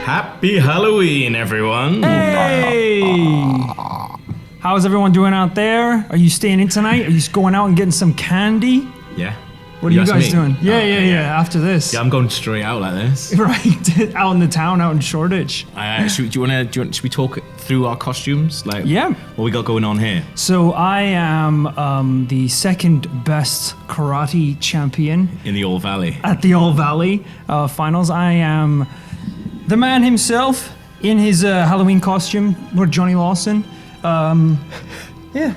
Happy Halloween, everyone. Hey! How's everyone doing out there? Are you staying in tonight? Are you going out and getting some candy? Yeah. What are you guys doing? Yeah, Okay, yeah. After this. Yeah, I'm going straight out like this. Right, out in the town, out in Shoreditch. Should we talk through our costumes? Like, Yeah. What we got going on here? So I am the second best karate champion In the Old Valley. at the All Valley finals. I am the man himself in his Halloween costume. We're Johnny Lawson. Yeah.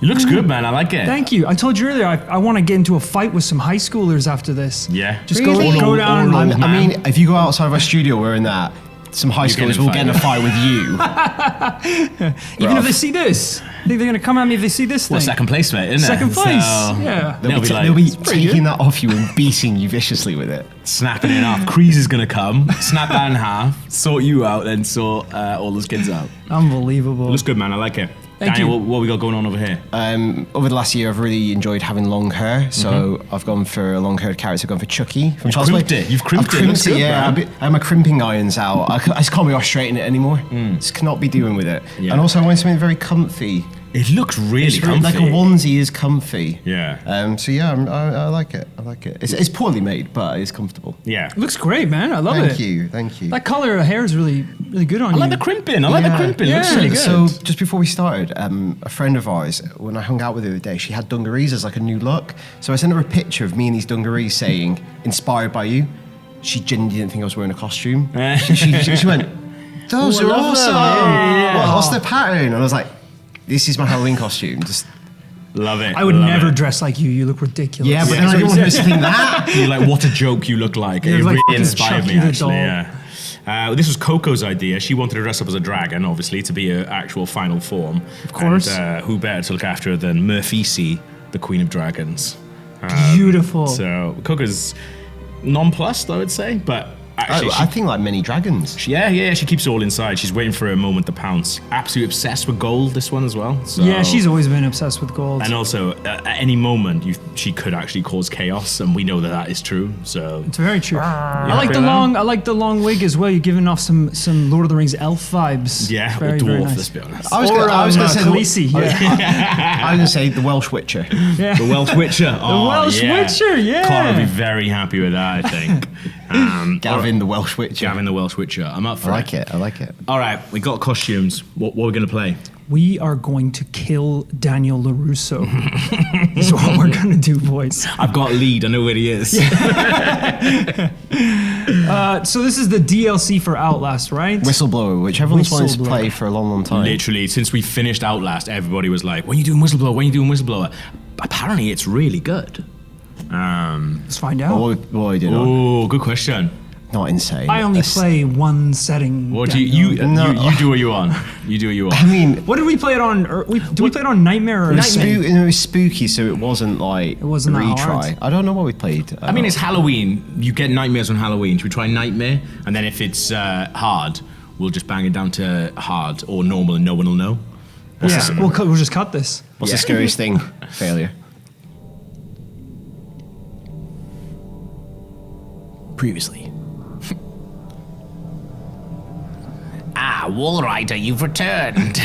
It looks good, man. I like it. Thank you. I told you earlier I want to get into a fight with some high schoolers after this. Yeah. Just Really? go down. Or an old I man. mean, if you go outside of our studio wearing that, some high You're schoolers getting will a get in a fight with you. Even if they see this, I think they're gonna come at me if they see this thing. Well, second place, mate, isn't it? Second place. So, Yeah. They'll be like, They'll be pretty taking good. that off you and beating you viciously with it. snapping it in half. Kreese is going to come, snap that in half, sort you out, then sort all those kids out. Unbelievable. It looks good, man. I like it. Thank Daniel, you. what we got going on over here? Over the last year, I've really enjoyed having long hair, so I've gone for a long-haired character. I've gone for Chucky from Child's Play. crimped it. You've crimped I've it. Looks good, yeah. man. I have my crimping irons out. I just can't be straighten it anymore. Just cannot be doing with it. Yeah. And also, I want something very comfy. It looks really It's comfy. like a onesie is comfy. Yeah. So yeah, I like it. I like it. It's poorly made, but it's comfortable. Yeah. It looks great, man. I love it. Thank you. That color of hair is really, really good on I you. like the crimping. I like the Yeah. crimping. Yeah. Looks really good. So just before we started, a friend of ours, when I hung out with her the other day, she had dungarees as like a new look. So I sent her a picture of me in these dungarees saying, "Inspired by you." She genuinely didn't think I was wearing a costume. she went, "Those Oh, I are love awesome. that. Yeah. What's the pattern?" And I was like, "This is my Halloween costume." Just Love it. I would love never it. dress like you. You look ridiculous. yeah, but then I didn't want her to think that. You're like, what a joke you look like. You're It like really fucking inspired me, Chucky the actually. doll. Yeah. This was Coco's idea. She wanted to dress up as a dragon, obviously, to be her actual final form. Of course. And, who better to look after her than Murphy, the Queen of Dragons? Beautiful. So Coco's nonplussed, I would say, but actually, I think like many dragons. yeah, she keeps it all inside. She's waiting for a moment to pounce. Absolutely obsessed with gold, this one as well. So. Yeah, she's always been obsessed with gold. And also, at any moment, she could actually cause chaos, and we know that is true. So It's very true. I like happy the with long. I like the long wig as well. You're giving off some Lord of the Rings elf vibes. yeah, very, or dwarf. very nice. Let's be honest. I was Or gonna say Khaleesi, yeah. I was gonna say the Welsh Witcher. Yeah. The Welsh Witcher. Oh, Welsh yeah. Witcher, yeah. Clara would be very happy with that, I think. Gavin, the Welsh Witcher. Gavin the Welsh Witcher. I'm up for I like it. I like it. All right, we got costumes. What are we going to play? We are going to kill Daniel LaRusso. Is what we're going to do, boys. I've got lead. I know where he is. So this is the DLC for Outlast, right? Whistleblower, which everyone's wanted to Whistleblower. play for a long, long time. Literally, since we finished Outlast, everybody was like, when are you doing Whistleblower? When are you doing Whistleblower? Apparently, it's really good. Let's find out. What are you doing? Oh, good question. Not insane. I only play one setting. What do Daniel. you do what you want. You do what you want. I mean, What did we play it on? We play it on Nightmare or it was spooky, so it wasn't like It wasn't a that retry. hard. I don't know what we played. I mean, it's Halloween. You get nightmares on Halloween. Should we try Nightmare? And then if it's hard, we'll just bang it down to hard or normal and no one will know. Yeah, we'll just cut this. What's the scariest thing? Failure. Previously. Wallrider, you've returned.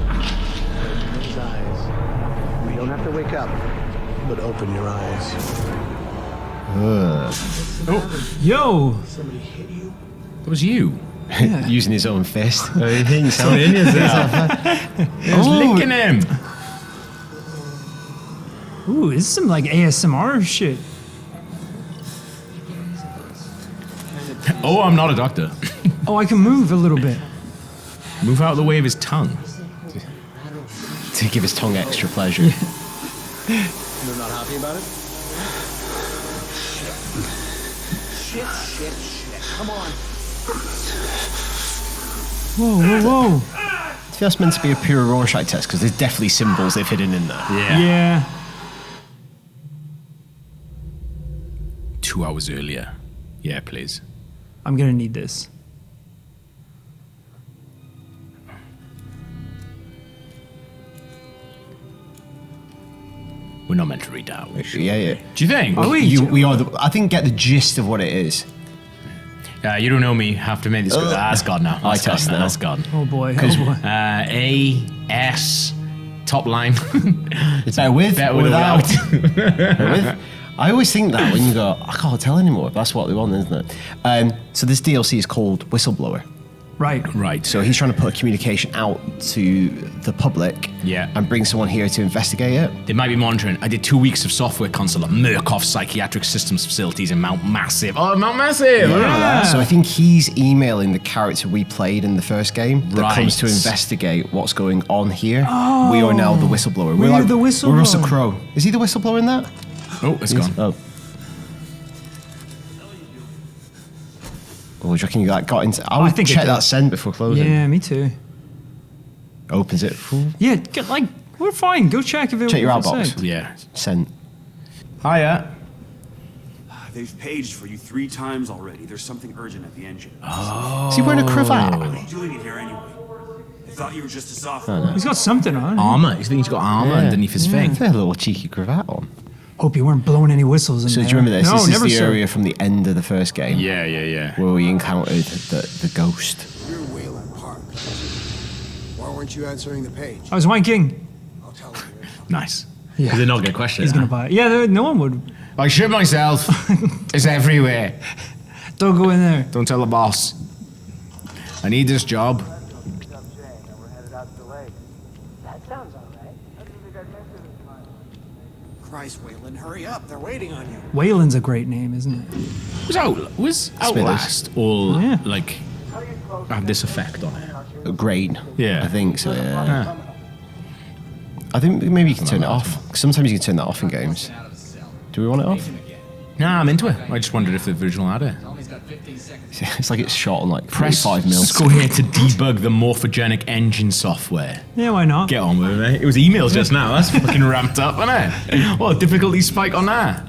Those eyes. You don't have to wake up, but open your eyes. Yo, Somebody hit you? That was you. Using his own fist. Hitting himself. Who's licking him? ooh, this is some like ASMR shit. Oh, I'm not a doctor. Oh, I can move a little bit. Move out of the way of his tongue. To give his tongue extra pleasure. You're not happy about it? Shit. Come on. Whoa. I think that's meant to be a pure Rorschach test because there's definitely symbols they've hidden in there. Yeah. 2 hours earlier. Yeah, please. I'm gonna need this. We're not meant to read that. Yeah. Do you think? Are we? We are. I think get the gist of what it is. You don't know me. Have to make this. That's gone now. I test now. That's gone. Oh boy. A S top line. It's better with Better or without. Better with. I always think that when you go, I can't tell anymore. That's what they want, isn't it? So this DLC is called Whistleblower. Right. So he's trying to put a communication out to the public. Yeah. And bring someone here to investigate it. They might be monitoring. I did 2 weeks of software console at Murkoff Psychiatric Systems facilities in Mount Massive. Oh, Mount Massive! Yeah. So I think he's emailing the character we played in the first game that comes to investigate what's going on here. Oh. We are now the whistleblower. We're the whistleblower. We're Russell Crowe. Is he the whistleblower in that? Oh, it's gone. Oh. Oh, do you reckon you got into... I would check that send before closing. Yeah, me too. Opens it. Yeah, we're fine. Go check if it. Check your outbox. Yeah. Sent. Hiya. They've paged for you 3 times already. There's something urgent at the engine. Is he wearing a cravat? What are you doing in here anyway? I thought you were just a sophomore. He's got something on. Armor. You think he's got armor underneath his thing? He's got a little cheeky cravat on. Hope you weren't blowing any whistles in So there. do you remember this? No, This never, is the sir. area from the end of the first game. Yeah. Where we encountered the ghost. You're Wayland Park. Why weren't you answering the page? I was wanking. I'll tell you. Nice. Yeah. Because they're not going to question He's it. gonna buy it. Yeah, no one would. I shit myself. It's everywhere. Don't go in there. Don't tell the boss. I need this job. Christ, Wayland, hurry up. They're waiting on you. Wayland's a great name, isn't it? Was Outlast all Yeah. like have this effect on it? Great. Yeah. I think so, yeah. Ah. I think maybe you can turn it off. Sometimes you can turn that off in games. Do we want it off? Nah, I'm into it. I just wondered if the original had it. It's like it's shot on like Press 45 mil. Go here to debug the morphogenic engine software. Yeah, why not? Get on with it, mate. It was emails just now. That's fucking ramped up, isn't it? What a difficulty spike on that.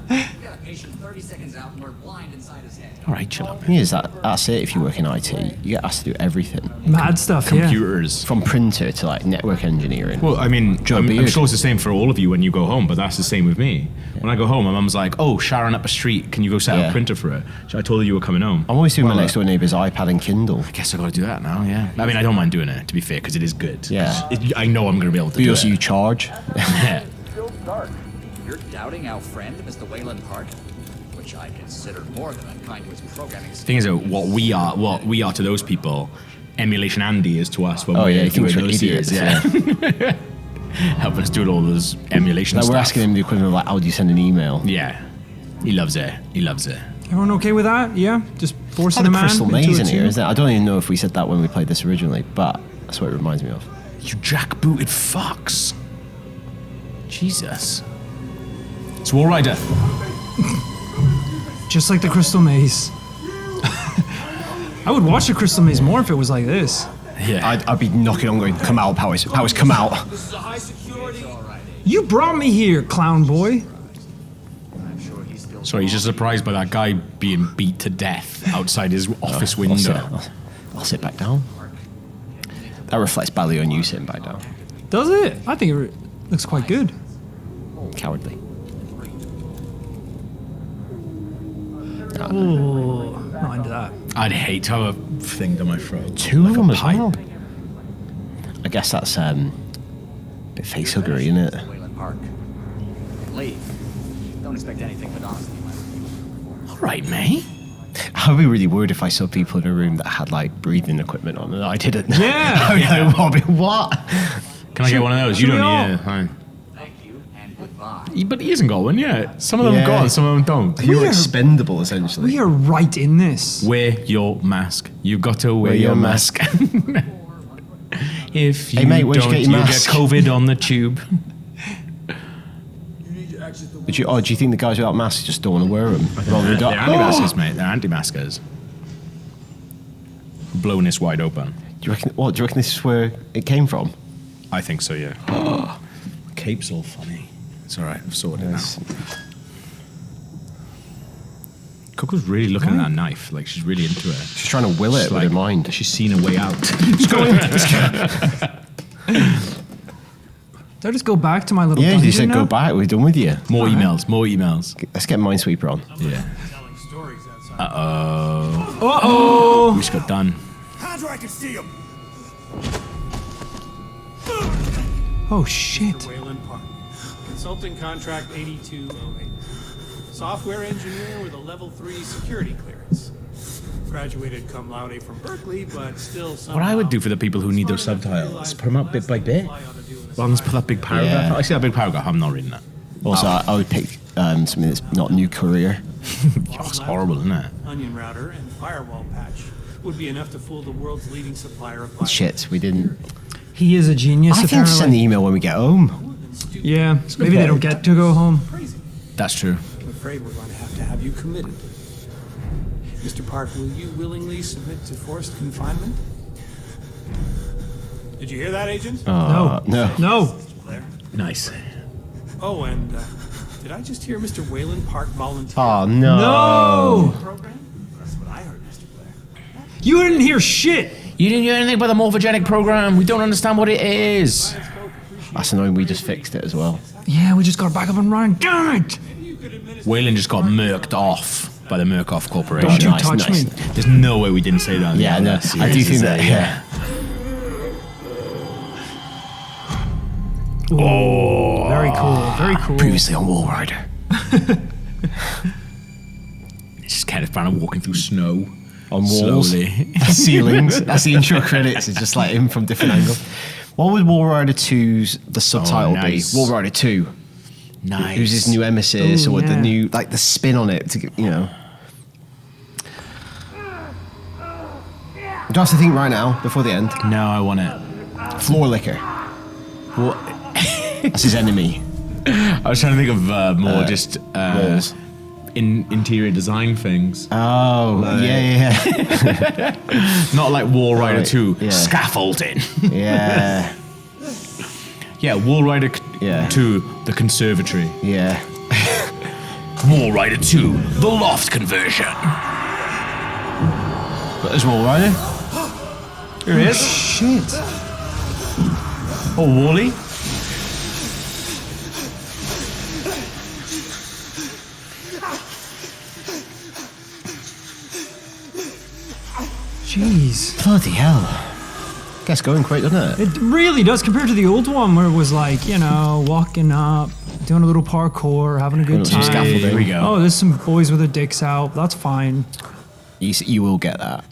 All right, chill out, man. Thing is, that's it if you work in IT. You get asked to do everything. Mad stuff, yeah. Computers. From printer to like network engineering. Well, I mean, Joe I'm Beard. sure it's the same for all of you when you go home, but that's the same with me. When I go home, my mum's like, "Oh, Sharon up a street, can you go set up Yeah. a printer for her?" So I told her you were coming home. I'm always doing my Well, next door neighbour's iPad and Kindle. I guess I got to do that now. Yeah. I mean, I don't mind doing it, to be fair, because it is good. Yeah. I know I'm going to be able to do Because it. you charge. Yeah. You're doubting our friend, Mr. Wayland Park? Which I consider more than unkind to his programming skills. Thing is, what we are to those people, emulation Andy is to us when Oh, we're yeah, he thinks doing we're those idiots, years. Helping us do all those emulation Like stuff. we're asking him the equivalent of like, how do you send an email? Yeah. He loves it. He loves it. Everyone okay with that? Yeah? Just forcing Had a a man crystal into maze a in here, tube? isn't it? I don't even know if we said that when we played this originally, but that's what it reminds me of. You jackbooted fox. Jesus. It's Wallrider. Just like the Crystal Maze. I would watch the Crystal Maze more if it was like this. Yeah. I'd be knocking on going, come out, Powers, come out. You brought me here, clown boy. Sorry, he's just surprised by that guy being beat to death outside his office I'll sit- window. I'll sit back down. That reflects badly on you sitting back down. Does it? I think it looks quite good. Cowardly. Oh, not into that. I'd hate to have a thing down my throat. Two Like of a them as pipe. well. I guess that's a bit facehuggery, isn't it? Wayland Park. Leave. Don't expect anything but honesty. All right, mate. I'd be really worried if I saw people in a room that had like breathing equipment on and I didn't. Yeah. I'd be like, what? Can I get one of those? You should don't we need all? it. Fine. Thank you and goodbye. But he hasn't got one yet. Some of them Yeah. got and some of them don't. You're We are- expendable, essentially. We are right in this. Wear your mask. You've got to wear Wear your your mask. If you Hey, mate, where'd you don't, get your you'll mask? get COVID on the tube. Do you think the guys without masks just don't want to wear them? They're anti-maskers, mate. They're anti-maskers. Blowing this wide open. Do you reckon this is where it came from? I think so, yeah. Cape's all funny. It's all right. I've sorted it Yes. now. Coco's really looking at that knife. Like, she's really into it. She's trying to will it She's with her mind. She's seen a way out. Did I just go back to my little Yeah, dungeon you said now? go back. We're done with you. More emails. Let's get Minesweeper on. Yeah. Telling stories outside. Uh-oh. Uh-oh! We just got done. Hands where I can see him. Oh, shit. Wayland Park. Consulting contract 8208. Software engineer with a level 3 security clearance. Graduated cum laude from Berkeley, but still What I would do for the people who need those subtitles, put them up bit by bit. Rather than just put that big paragraph. Yeah. I see that big paragraph, I'm not reading that. Also, I would pick something that's not new career. It's horrible, isn't it? Onion router and firewall patch would be enough to fool the world's leading supplier of bioweapons. Shit, we didn't. He is a genius, I think apparently. send the email when we get home. Yeah, maybe they don't get to go home. Crazy. That's true. I'm afraid we're going to have you committed. Mr. Park, will you willingly submit to forced confinement? Did you hear that, Agent? No. No. Blair? Nice. Oh, and did I just hear Mr. Wayland Park volunteer Oh, no. No! program? That's what I heard, Mr. Blair. You didn't hear shit. You didn't hear anything about the morphogenic program. We don't understand what it is. That's annoying. We just fixed it as well. Yeah, we just got back up and running. Damn it! Wayland just got murked off by the Murkoff Corporation. Don't you nice, touch nice. me. There's no way we didn't say that. Yeah, no, That's I do serious, think is that, it? yeah. Oh, very cool. Very cool. Previously on Wallrider. It's just kind of kind of walking through snow. On walls. Slowly. Ceilings. That's the intro credits. It's just like him from different angles. What would Wallrider 2's the subtitle nice. be? Wallrider 2. Nice. Who's his new emesis Ooh, or the yeah. new, like the spin on it to get, you know. Do I have to think right now before the end? No, I want it. Floor licker. What? That's his enemy. I was trying to think of more just walls. interior design things. Oh, yeah. Not like Wallrider Right, 2, yeah. scaffolding. Yeah. Yeah, Wallrider Yeah. 2, the conservatory. Yeah. Wallrider 2, the loft conversion. But there's Wallrider. Here he is. Shit. Oh, Wally. Jeez. Bloody hell. Gets going quick, doesn't it? It really does compared to the old one where it was like, you know, walking up, doing a little parkour, having a good Some time. scaffolding. Here we go. Oh, there's some boys with their dicks out. That's fine. You will get that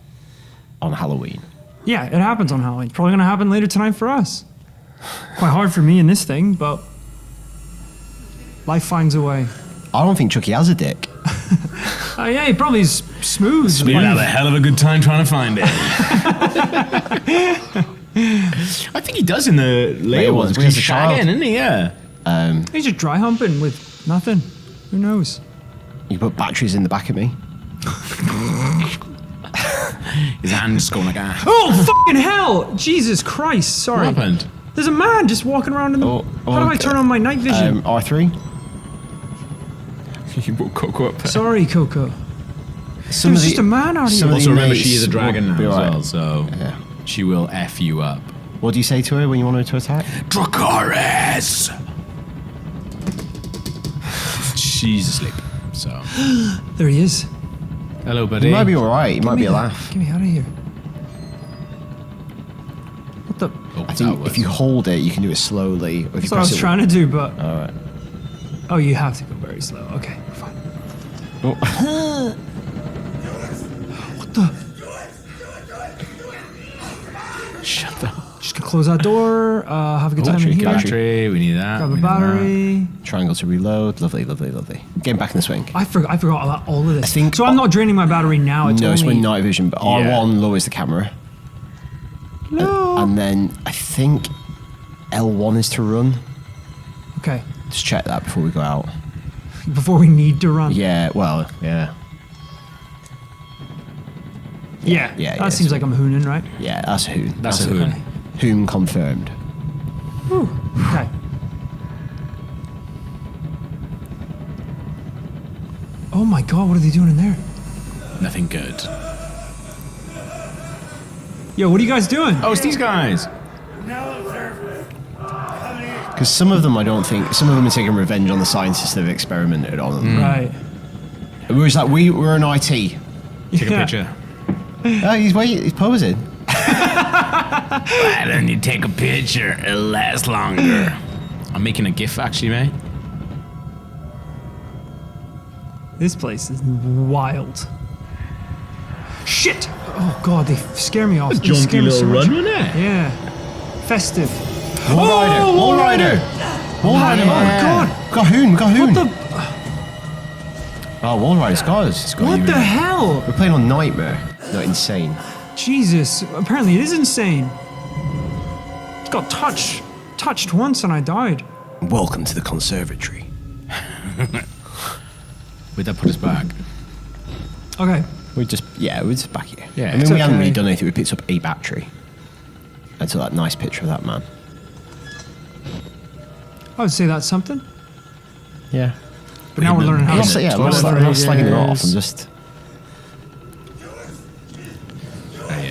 on Halloween. Yeah, it happens on Halloween. Probably going to happen later tonight for us. Quite hard for me in this thing, but life finds a way. I don't think Chucky has a dick. Yeah, he probably is smooth. We'll have a hell of a good time trying to find it. I think he does in the later ones. when He's he's a child. shagging, isn't he? Yeah. He's just dry humping with nothing. Who knows? You put batteries in the back of me. His hand's going like ah. Oh, fucking hell! Jesus Christ, sorry. What happened? There's a man just walking around in the... How do I turn on my night vision? R3. You brought Coco up. Sorry, Coco. Some There's just a man out some here. of Also the remember inmates she is a dragon will now be as alright. well, so Yeah. she will F you up. What do you say to her when you want her to attack? Dracarys! She's asleep, so. There he is. Hello, buddy. He might be alright. It might be a laugh. Get me out of here. What the... Oh, I think if you hold it, you can do it slowly. Or if That's you what I press was it. trying to do, but... Alright. Oh, you have to go very slow. Okay, fine. Oh. What the... Shut up. Just gonna close that door, have a good time in here. Battery, we need that. Grab a we need that. battery. Triangle to reload. Lovely, lovely, lovely. Getting back in the swing. I forgot about all of this. I think- so I'm not draining my battery now. It's No, it's only... with night vision, but Yeah. R1 lowers the camera. No. And then I think L1 is to run. Okay, Just check that before we go out. before we need to run. Yeah, well, yeah. Yeah, yeah, that seems so- like I'm hooning, right? Yeah, that's Hoon. That's a hoon. Hoon confirmed. Whew. Okay. Oh my god, what are they doing in there? Nothing good. Yo, what are you guys doing? Oh, it's these guys. Because some of them, I don't think, some of them are taking revenge on the scientists they've experimented on. Right. Whereas like we're an IT. Take a picture. Oh, he's posing. Why don't you take a picture? It'll last longer. I'm making a GIF actually, mate. This place is wild. Shit! Oh god, they scare me off. They scare me so much. wasn't it? Yeah. Festive. Wallrider, man. Oh god! Got Hoon. What the? Oh, Wallrider's got us. What the hell? We're playing on Nightmare, not Insane. Jesus! Apparently it is insane. It got touched once and I died. Welcome to the conservatory. Where'd that put us back? Okay. We're just back here. Yeah, I mean, it's we haven't okay. really done anything. We picked up a battery. And so that nice picture of that man. I would say that's something. Yeah. But now we're learning how I'm to. not, I'm not slagging it off. I'm just.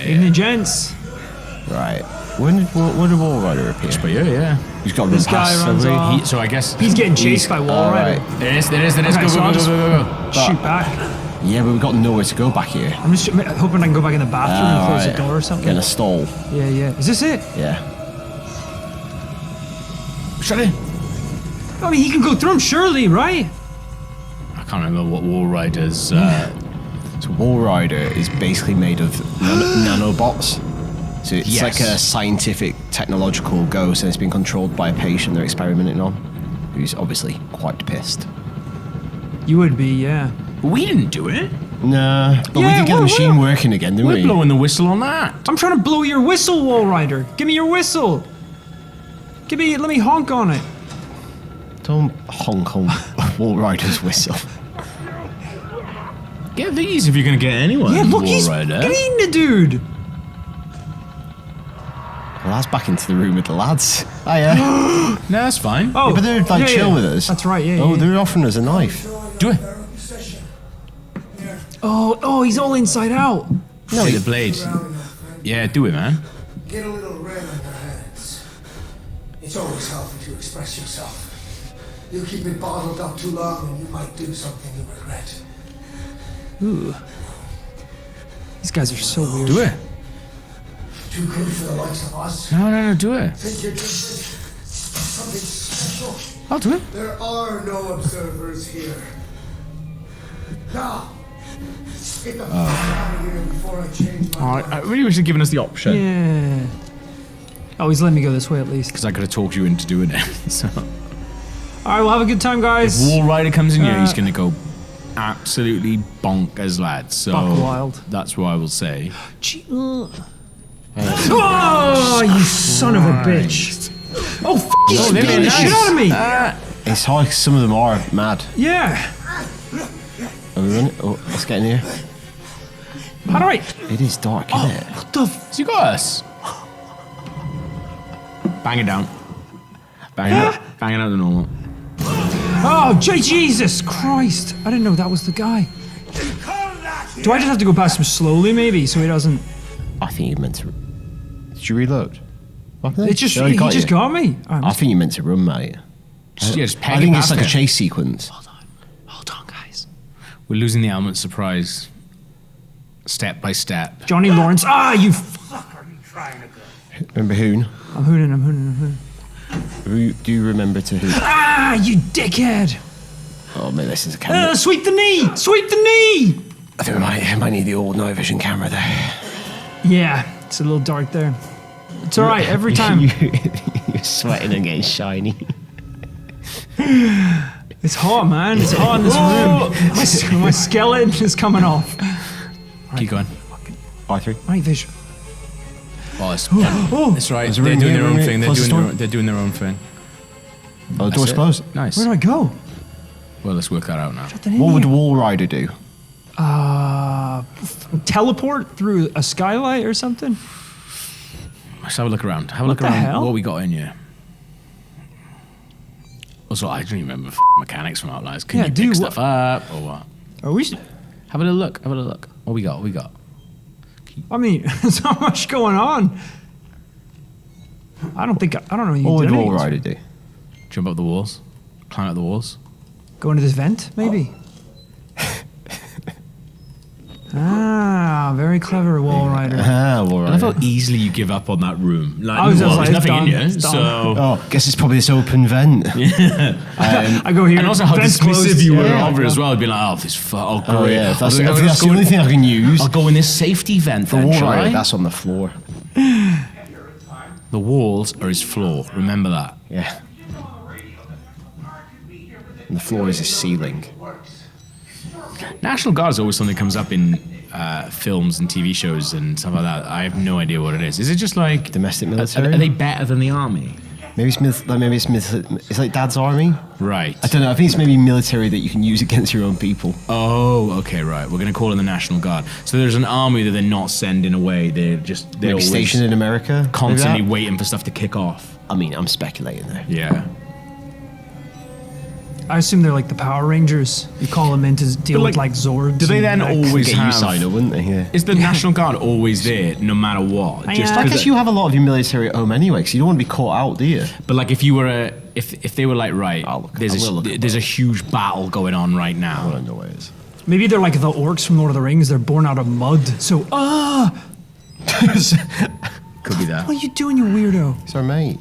Evening, gents. Right. When did Wallrider appear? But yeah. He's got to This run guy past runs somebody. off. So I guess He's getting chased by Wallrider. Alright. There it is. Okay, Go, so I'll just go. Shoot back. Yeah, but we've got nowhere to go back here. I'm just hoping I can go back in the bathroom and close the Alright. door or something. Get in a stall. Yeah. Is this it? Yeah. Shut in. I mean, he can go through them, surely, right? I can't remember what Wallrider's. So Wallrider is basically made of nanobots. So it's Yes. like a scientific, technological ghost, and it's been controlled by a patient they're experimenting on, who's obviously quite pissed. You would be, yeah. We didn't do it. Nah, but we Yeah, did get the machine working again, didn't We're we? blowing the whistle on that. I'm trying to blow your whistle, Wallrider. Give me your whistle. Let me honk on it. Don't honk on Wallrider's whistle. Get these if you're gonna get anyone. Yeah, look, he's Wallrider. getting the dude. Well, that's back into the room with the lads. Oh, yeah. No, that's fine. Oh, But they're like chill with us. That's right, yeah. Oh, yeah. they're offering us a knife. Do it. Oh, he's all inside out. No, the blade. Yeah, do it, man. Get a little red on your hands. It's always healthy to express yourself. You keep it bottled up too long and you might do something you regret. Ooh. These guys are so weird. Do it. Too good for the likes of us. No, do it. Think you're just something special. I'll do it. There are no observers here. Now, get the fuck out of here before I change my mind. I really wish you'd given us the option. Yeah. Oh, he's letting me go this way at least. Because I could have talked you into doing it. So. All right, we'll have a good time, guys. If Wallrider comes in here, he's going to go absolutely bonkers, lads. So Buck wild. That's what I will say. Oh, you son of a bitch. Oh, he's they're beating the shit out of me. It's hard 'cause some of them are mad. Yeah. Are we running? Oh, let's get in here. How do I... It is dark, isn't it? What the... So you got us. Bang it down. Bang it out the normal. Oh, Jesus Christ. I didn't know that was the guy. Do I just have to go past him slowly, maybe, so he doesn't... I think you meant to. Did you reload? What happened? It just, Oh, he just you. got me. I think you meant to run, mate. Just peg I it think it's past like a it. chase sequence. Hold on, guys. We're losing the element of surprise. Step by step. Johnny Lawrence. Ah, you... Remember Hoon? I'm hooning. Do you remember to Hoon? Ah, you dickhead. Oh, man, this is a camera. Sweep the knee. Sweep the knee. I think I might need the old night vision camera there. Yeah, it's a little dark there. It's all right, every time. You're sweating and getting shiny. It's hot, man. It's hot in this room. My skeleton is coming off. Keep going. R3. Night vision. Oh, it's, Oh, it's right. There's a They're room doing here, their own room thing. here. Close the door. They're doing their own thing. Oh, the That's door's it. closed. Nice. where do I go? Well, let's work that out now. What would Wallrider do? Teleport through a skylight or something? Let's have a look around. Have a look the around. hell? What we got in here. Also, I don't even remember mechanics from Outlast. Can Yeah, you do pick what- stuff up or what? Are we? Have a little look. Have a little look. What we got? What we got? I mean, there's not much going on. I don't know. You What would did any- Wallrider do? Jump up the walls. Climb up the walls. Go into this vent, maybe. Very clever, Wallrider. Ah, I love Wallrider. how easily you give up on that room. Like, I was just there's like, nothing in it's here, done. so... Oh, guess it's probably this open vent. I go here. And also how vent's dismissive closed. you were Yeah. of it as well. I'd be like, oh, this great. Oh, yeah. If that's, I'll if go- that's the only thing I can use. I'll go in this safety vent For then, shall I? Wallrider, that's on the floor. The walls are his floor. Remember that. Yeah. And the floor is his ceiling. National Guard is always something that comes up in films and TV shows and stuff like that. I have no idea what it is. Is it just like Domestic military? Are they better than the army? Maybe it's like Dad's army. Right. I don't know. I think it's maybe military that you can use against your own people. Oh, okay, right. We're going to call it the National Guard. So there's an army that they're not sending away. They're Maybe always stationed in America. constantly maybe that? waiting for stuff to kick off. I mean, I'm speculating there. Yeah. I assume they're like the Power Rangers. You call them in to deal But, with like Zords. Do they then and, like, always Get you have... signed up, wouldn't they? Yeah. Is the National Guard always there, no matter what? Yeah. I 'cause guess you have a lot of your military at home anyway, because you don't want to be caught out, do you? But like, if you were if they were like, right, I will look at there's a huge battle going on right I now. don't know what it is. Maybe they're like the orcs from Lord of the Rings. They're born out of mud. So, Could be that. what are you doing, you weirdo? So, mate.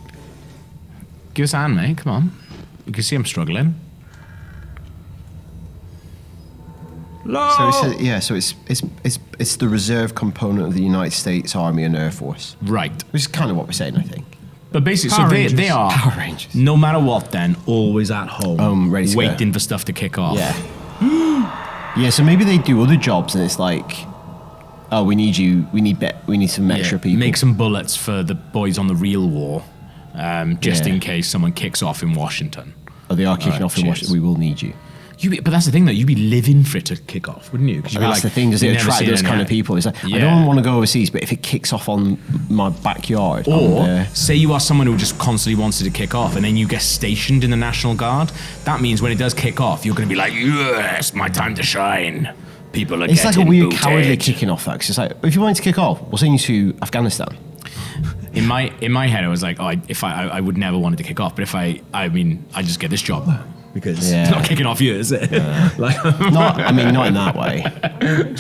Give us a hand, mate. Come on. You can see I'm struggling. So it says, yeah. So it's the reserve component of the United States Army and Air Force, Right. which is kind of what we're saying, I think. But basically, Power so Rangers. they are, Power Rangers. no matter what then, always at home, Ready to go. waiting for stuff to kick off. Yeah. Yeah. So maybe they do other jobs, and it's like, oh, we need you. We need some extra people. Make some bullets for the boys on the real war, just Yeah. in case someone kicks off in Washington. Oh, they are kicking off in cheers. Washington. We will need you. But that's the thing, though. You'd be living for it to kick off, wouldn't you? 'Cause you'd And be that's like, the thing. Does it you've never attract seen those any kind of of- people? It's like, I Yeah. don't want to go overseas, but if it kicks off on my backyard, Or say you are someone who just constantly wants it to kick off, and then you get stationed in the National Guard. That means when it does kick off, you're going to be like, "Yes, my time to shine." People are it's like a getting weird booted. cowardly kicking off. Because it's like, if you want it to kick off, we'll send you to Afghanistan. In my head, I was like, I would never want it to kick off, but if I just get this job because it's Yeah. not kicking off you, is it? Like, Not in that way.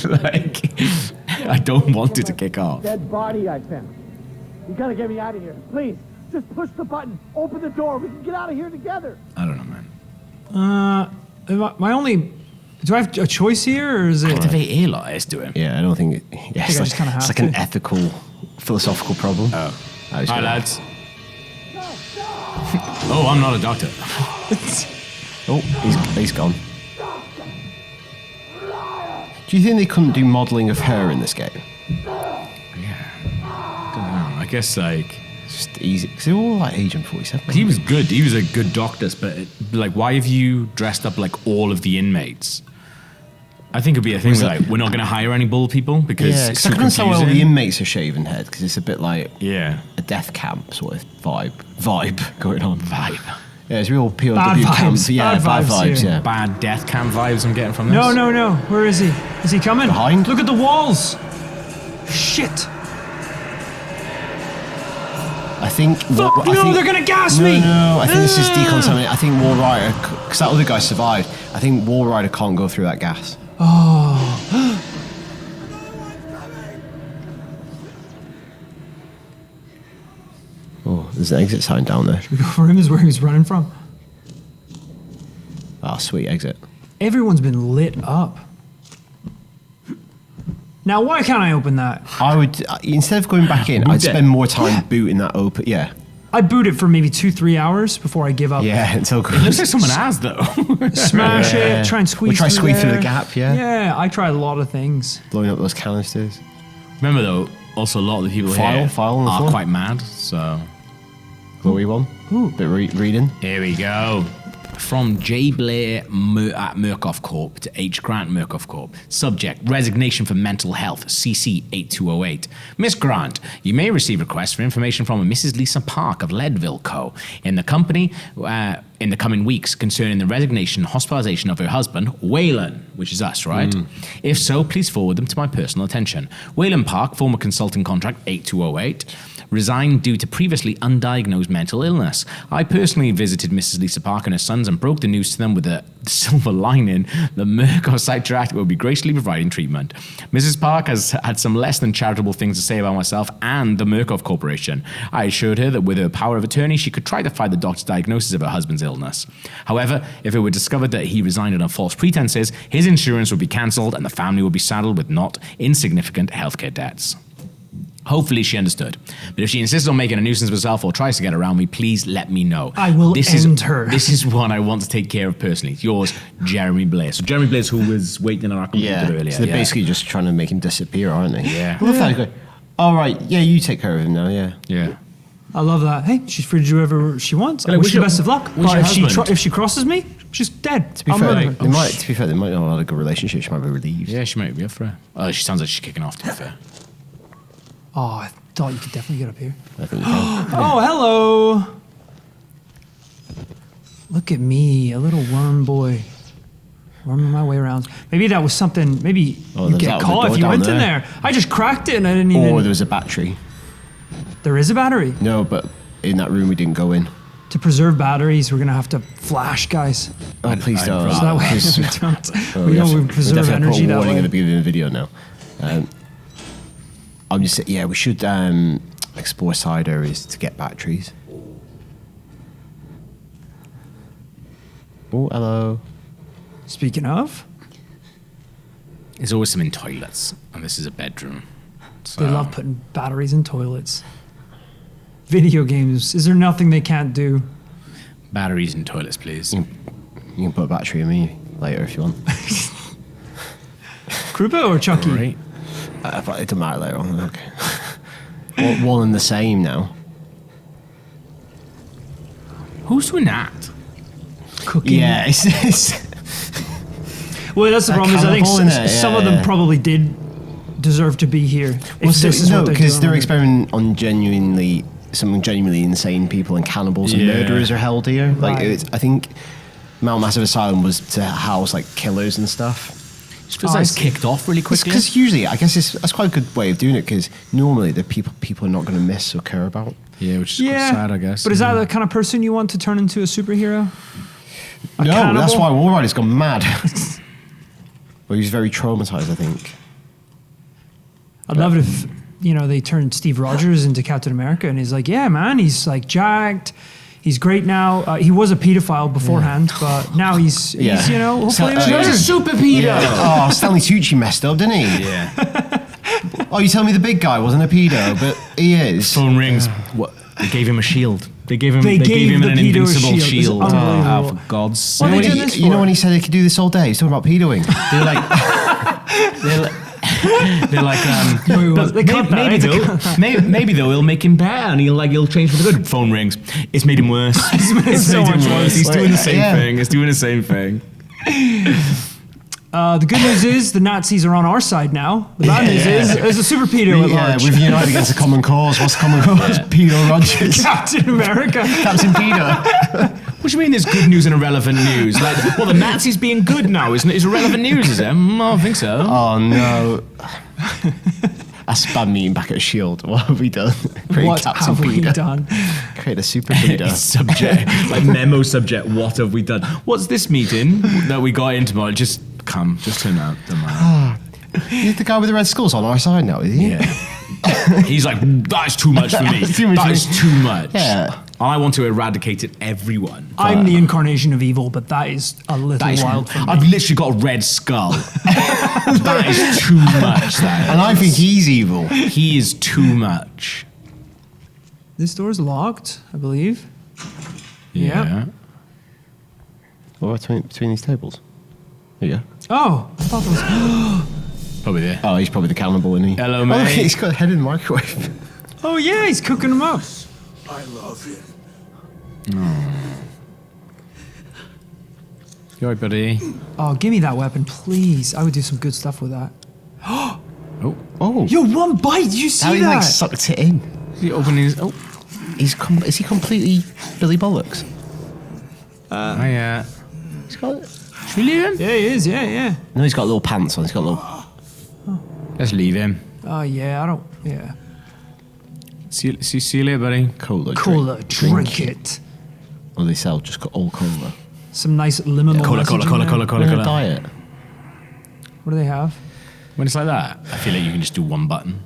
like, I don't want it to kick off. Dead body I found. You gotta get me out of here. Please, just push the button. Open the door. We can get out of here together. I don't know, man. My only. Do I have a choice here, or is it? Activate air let's do it. Yeah, I don't think. Yeah, it's I just kinda it's have like an to. ethical, philosophical problem. Oh. I was Hi, gonna- lads. Oh, I'm not a doctor. Oh, he's gone. Do you think they couldn't do modelling of her in this game? I guess, like, It's just easy. Because they're all like Agent 47. he was good. He was a good doctor, but like, why have you dressed up like all of the inmates? I think it'd be a thing where, like, we're not going to hire any bull people because Yeah, it's because I too can understand why all the confusing. inmates are shaven head, because it's a bit like Yeah. a death camp sort of vibe going on. Vibe. Yeah, it's real POW Bad camp. vibes. Yeah, Bad bad vibes vibes, here. yeah. Bad death camp vibes I'm getting from this. No. Where is he? Is he coming? Behind? Look at the walls. Shit. I think... Fuck, no, they're gonna gas me! No, I think this is decontaminate. I think Wallrider, because that other guy survived, I think Wallrider can't go through that gas. Oh, there's an exit sign down there. For him is where he was running from. Ah, sweet exit. Everyone's been lit up. Now, why can't I open that? I would, instead of going back in, I'd spend more time booting that open. Yeah. I boot it for maybe 2-3 hours before I give up. Yeah, until It looks like someone has, though. Smash it, try and squeeze We'll try through squeeze through there. the gap, yeah. Yeah, I try a lot of things. Blowing up those canisters. Remember, though, also a lot of the people here File on the are floor. quite mad, so... Glory one. Ooh. Bit reading. Here we go. From J. Blair at Murkoff Corp to H. Grant Murkoff Corp. Subject, resignation for mental health, CC 8208. Miss Grant, you may receive requests for information from a Mrs. Lisa Park of Leadville Co. in the company in the coming weeks concerning the resignation and hospitalization of her husband, Waylon, which is us, right? If so, please forward them to my personal attention. Waylon Park, former consulting contract 8208, resigned due to previously undiagnosed mental illness. I personally visited Mrs. Lisa Park and her sons and broke the news to them with a silver lining. The Murkoff site director will be graciously providing treatment. Mrs. Park has had some less than charitable things to say about myself and the Murkoff Corporation. I assured her that with her power of attorney, she could try to fight the doctor's diagnosis of her husband's illness. However, if it were discovered that he resigned under false pretenses, his insurance would be cancelled and the family would be saddled with not insignificant healthcare debts. Hopefully she understood. But if she insists on making a nuisance of herself or tries to get around me, please let me know. I will end her. This is one I want to take care of personally. It's yours, Jeremy Blair. So Jeremy Blair's who was waiting on our computer earlier. So they're basically just trying to make him disappear, aren't they? Yeah. I love that. Go, all right, yeah, you take care of him now, yeah. Yeah. I love that. Hey, she's free to do whatever she wants. I Yeah, wish where's her your- best of luck. where's But your if husband? she crosses me, she's dead. To be fair, they might not have a good relationship. She might be relieved. Yeah, she might be up for it. Oh, she sounds like she's kicking off, to be fair. Oh, I thought you could definitely get up here. I think you can. Oh, hello. Look at me, a little worm boy. Worming my way around. Maybe that was something, maybe Oh, you'd there's get that caught door if you down went in there. there. I just cracked it and I didn't even... Or there was a battery. There is a battery. No, but in that room we didn't go in. To preserve batteries, we're going to have to flash, guys. Oh, please don't. So that way Because- we don't. Oh, we we know have we to- preserve definitely energy put a that warning way. at the beginning of the video now. I'm just saying, yeah, we should explore side areas to get batteries. Oh, hello. Speaking of, There's always some in toilets, and this is a bedroom. So, they love putting batteries in toilets. Video games, is there nothing they can't do? batteries in toilets, please. You can put a battery in me later if you want. Krupa or Chucky? Right. But it doesn't matter later on. Okay. One and the same now. Who's doing that? Cooking. Yeah, it's Well, that's the That problem. Is I think cannibal, innit? some of Yeah, them yeah. probably did deserve to be here. well, If this is no, what because they're doing. experimenting on some genuinely insane people, and cannibals and Yeah. murderers are held here. Like Right. I think Mount Massive Asylum was to house like killers and stuff. Just feels Oh, like I it's see. kicked off really quickly. Because usually, I guess that's quite a good way of doing it. Because normally the people are not going to miss or care about. Yeah, which is Yeah, quite sad, I guess. But is that the kind of person you want to turn into a superhero? A No, cannibal? that's why Wallrider's gone mad. Well, he's very traumatized, I think. I'd love it if, they turned Steve Rogers into Captain America and he's like, yeah, man, he's like jacked. He's great now. He was a pedophile beforehand, but now he's hopefully... He's a super pedo. Oh, Stanley Tucci messed up, didn't he? Yeah. Oh, you tell me the big guy wasn't a pedo, but he is. Phone rings. What? They gave him a shield. They gave him They gave him the an pedo invincible shield. It's shield. unbelievable. For God's What are sake. they doing this You know for? when he said he could do this all day? He's talking about pedoing. They're like, They cut that. maybe though he'll make him better and he'll change for the good. Phone rings. It's made him worse. It's so made him much worse. He's doing the same Yeah. thing. It's doing the same thing. The good news is the Nazis are on our side now. The bad news is there's a super pedo at large. We've united against a common cause. What's the common cause? Pedo Rogers. Captain America. Captain Pedo. What do you mean there's good news and irrelevant news? Like, well, the Nazis being good now is irrelevant news, is it? I don't think so. Oh, no. That's bad meeting back at Shield. What have we done? Create What Captain have we Pedo. done? Create a super pedo. Subject, like memo subject, what have we done? What's this meeting that we got into? Just turn out. Don't mind. He's the guy with the red skull's on our side now, is he? Yeah. He's like, that's too much for me. That's too much That for is me." too much. Yeah. I want to eradicate it, everyone. I'm the incarnation of evil, but that is a little That is, wild for me. I've literally got a red skull. That is too much. And I think he's evil. He is too much. This door's locked, I believe. Yeah. What between these tables? There you go. Oh, I thought there was... Probably there. Oh, he's probably the cannibal, isn't he? Hello, Oh, look, mate. he's got a head in the microwave. Oh, yeah, he's cooking them up. I love him. You alright, buddy? Oh, give me that weapon, please. I would do some good stuff with that. Oh. Oh. Yo, one bite. Did you see How he that? like sucked it in. Is he opening his... Oh. Is he completely Billy Bollocks? Yeah. He's got. Should we leave him? Yeah, he is. Yeah. No, he's got little pants on. He's got little. Let's leave him. Oh, yeah, I don't. Yeah. See you later, buddy. Cola, drink it. Or they sell just got all cola. Some nice liminal Cola. Diet. What do they have? When it's like that, I feel like you can just do one button.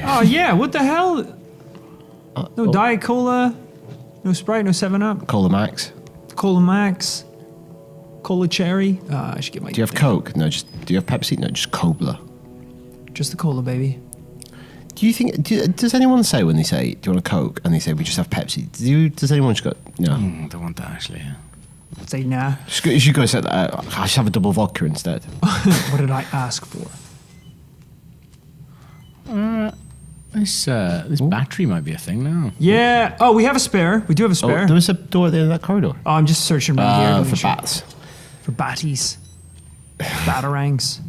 Oh, yeah, what the hell? No Diet Cola, no Sprite, no 7-Up. Cola Max. Cola Max. Cola Cherry. I should get my... Do you have Coke? No, do you have Pepsi? No, just Cola. Just the Cola, baby. Do you think... does anyone say when they say, do you want a Coke? And they say, we just have Pepsi. Does anyone just go, no? I don't want that, actually. Say nah. You should go say that. I should have a double vodka instead. What did I ask for? This battery might be a thing now. Yeah. Oh, we have a spare. We do have a spare. Oh, there was a door at the end of that corridor. Oh, I'm just searching around here. For bats. For batties. Batarangs.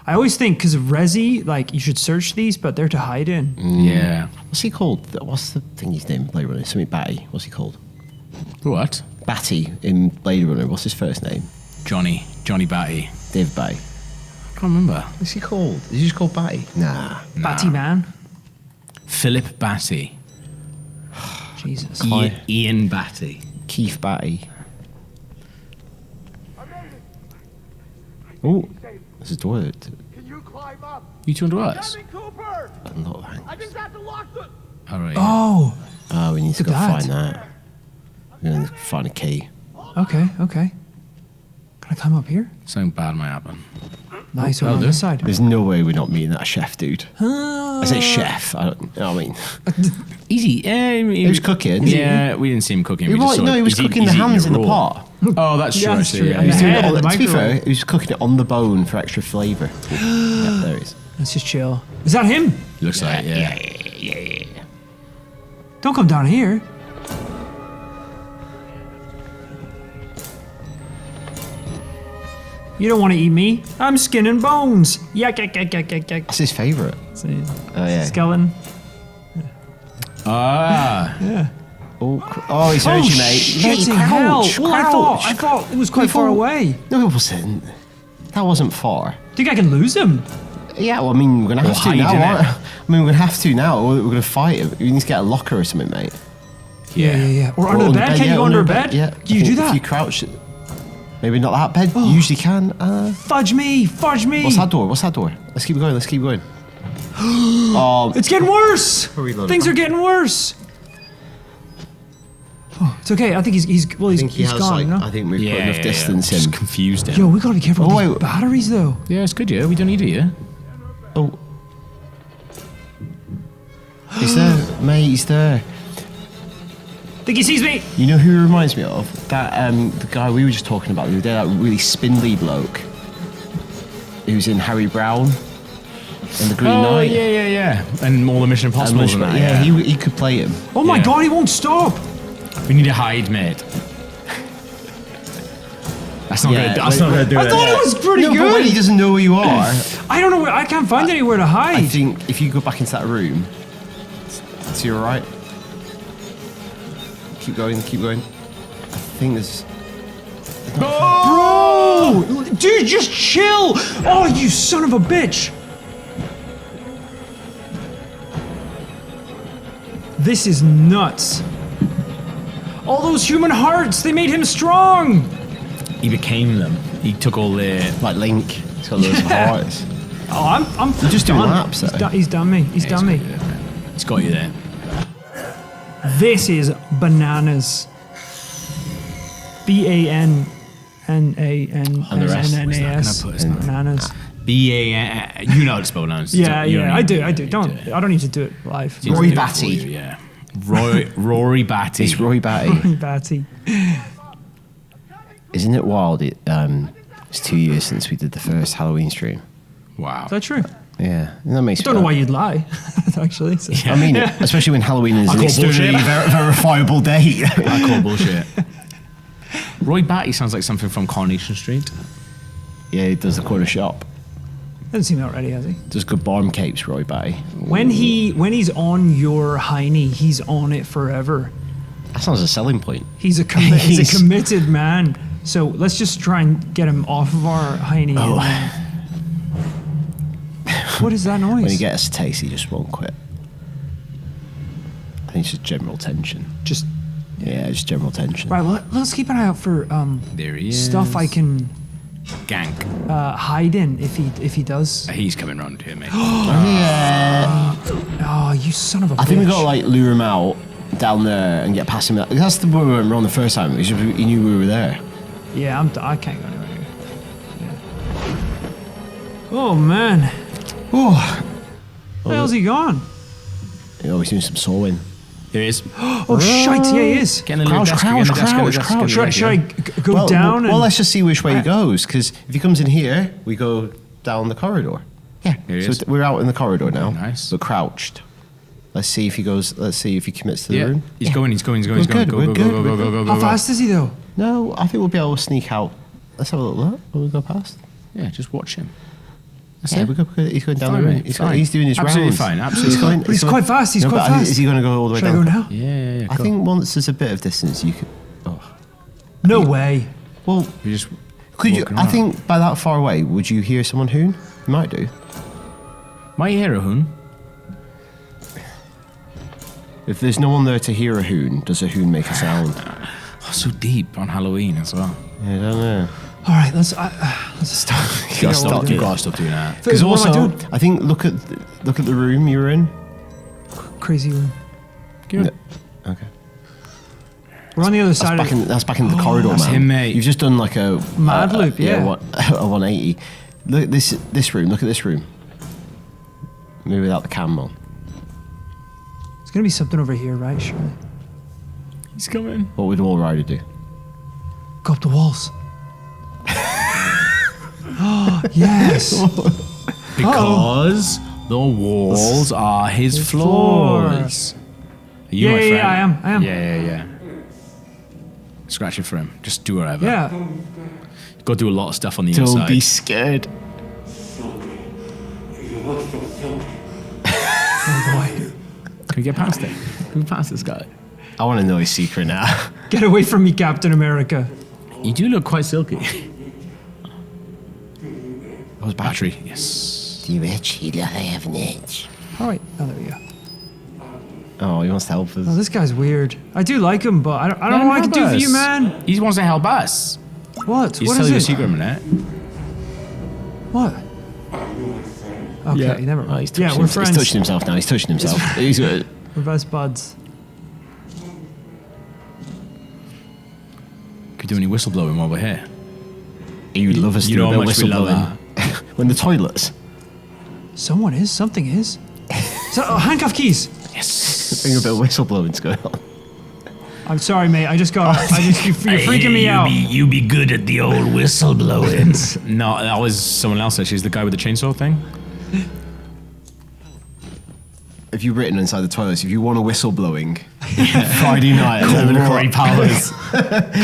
I always think, because of Resi, like, you should search these, but they're to hide in. Yeah. What's he called? What's the thingy's name in Blade Runner? Something Batty. What's he called? What? Batty in Blade Runner. What's his first name? Johnny Batty. Dave Batty. I can't remember. What's he called? Is he just called Batty? Nah. Batty Man. Philip Batty. Jesus. Ian Batty. Keith Batty. Oh, there's a door. Can you climb up? You two under us? Cooper! A lot of hangs. I just have to lock the... All right. Oh. We need to go Look at find that. We're going to find a key. Okay. Can I climb up here? Something bad might happen. Nice. Over on this side. There's no way we're not meeting that chef dude. I say chef. I mean... Easy. He was cooking. Yeah, we didn't see him cooking. He was cooking the hands in the pot. Oh, that's true. Yeah, that's Actually, true. yeah. And He's doing head it of the to be fair, microwave. he was cooking it on the bone for extra flavour. Yeah, there he is. Let's just chill. Is that him? Looks like yeah. Don't come down here. You don't want to eat me. I'm skin and bones. Yak. That's his favourite. See, Oh, yeah. skeleton. Ah. Yeah. Oh, he's heard you, mate. Shit in Mate, hell. crouch, Well, I crouch. thought it was quite far away. No, it wasn't. That wasn't far. Think I can lose him? Yeah, well, I mean, we're going to have to hide now, in aren't it. I mean, we're going to have to now. We're going to fight him. We need to get a locker or something, mate. Yeah. Or under the bed? Can you go under a bed? Yeah. Can you do that? If you crouch, maybe not that bed. You usually can. Fudge me. What's that door? Let's keep going. Oh, It's getting worse. Reload. Things are getting worse. Oh, it's okay. I think he's gone. No? I think we've put enough distance Just in. confused him. Yo, we gotta be careful with Oh, these wait. batteries, though. Yeah, it's good. Yeah, we don't need it. Yeah. Oh. He's there, mate, he's there. Think he sees me? You know who he reminds me of? That the guy we were just talking about the other day, that really spindly bloke who's in Harry Brown and the Green Knight. Yeah. And all the Mission Impossible and that. Yeah, he could play him. Oh my Yeah. god, he won't stop. We need to hide, mate. That's not Yeah, gonna. That's not gonna do I it. thought it was pretty No, but when he good. doesn't know who you are, I don't know where. I can't find anywhere to hide. I think if you go back into that room, to your right. Keep going. I think there's... Bro! Dude, just chill! Oh, you son of a bitch! This is nuts. All those human hearts, they made him strong! He became them. He took all their. Like Link. He's got loads of hearts. Oh, I'm You're just doing done. laps, though. He's done me. He's done me. He's got you there. This is bananas. BANNANANAS. Bananas. B-A. You know how to spell bananas. Yeah, You don't I need- do. I don't need to do it live. He's Rory doing it for Batty. you, Yeah. Rory Batty. It's Roy Batty. Batty. Isn't it wild? It's 2 years since we did the first Halloween stream. Wow. Is that true? Yeah, and that makes. I don't know why you'd lie, actually. So. I mean, especially when Halloween is I an call externally bullshit. verifiable date. I call bullshit. Roy Batty sounds like something from Coronation Street. Yeah, he does the corner shop. Hasn't seen that already, has he? Does good barn capes, Roy Batty. When he's on your hiney, he's on it forever. That sounds a selling point. He's a committed man. So let's just try and get him off of our hiney. What is that noise? When he gets a taste, he just won't quit. I think it's just general tension. Just general tension. right. Well, let's keep an eye out for There he is. stuff I can Gank. hide in if he does. He's coming round here, mate. Oh, you son of a bitch. I think we got to like lure him out down there and get past him. That's the way we went wrong the first time. He knew we were there. Yeah, I can't go anywhere here. Yeah. Oh, man. Oh. Where the hell's he gone? He's doing some sawing. There he is. Oh, shite, yeah, he is. Get in the little desk, get in the desk, get in the desk, get in the desk. Should I go down? Well, let's just see which way he goes, because if he comes in here, we go down the corridor. Yeah. Here he So is. we're out in the corridor now. Nice. But crouched. Let's see if he goes. Let's see if he commits to the room. He's going. We're Go, good, go, we're go, good, go, go, go, go, How go. fast is he, though? No, I think we'll be able to sneak out. Let's have a little look. Will we go past? Yeah, just watch him. That's Yeah, it. we're good. He's going down Fine, the room. mate, He's, fine. he's doing his Absolutely rounds. fine, absolutely fine. But he's quite fast, he's No, quite but fast. Is he going to go all the way Should I down? go now? Yeah. I think once there's a bit of distance, you could. Oh. No way. Well, We just. could you? walking I around. think by that far away, would you hear someone hoon? You might do. My hear a hoon. If there's no one there to hear a hoon, does a hoon make a sound? Oh, so deep on Halloween as well. I don't know. All right, let's stop. You gotta stop You doing gotta stop doing that. Because What am I also, doing? I think look at the room you're in. Crazy room. Okay. We're on the other side. That's back in the corridor, That's man. him, mate. You've just done like a Mad loop, yeah. a 180. Look at this room. Look at this room. Maybe without the cam on. There's gonna be something over here, right? Surely. He's coming. What would Wallrider do? Go up the walls. Oh, yes. Because the walls are his floors. Are you Yeah, my friend? yeah, I am. Yeah. Scratch it for him. Just do whatever. Yeah. Got to do a lot of stuff on the Don't inside. be scared. Oh boy. Can we get past it? Can we pass this guy? I want to know his secret now. Get away from me, Captain America. You do look quite silky. That was Battery. Yes. You itch, you have an itch. All right. Oh, there we go. Oh, he wants to help us. Oh, this guy's weird. I do like him, but I don't know what I can do for you, man. He wants to help us. What? He's What telling you a is it? secret in a minute. What? Okay, never Oh, mind. he's Yeah, touching we're himself. friends. He's touching himself now. He's touching himself. He's good. We're best buds. Could do any whistleblowing while we're here. You'd love us to You do know a how bit much we love whistleblowing. When the toilets. Something is. So, handcuff keys. Yes. Bring a bit of whistleblowing's going on. I'm sorry, mate. You're freaking me out. You be good at the old whistleblowing. No, that was someone else. She's the guy with the chainsaw thing. If you've written inside the toilets, if you want a whistleblowing, Friday night, at 11 Rory o'clock. Powers.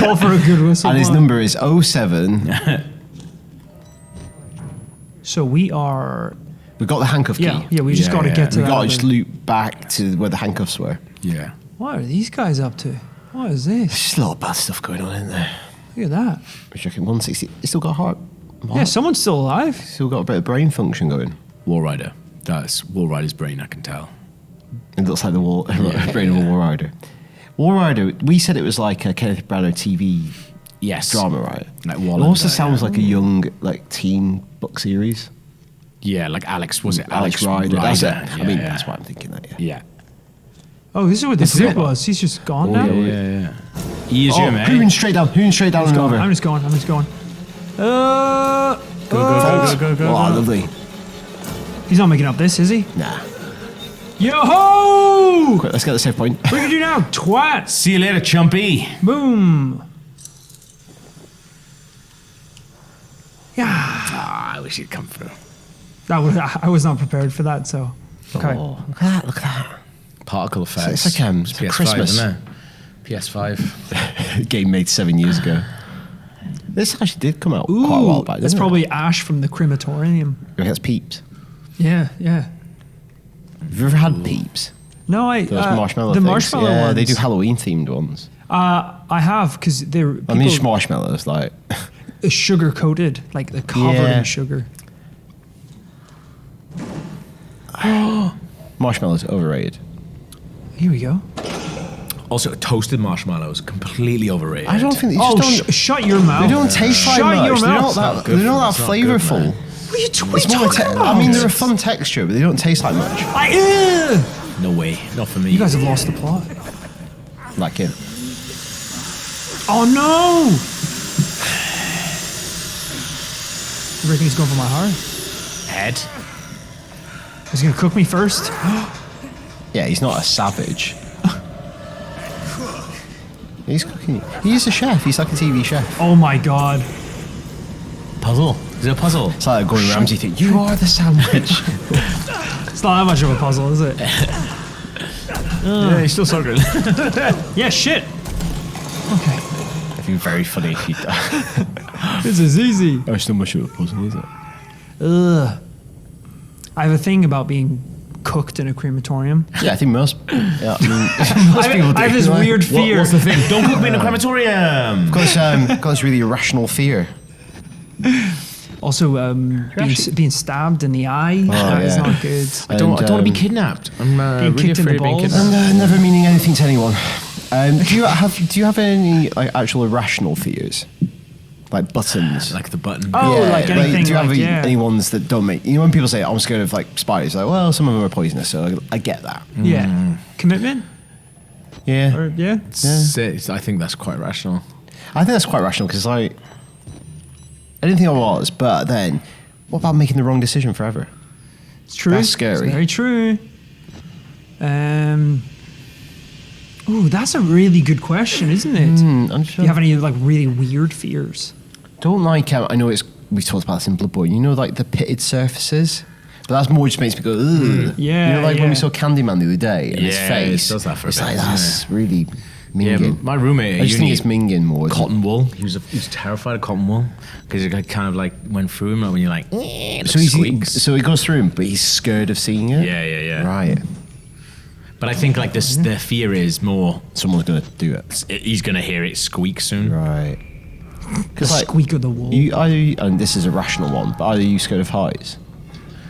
Call for a good whistle. And his number is 07. So we are. We got the handcuff key. Yeah. We just got to get to We that. got to other- just loop back to where the handcuffs were. Yeah. What are these guys up to? What is this? There's a lot of bad stuff going on in there. Look at that. Which I reckon 160. It's still got heart. Yeah, someone's still alive. Still got a bit of brain function going. Wallrider. That's Wallrider's brain, I can tell. It looks like the brain of a Wallrider. Wallrider, we said it was like a Kenneth Branagh TV Yes. drama, right? Like It Wallander, also sounds yeah. like a young, like teen book series. Yeah, like Alex, was it? Alex Rider. That's it. Yeah, I mean, yeah. that's why I'm thinking that. Yeah. Yeah. Oh, this is what the This is group it. was. He's just gone now. Yeah. He is Oh, you, mate. hooning straight down and over. I'm just going. Go. Oh, lovely. He's not making up this, is he? Nah. Yo-ho! Quick, let's get the save point. What are you do now, twat? See you later, Chumpy. Boom. Yeah. Ah, I wish he'd come through. I was not prepared for that, so. Okay. Oh, look at that, look at that. Particle effects. It's like, it's PS5, Christmas. isn't it? PS5. Game made 7 years ago. This actually did come out quite a while back. That's didn't probably ash from the crematorium. it? That's Peeps. Yeah. Have you ever had Peeps? No, Those marshmallow the things. marshmallow yeah, ones. they do Halloween themed ones. I have, because they're I mean, just marshmallows, like. sugar coated, like they're covered in sugar. Marshmallows overrated. Here we go. Also, toasted marshmallows, completely overrated. I don't think they just don't. Shut your mouth. They don't taste like Shut much. your They're not mouth. that. good They're not for- that it's not good, flavorful. man. What are you It's more talking about? I mean, they're a fun texture, but they don't taste like much. No way, not for me. You guys have lost the plot. Like him. Oh no! You reckon he's going for my heart? Head. He's gonna cook me first? Yeah, he's not a savage. He's cooking. He's a chef. He's like a TV chef. Oh my god. Puzzle. Is it a puzzle? It's like a Gordon Ramsay thing. You are the sandwich. It's not that much of a puzzle, is it? Yeah, he's still so good. Yeah, shit. Okay. It'd be very funny if you. This is easy. Oh, it's not much of a puzzle, is it? Ugh. I have a thing about being cooked in a crematorium. Yeah, I think most. Yeah, I mean, most people do. I have this right? weird fear. What's the thing? Don't cook me in a crematorium. Got this really irrational fear. Also, being stabbed in the eye. That is yeah. not good. I don't want to be kidnapped. I'm Being really kicked in the afraid of being balls. kidnapped. And never meaning anything to anyone. Do you have any like actual irrational fears? Like buttons. Like the button. Oh, like anything. do you have like, any ones that don't make? You know when people say I'm scared of like spiders, like well some of them are poisonous, so I get that. Yeah. Commitment? Yeah, Or, yeah? I think that's quite rational. I think that's quite rational because I didn't think I was, but then what about making the wrong decision forever? It's true. That's scary. It's very true. Ooh, that's a really good question, isn't it? I'm Do you have any like really weird fears? Don't like. I know we talked about this in Bloodborne. You know, like the pitted surfaces. But that's more just makes me go, ugh. Yeah, You know, like when yeah. we saw Candyman the other day and his Yeah, face. it does that for a it's bit, like doesn't that's really Yeah, minging. my roommate. I just think uni- it's minging more. Cotton wool. He was terrified of cotton wool because it kind of like went through him when you're like, it So squeaks. so he goes through him, but he's scared of seeing it. Yeah. Right. But I think like this, the fear is more Someone's gonna do it. he's gonna hear it squeak soon. Right. The Because like squeak of the wool. and this is a rational one, but are you scared of heights?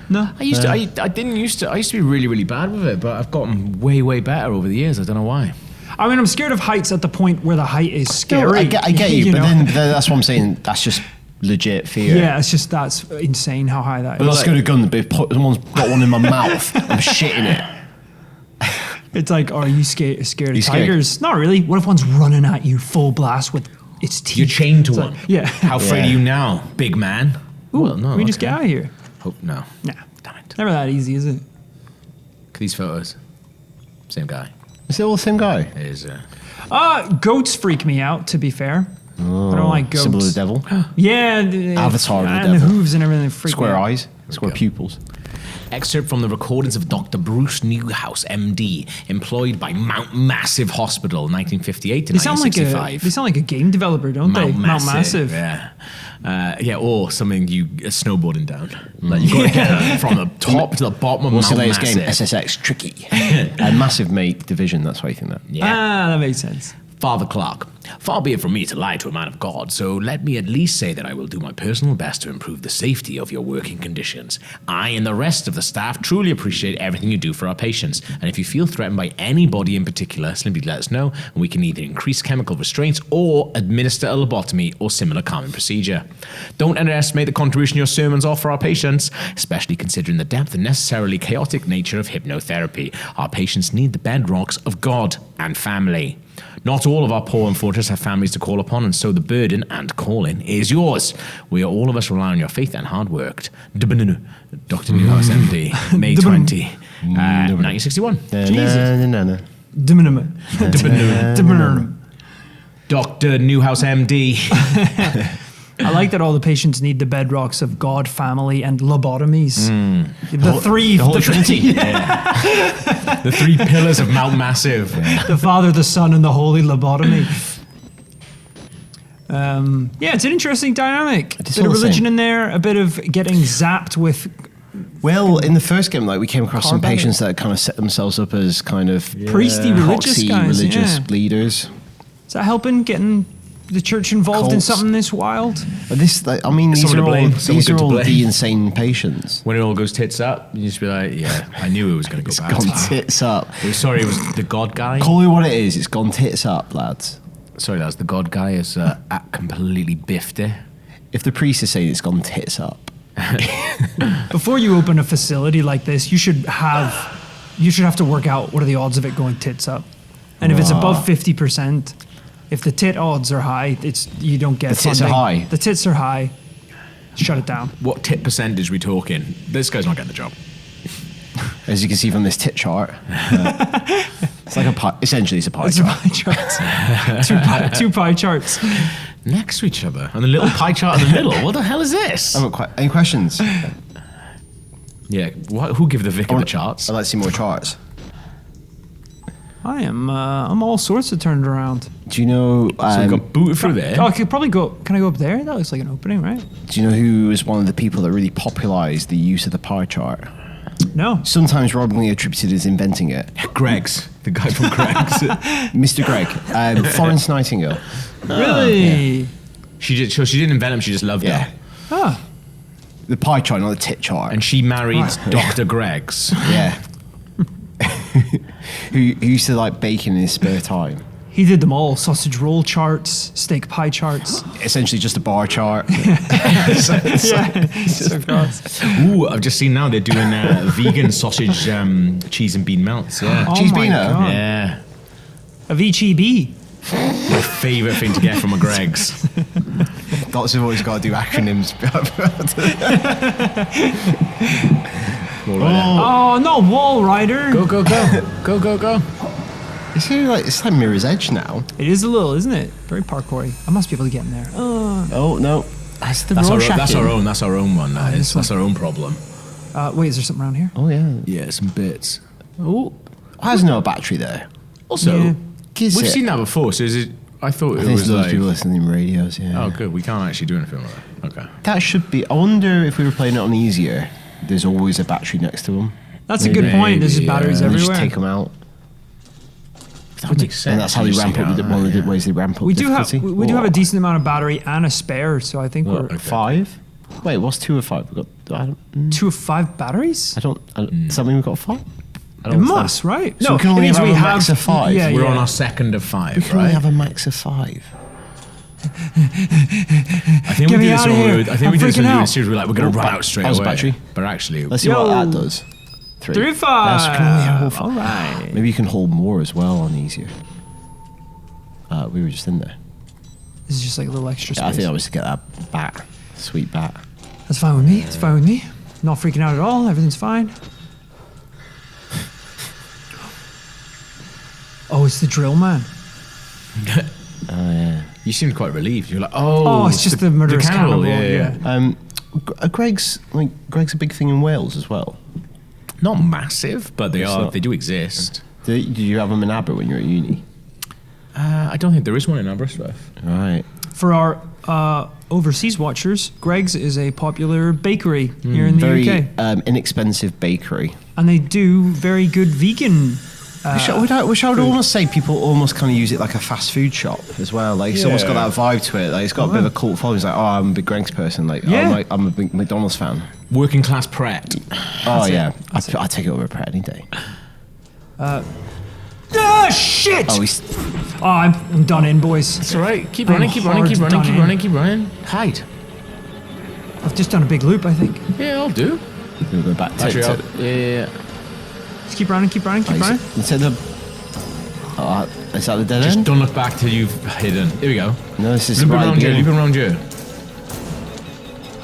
No. I used to. I didn't used to. I used to be really, really bad with it, but I've gotten way, way better over the years. I don't know why. I mean, I'm scared of heights at the point where the height is scary. No, I get you, but know? then that's what I'm saying. That's just legit fear. Yeah, it's just that's insane how high that But is. let's go to gun. But if someone's got one in my mouth, I'm shitting it. It's like, are you scared of scared? tigers? Not really. What if one's running at you full blast with its teeth? You're chained to It's one. like, yeah. How afraid are you now, big man? Ooh, Well, no. we just okay. get out of here. Hope no. Nah, Damn it. never that easy, is it? Look at these photos. Same guy. Is it all the same guy? It is. Goats freak me out. To be fair, I don't like goats. Symbol of the devil. Yeah, Avatar of the and devil. the hooves and everything freak Square me out. eyes. Square pupils. Excerpt from the recordings of Dr. Bruce Newhouse, MD, employed by Mount Massive Hospital, 1958 to They sound 1965. like a game developer, don't they? Mount Massive. Yeah. Or something snowboarding down. Like you got to get from the top to the bottom of What's the Mount latest game? Massive. SSX Tricky. And Massive make Division. That's why you think that. Yeah. That makes sense. Father Clark, far be it from me to lie to a man of God, so let me at least say that I will do my personal best to improve the safety of your working conditions. I and the rest of the staff truly appreciate everything you do for our patients, and if you feel threatened by anybody in particular, simply let us know, and we can either increase chemical restraints or administer a lobotomy or similar calming procedure. Don't underestimate the contribution your sermons offer our patients, especially considering the depth and necessarily chaotic nature of hypnotherapy. Our patients need the bedrocks of God and family. Not all of our poor unfortunates have families to call upon, and so the burden and calling is yours. We are all of us rely on your faith and hard work. Dr. Newhouse, MD, May 20, 1961. Jesus. Diminum. Dr. Newhouse, MD. I like that all the patients need the bedrocks of God, family, and lobotomies. The whole Trinity. The three pillars of Mount Massive. the Father, the Son, and the Holy Lobotomy. It's an interesting dynamic. A bit of all the religion same. in there, a bit of getting zapped with Well, in the first game, like we came across some Carbine. patients that kind of set themselves up as kind of Priesty religious proxy guys, religious yeah. leaders. Is that helping getting the church involved in Cults. something this wild? But this, like, I mean, these Someone are to all, blame. Someone these are good to all blame. the insane patients. When it all goes tits up, you just be like, yeah, I knew it was going to go bad. Gone tits up. Sorry, it was the God guy. Call it what it is. It's gone tits up, lads. Sorry, that's the God guy is completely biffed it. If the priest is saying it's gone tits up, Before you open a facility like this, you should have to work out what are the odds of it going tits up. And if it's above 50%, if the tit odds are high, you don't get The tits funding. are high. The tits are high. Shut it down. What tit percentage we talking? This guy's not getting the job. as you can see from this tit chart, it's like a pie. Essentially, it's a pie It's a chart. pie chart. two pie charts. Next to each other. And a little pie chart in the middle. What the hell is this? Any questions? Yeah, who give the vicar the charts? I'd like to see more charts. I'm all sorts of turned around. Do you know? So we got booted through there. Oh, I could probably go. Can I go up there? That looks like an opening, right? Do you know who was one of the people that really popularised the use of the pie chart? No. Sometimes wrongly attributed as inventing it. Greg's. The guy from Greg's. Mr. Greg, Florence Nightingale. Really? She didn't invent him, she just loved Yeah. him. Ah. The pie chart, not the tit chart. And she married Right. Dr. Greg's. Yeah. who used to like baking in his spare time. He did them all. Sausage roll charts, steak pie charts. Essentially just a bar chart. So gross. Ooh, I've just seen now they're doing vegan sausage, cheese and bean melts. Yeah. Oh Cheese my beano? God. Yeah. A VCB. My favourite thing to get from a Greg's. Doctors have always got to do acronyms. Oh, no, Wallrider. Go, go, go. Go, go, go. It's like Mirror's Edge now. It is a little, isn't it? Very parkoury. I must be able to get in there. Oh no, that's the That's our, Rorschach that's in. our own. That's our own one. That this is. That's our own problem. Wait, is there something around here? Oh yeah. Yeah, some bits. Oh, there's no battery there. Also, Yeah. Kiss we've it. seen that before. So is it? I thought I it think was those like. people listening to radios. Yeah. Oh, good. We can't actually do anything with that. Okay. That should be. I wonder if we were playing it on easier. There's always a battery next to them. That's a good point. There's just Maybe, batteries And they everywhere. just take them out. That makes sense. And that's how they You ramp just up. take it One out, of the yeah. ways they ramp up. we do have difficulty. we do have a decent amount of battery and a spare, so I think we're 5. Wait, what's 2 or 5? We got. 2 of 5 batteries. I don't. Does that mean we've got 5? I It don't must, right? So we can only it means have we a max of 5. Yeah, We're yeah. on our second of 5, We can only right? have a max of 5. I think Get we me did this outta when we here. were. I think I'm we did this when freaking we were in out. series. We're like, we're gonna run out straight how's away. the battery? But actually, Let's see what that does. 3 of 5. That's can only have All right. Maybe you can hold more as well on easier. We were just in there. This is just like a little extra space. Yeah, I think I was to get that bat. Sweet bat. That's fine with me. It's fine with me. Not freaking out at all. Everything's fine. Oh, it's the drill man. Oh yeah. you seemed quite relieved. You're like, Oh, it's just the murderous cannibal. Yeah. Greg's a big thing in Wales as well. Not massive, but they It's are. not. They do exist. Did you have them in Aber when you were at uni? I don't think there is one in Aberystwyth. Right. For our overseas watchers, Greg's is a popular bakery here in the Very UK. inexpensive bakery. And they do very good vegan. Which I would almost say people almost kind of use it like a fast food shop as well. Like it's almost got that vibe to it. Like it's got a bit of a cult following. It's like, oh, I'm a big Greg's person. Like, Yeah. I'm a big McDonald's fan. Working class Pret. Oh yeah, I'd take it over Pret any day. Ah, shit! Oh, I'm done in, boys. It's all right. Keep I'm running. Keep running. Keep hard running. done Keep in. running. Keep running. Hide. I've just done a big loop, I think. Yeah, I'll do. we'll go back Actually, to yeah. Just keep running, keep running, keep running. instead of. Is that the dead Just end? don't look back till you've hidden. Here we go. No, this is Loop right at the around you. beginning. Loop around you.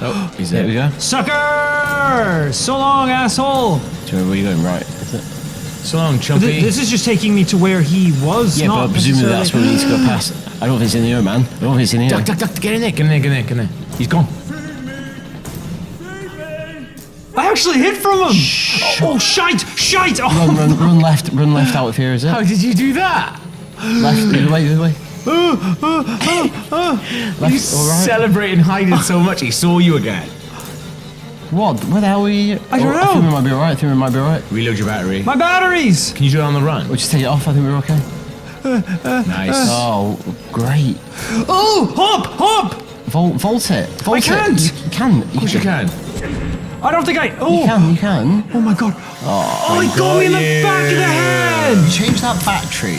Oh, he's There we there. go. Sucker! So long, asshole! Do you remember where you're going? Right. Is it? So long, But Chumpy. this is just taking me to where he was. Yeah, not but presumably necessarily- that's where we need to go past. I don't think it's in here, man. I don't think it's in here. Duck, duck, duck. Get in there. Get in there. Get in there. Get in there. He's gone. I actually hid from him! Oh, shite! Shite! Oh, Run left out of here, is it? How did you do that? Left, the other way, the other way. He's all right. celebrating hiding so much. He saw you again. What? Where the hell were you? I don't I think know. we might be alright. Reload your battery. My batteries! Can you do it on the run? We'll just take it off. I think we're okay. Nice. Oh, great. Oh, hop! Vault it. Vault I can't. It. You can. Of course you can. I don't think I. Oh, You can. oh my god. Oh, he got me in the back of the head. Change that battery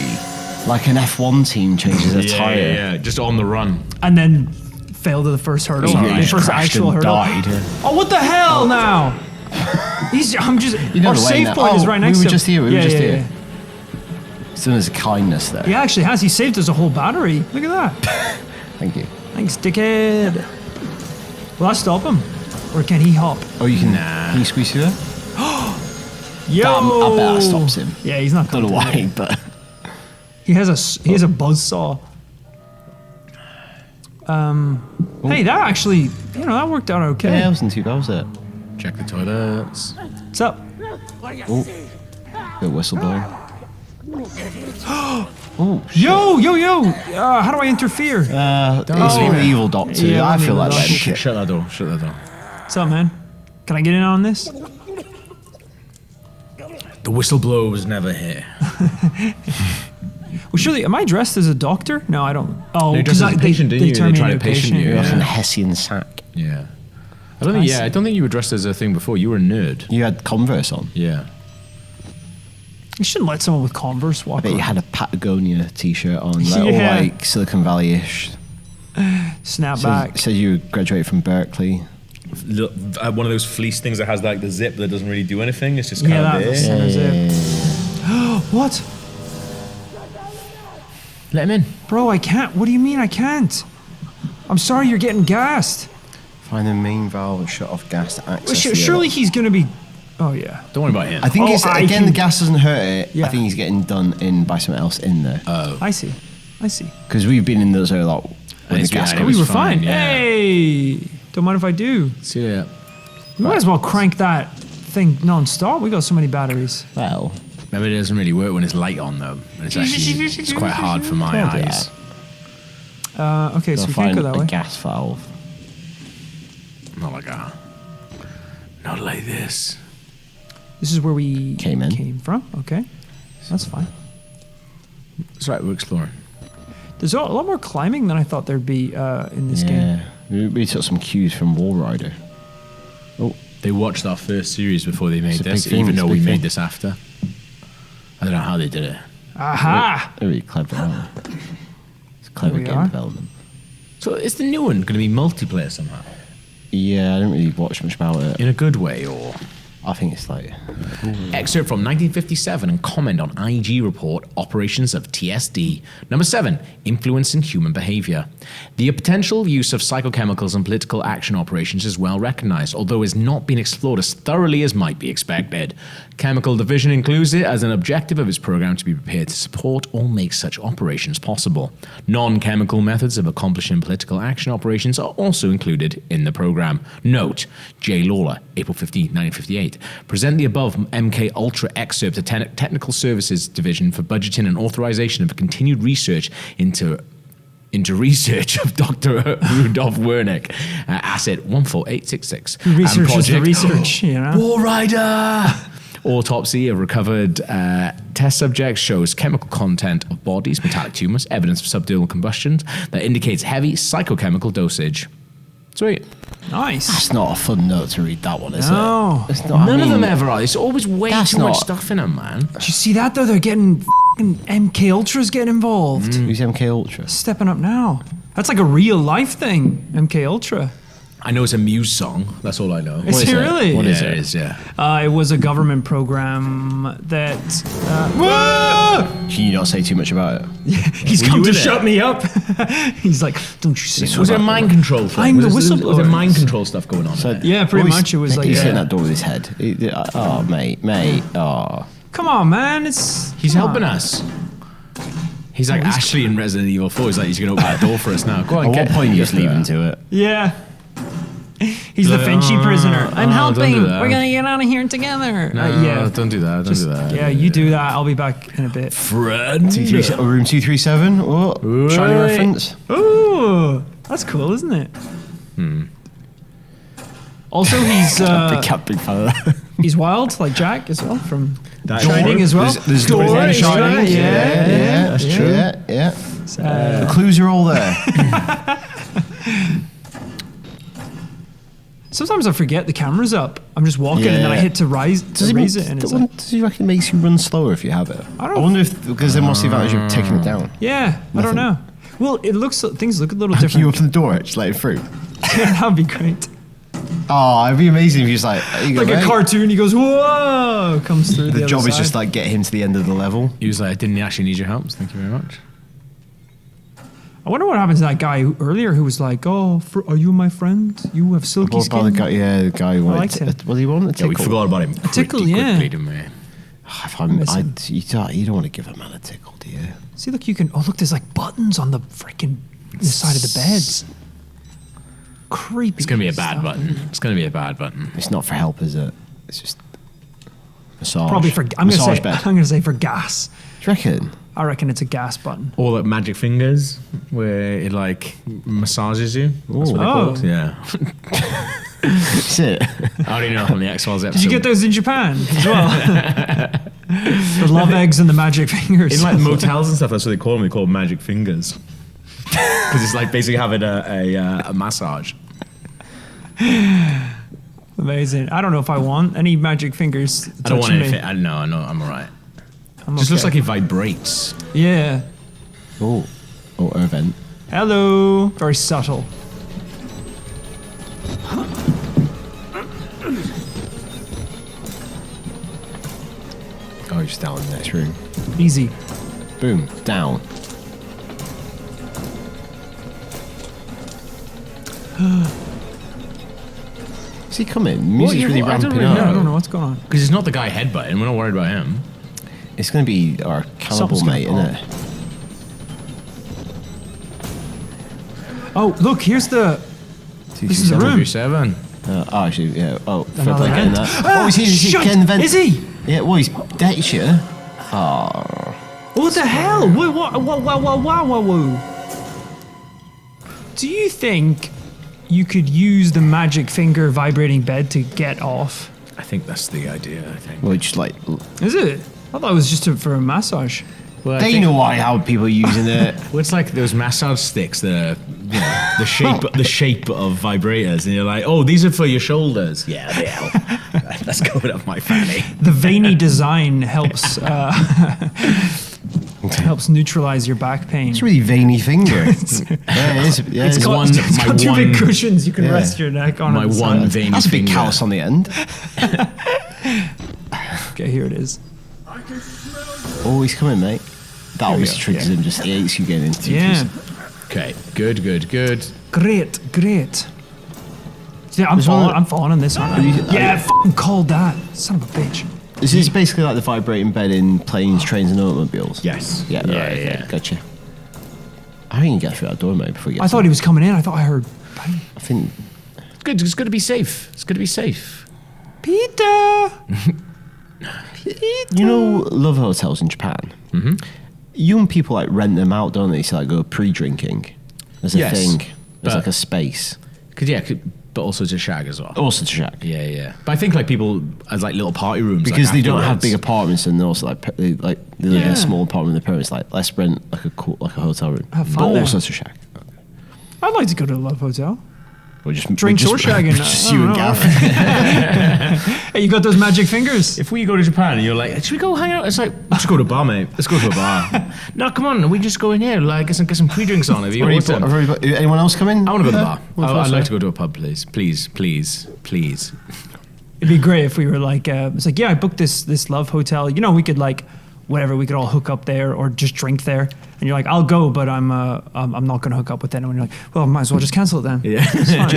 like an F1 team changes a tyre. Yeah, just on the run. And then failed at the first hurdle. Sorry, the just first crashed actual and hurdle. died. Oh, what the hell now? I'm just. You know our the way save now. point is right next we to were just here. him. here. So there's kindness there. He actually has. He saved us a whole battery. Look at that. Thank you. Thanks, dickhead. Will I stop him? Or can he hop? Oh, you can. Can you squeeze through there? Yo! I bet that stops him. Yeah, he's not Don't going know to. why, but He has a buzzsaw. Hey, that actually, that worked out okay. yeah, it wasn't too bad, was it? Check the toilets. What's up? Oh, the whistleblower. Oh, Yo! How do I interfere? it's the evil doctor. Yeah, I I'm feel evil like doctor. that shit. Shut that door. Shut that door. What's up, man? Can I get in on this? The whistleblower was never here. Well, surely, am I dressed as a doctor? No, I don't. Oh, No, you dressed as a patient, didn't you? turned They me tried into to a patient you. You're yeah. off in a Hessian sack. Yeah. I don't think you were dressed as a thing before. You were a nerd. You had Converse on. Yeah. You shouldn't let someone with Converse walk I bet you around. had a Patagonia t-shirt on, like, all Yeah. like Silicon Valley-ish. Snapback. Said you graduated from Berkeley. One of those fleece things that has like the zip that doesn't really do anything. It's just Yeah, kind of that's there. it. What? Let him in. Bro, I can't. What do you mean I can't? I'm sorry you're getting gassed. Find the main valve and shut off gas to access Well, the surely he's going to be... Oh, yeah. Don't worry about him. I think Oh, it's, I again, can- the gas doesn't hurt it. Yeah. I think he's getting done in by someone else in there. I see. Because we've been in those a lot when the it's gas been- goes. We were fine, fine. yeah. Hey! Don't mind if I do. See ya. We might as well crank that thing non-stop. We got so many batteries. Well, Maybe it doesn't really work when it's light on though. And it's actually it's quite hard for my Don't do eyes. Okay, so they'll we can't find go that a way. gas valve. Not like that. Not like this. This is where we Came from. Okay, that's fine. That's right. We're exploring. There's a lot more climbing than I thought there'd be in this game. Yeah, we took some cues from Wallrider. Oh, They watched our first series before they made It's a this, big thing, even it's a though we big made thing. this after. I don't know how they did it. Aha! they're really clever, aren't they? It's clever Here we game are. development. So is the new one going to be multiplayer somehow? Yeah, I didn't really watch much about it. In a good way, or? I think it's like Excerpt from 1957 and comment on IG report Operations of TSD. Number 7, influence in human behavior. The potential use of psychochemicals in political action operations is well recognized, although has not been explored as thoroughly as might be expected. Chemical Division includes it as an objective of its program to be prepared to support or make such operations possible. Non-chemical methods of accomplishing political action operations are also included in the program. Note, J. Lawler, April 15, 1958. Present the above MK Ultra excerpt to Technical Services Division for budgeting and authorization of continued research into research of Dr. Rudolf Wernick, asset 14866. Who and researches the project research, you know? Wallrider! Autopsy of recovered test subjects shows chemical content of bodies, metallic tumors, evidence of subdermal combustion that indicates heavy psychochemical dosage. Sweet. Nice. that's not a fun note to read. That one, is No. it? It's not. None of them ever are. It's always way That's too much not- stuff in them, man. Did you see that though? They're getting f***ing MK Ultras getting involved. Who's MK Ultra? Stepping up now. That's like a real life thing. MK Ultra. I know it's a Muse song. That's all I know. Is it really? What is Yeah, it? it is, yeah. It was a government program that. Can you not say too much about it? He's Were come you to in it? shut me up. He's like, don't you say Was that. it a mind control thing? I'm the Was there whistleblower. mind control stuff going on? there? Yeah, pretty much. It was like. he's hitting Yeah. that door with his head. Oh, mate. Oh, Come on, man. It's. He's come helping on. us. He's like Ashley in Resident Evil 4. He's like, he's going to open that door for us now. Go on, at what get point you get just leave there. him to it? Yeah. He's the Like, Finchy prisoner. I'm don't helping. do that. We're gonna get out of here together. No, yeah. don't do that. Don't do that. Yeah, you do that. I'll be back in a bit. Friend. Room 237. Oh, shiny reference. Ooh, that's cool, isn't it? Also, he's Big fan of that. he's wild, like Jack as well from That- Shining as well. There's Door, doors in he's Shining. right, yeah, That's yeah. true. Yeah. The clues are all there. Sometimes I forget the camera's up. I'm just walking and then I Yeah. hit to raise it, and it's like, Does he reckon it makes you run slower if you have it? I don't- wonder if, because then what's the advantage of taking it down? yeah, I don't know. Well, things look a little Can you different. open the door, just let it through? That'd be great. Oh, it'd be amazing if he was like, there you go, Like a mate. cartoon, he goes, whoa, comes through the The other job is side. just like get him to the end of the level. He was like, I didn't actually need your help. So thank you very much. I wonder what happened to that guy earlier who was like, "Oh, are you my friend? You have silky What about the skin." guy? Yeah, the guy who wanted. liked him. What do you want? A Yeah, tickle? we forgot about him. tickle, pretty yeah. quickly, didn't we? You don't want to give a man a tickle, do you? See, look, you can. Oh, look, there's like buttons on the freaking side of the beds. Creepy. It's gonna be a bad stuff. button. It's gonna be a bad button. It's not for help, is it? It's just massage. Probably for. I'm massage gonna bed. say for gas. Do you reckon? I reckon it's a gas button. Or like magic fingers, where it like massages you. That's what they're Oh. called. Yeah. That's it. I already know from the X-Files episode. Did you get those in Japan as well? The love eggs and the magic fingers. In like motels and stuff, that's what they call them. They call them magic fingers. Because it's like basically having a massage. Amazing. I don't know if I want any magic fingers. I don't want touching me. anything. I know, I'm alright. I'm Just looks okay. like it vibrates. Yeah. Oh, air vent. Hello. Very subtle. Oh, he's down in the next room. Easy. Boom, down. Is he coming? Music's really ramping up. I don't know what's going on. Because it's not the guy headbutting. We're not worried about him. It's going to be our cannibal Something's gonna mate, isn't it? Oh, look, here's the. This is the room. 7. Oh, actually, yeah. Oh, fair Another play getting vent. that. Oh, is he Shut! getting the vent? Is he? Yeah, well, he's decked you. Oh. What the hell? Whoa. Do you think you could use the magic finger vibrating bed to get off? I think that's the idea, I think. Well, just like, Is it? I thought it was just for a massage. Well, I they think- know how people are using it. Well, it's like those massage sticks that are, you know, the shape of vibrators, and you're like, oh, these are for your shoulders. Yeah, they help. Let's go up my fanny. The veiny design helps helps neutralize your back pain. It's a really veiny finger. Yeah, it is. Yeah, It's got, one- it's my got two one- big cushions you can yeah. rest your neck on. My at the one side. veiny That's a big finger. callus on the end. Okay, here it is. Oh, he's coming, mate. That we obviously go, triggers him, just hates you getting into Yeah. Okay, good. Great. Yeah, I'm There's one- falling on this, aren't I? Yeah, I fucking called that. Son of a bitch. This is basically like the vibrating bed in planes, trains, and automobiles. Yes. Yeah, right, okay, gotcha. I think you can get through that door, mate, before you get I thought he was coming in. I thought I heard. I think. It's good. It's good to be safe. Peter! You know, love hotels in Japan? Mm-hmm. Young people like rent them out, don't they? So like go pre-drinking. There's a Yes, thing. There's but- like a space. But also to shag as well. Also to shack. Yeah. But I think like people as like little party rooms Because like they don't have afterwards. big apartments and they're also they live in Yeah. a small apartment with their parents. Like, let's rent like a hotel room. Have fun But there. also to shack. I'd like to go to a love hotel. Or just Drinks or shagging. Just I you don't and know. Gav. Hey, you got those magic fingers? If we go to Japan and you're like, should we go hang out? It's like, let's go to a bar, mate. Let's go to a bar. No, come on. We just go in here. Like, get some pre-drinks on. Have you Anyone else coming? I want to go to the bar. well, I'd sorry. like to go to a pub, please. Please. It'd be great if we were like, it's like, yeah, I booked this love hotel. You know, we could like, whatever, we could all hook up there or just drink there. And you're like, I'll go, but I'm not going to hook up with anyone. You're like, well, might as well just cancel it then. Yeah. It's fine.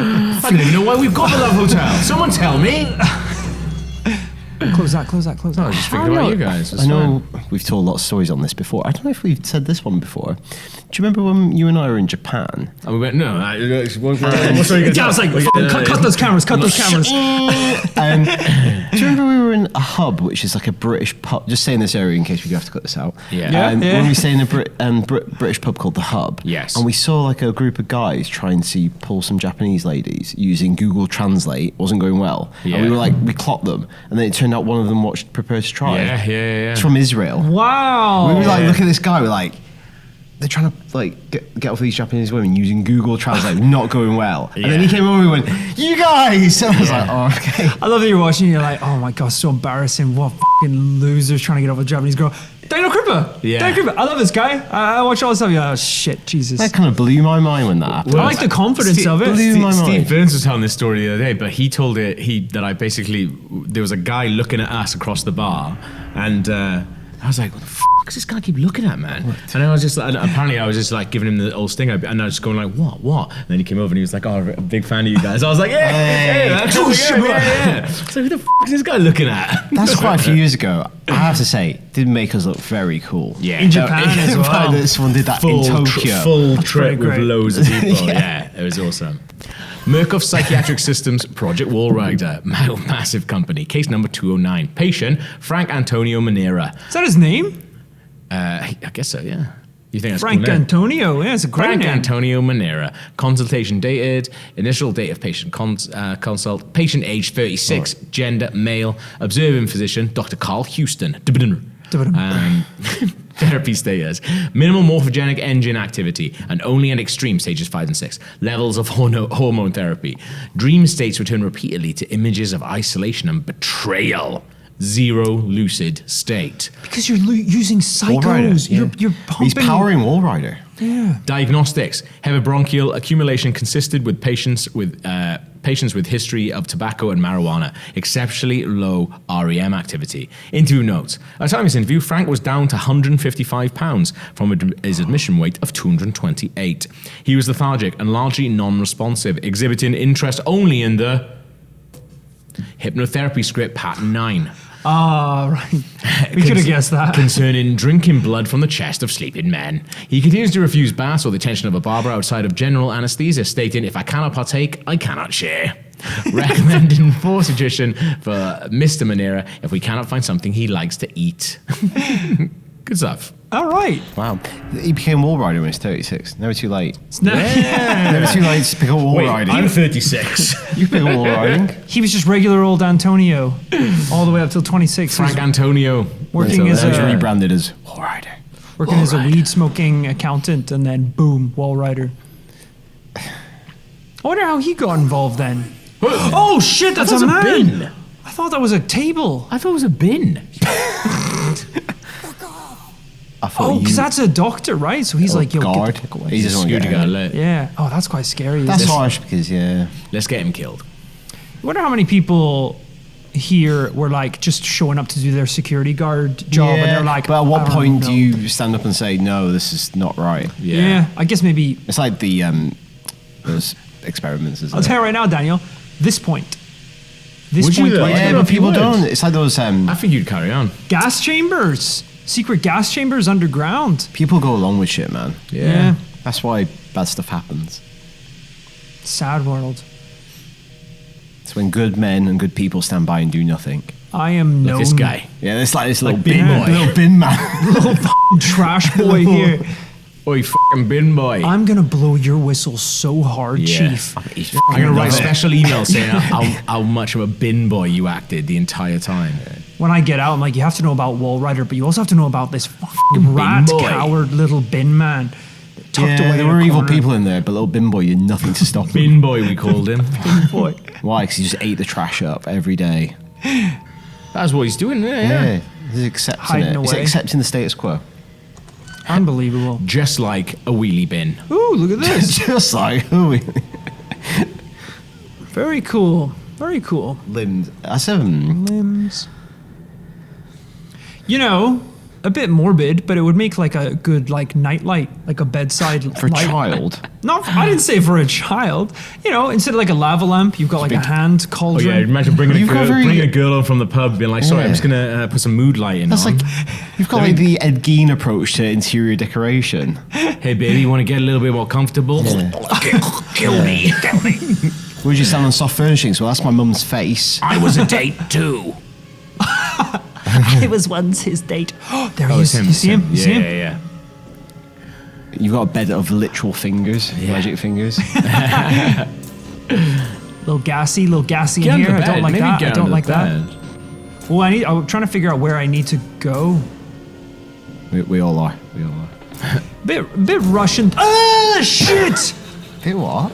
I don't even know why we've got the Love Hotel. Someone tell me. Close that. I was just thinking about you guys. It's I know fine. we've told lots of stories on this before. I don't know if we've said this one before. Do you remember when you and I were in Japan? And we went, no. What story you Dan's like, cut those cameras. Do you remember we were in a hub, which is like a British pub? Just saying this area in case we do have to cut this out. Yeah. When we stay in a British pub called the Hub. Yes. And we saw like a group of guys trying to pull some Japanese ladies using Google Translate. Wasn't going well. Yeah. And we were like, we clocked them, and then it turned out one of them watched Prepare to Try. Yeah. It's from Israel. Wow. We were like, look at this guy. We're like, they're trying to like get off these Japanese women using Google Translate, not going well. And then he came over and we went, you guys! And I was like, oh, okay. I love that you're watching and you're like, oh my god, so embarrassing. What fucking losers trying to get off a Japanese girl. Daniel Cripper. Yeah. Daniel Cripper. I love this guy. I watch all this stuff. Oh shit, Jesus. That kind of blew my mind when that happened. I like the confidence of it. blew my mind. Steve Burns was telling this story the other day, but he told that I basically, there was a guy looking at us across the bar, and I was like, what the fuck does this guy keep looking at, man? And I was just like, apparently I was just like giving him the old stinger, and I was just going like, what? And then he came over and he was like, oh, I'm a big fan of you guys. I was like, yeah, that's yeah. So who the fuck is this guy looking at? That's quite a few years ago. I have to say, did make us look very cool. Yeah. In Japan as In fact, well. this one did that in Tokyo. Full trip with great. loads of people. Yeah, it was awesome. Murkoff Psychiatric Systems Project Wallrider, Mount Massive Company, case number 209. Patient, Frank Antonio Manera. Is that his name? I guess so, yeah. You think that's Frank cool, Antonio. Yeah, it's a great Frank name. Antonio Manera. Consultation dated. Initial date of patient consult. Patient age 36. Gender male. Observing physician Dr. Carl Houston. Therapy status. Minimal morphogenic engine activity and only at extreme stages 5 and 6. Levels of hormone therapy. Dream states return repeatedly to images of isolation and betrayal. 0 lucid state. Because you're using psychos. You're pumping. He's powering Wallrider. Yeah. Diagnostics. Hemibronchial accumulation consisted with patients with history of tobacco and marijuana. Exceptionally low REM activity. Interview notes. At the time of this interview, Frank was down to 155 pounds from his admission weight of 228. He was lethargic and largely non-responsive, exhibiting interest only in the hypnotherapy script pattern 9. Ah, right. We could have guessed that. Concerning drinking blood from the chest of sleeping men. He continues to refuse baths or the attention of a barber outside of general anaesthesia, stating, if I cannot partake, I cannot share. Recommending for suggestion for Mr. Manera if we cannot find something he likes to eat. Good stuff. All right. Wow. He became Wallrider when he was 36. Never too late. Yeah. Never too late to pick up Wallriding. I'm 36. You pick up Wallriding. He was just regular old Antonio all the way up till 26. Frank Antonio. Working as He was a rebranded as Wallrider. working as a weed smoking accountant, and then boom, Wallrider. I wonder how he got involved then. Oh shit, that's a man. bin. I thought that was a table. I thought it was a bin. I thought Oh, because that's a doctor, right? So he's like, yo, guard. get the fuck away. He doesn't want to get Security hurt. guard. Yeah. Oh, that's quite scary. That's isn't it? harsh because, yeah. Let's get him killed. I wonder how many people here were like just showing up to do their security guard job, and they're like, but at what I don't point know. do you stand up and say, no, this is not right? Yeah, I guess maybe. It's like the those experiments, isn't I'll it? tell you right now, Daniel. This point. This Would you point. though? right I Yeah, don't know but if you people would. don't. It's like those I think you'd carry on. Gas chambers. Secret gas chambers underground. people go along with shit, man. Yeah. That's why bad stuff happens. Sad world. It's when good men and good people stand by and do nothing. I am Look, known. this guy. Yeah, it's like this little bin boy. little bin man. Little f***ing trash boy here. Oi, fucking bin boy. I'm gonna blow your whistle so hard, Yeah. Chief. I'm going to write a love it. special email saying how much of a bin boy you acted the entire time. When I get out, I'm like, you have to know about Wallrider, but you also have to know about this fucking rat boy. coward little bin man. Tucked away Yeah, in there a were evil corner. people in there, but little bin boy did nothing to stop him. Bin boy, we called him. Boy. Why? Because he just ate the trash up every day. That's what he's doing there, Yeah, he's accepting Hiding it. He's away. accepting the status quo. Unbelievable. Just like a wheelie bin. Ooh, look at this. Just like Very cool. Very cool. limbs. That's a Limbs. You know, a bit morbid, but it would make like a good like night light, like a bedside For a light. child. No, I didn't say for a child. You know, instead of like a lava lamp, you've got like a hand Oh cauldron. yeah, imagine bringing You've got very- bring a girl home from the pub, being like, "Sorry, I'm Yeah. just gonna put some mood lighting That's on." like, you've got like the Ed Gein approach to interior decoration. Hey baby, you want to get a little bit more comfortable? Kill me. Would you stand on soft furnishings? Well, that's my mum's face. I was a date too. I was once his date. There he is. You see him? You Yeah, see him? yeah. You've got a bed of literal fingers, magic fingers. Little gassy in Get here. under I bed. don't like Maybe that. get I don't under like that. bed. Well, I'm trying to figure out where I need to go. We all are. We all are. Bit Russian. Ah, shit! Hey, what?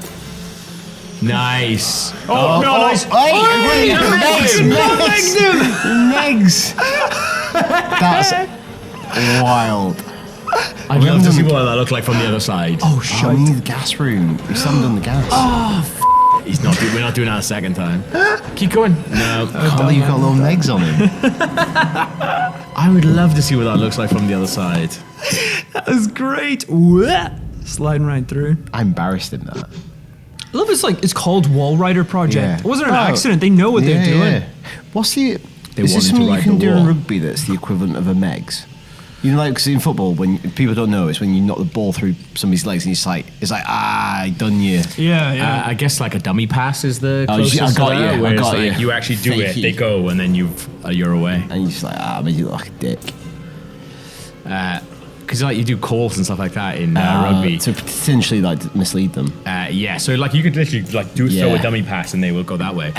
Nice. Oh, no, nice. Hey, Megs! That's wild. I'd love to see what that looked like from the other side. Oh, Oh, shit. we need the gas room. We slammed on the gas. We're not doing that a second time. Keep going. No. Oh, you've got little Megs on him. I would love to see what that looks like from the other side. That was great. Wah. Sliding right through. I embarrassed him that. I love it's called Wallrider Project. Yeah. It wasn't an Oh. accident. They know what they're doing. What's the... They is wanted this to something you ride can the do in wall. rugby that's the equivalent of a Megs? You know, like, because in football, when people don't know, it's when you knock the ball through somebody's legs and it's like, I done you. Yeah. I guess like a dummy pass is the Oh, closest I got to that, you, I where it's got like you. you actually do it, Fakey. they go, and then you're away. And you're just like, I made you look like a dick. Because like you do calls and stuff like that in rugby. To potentially, like, mislead them. Yeah, so like you could literally like throw Yeah. a dummy pass and they will go that way.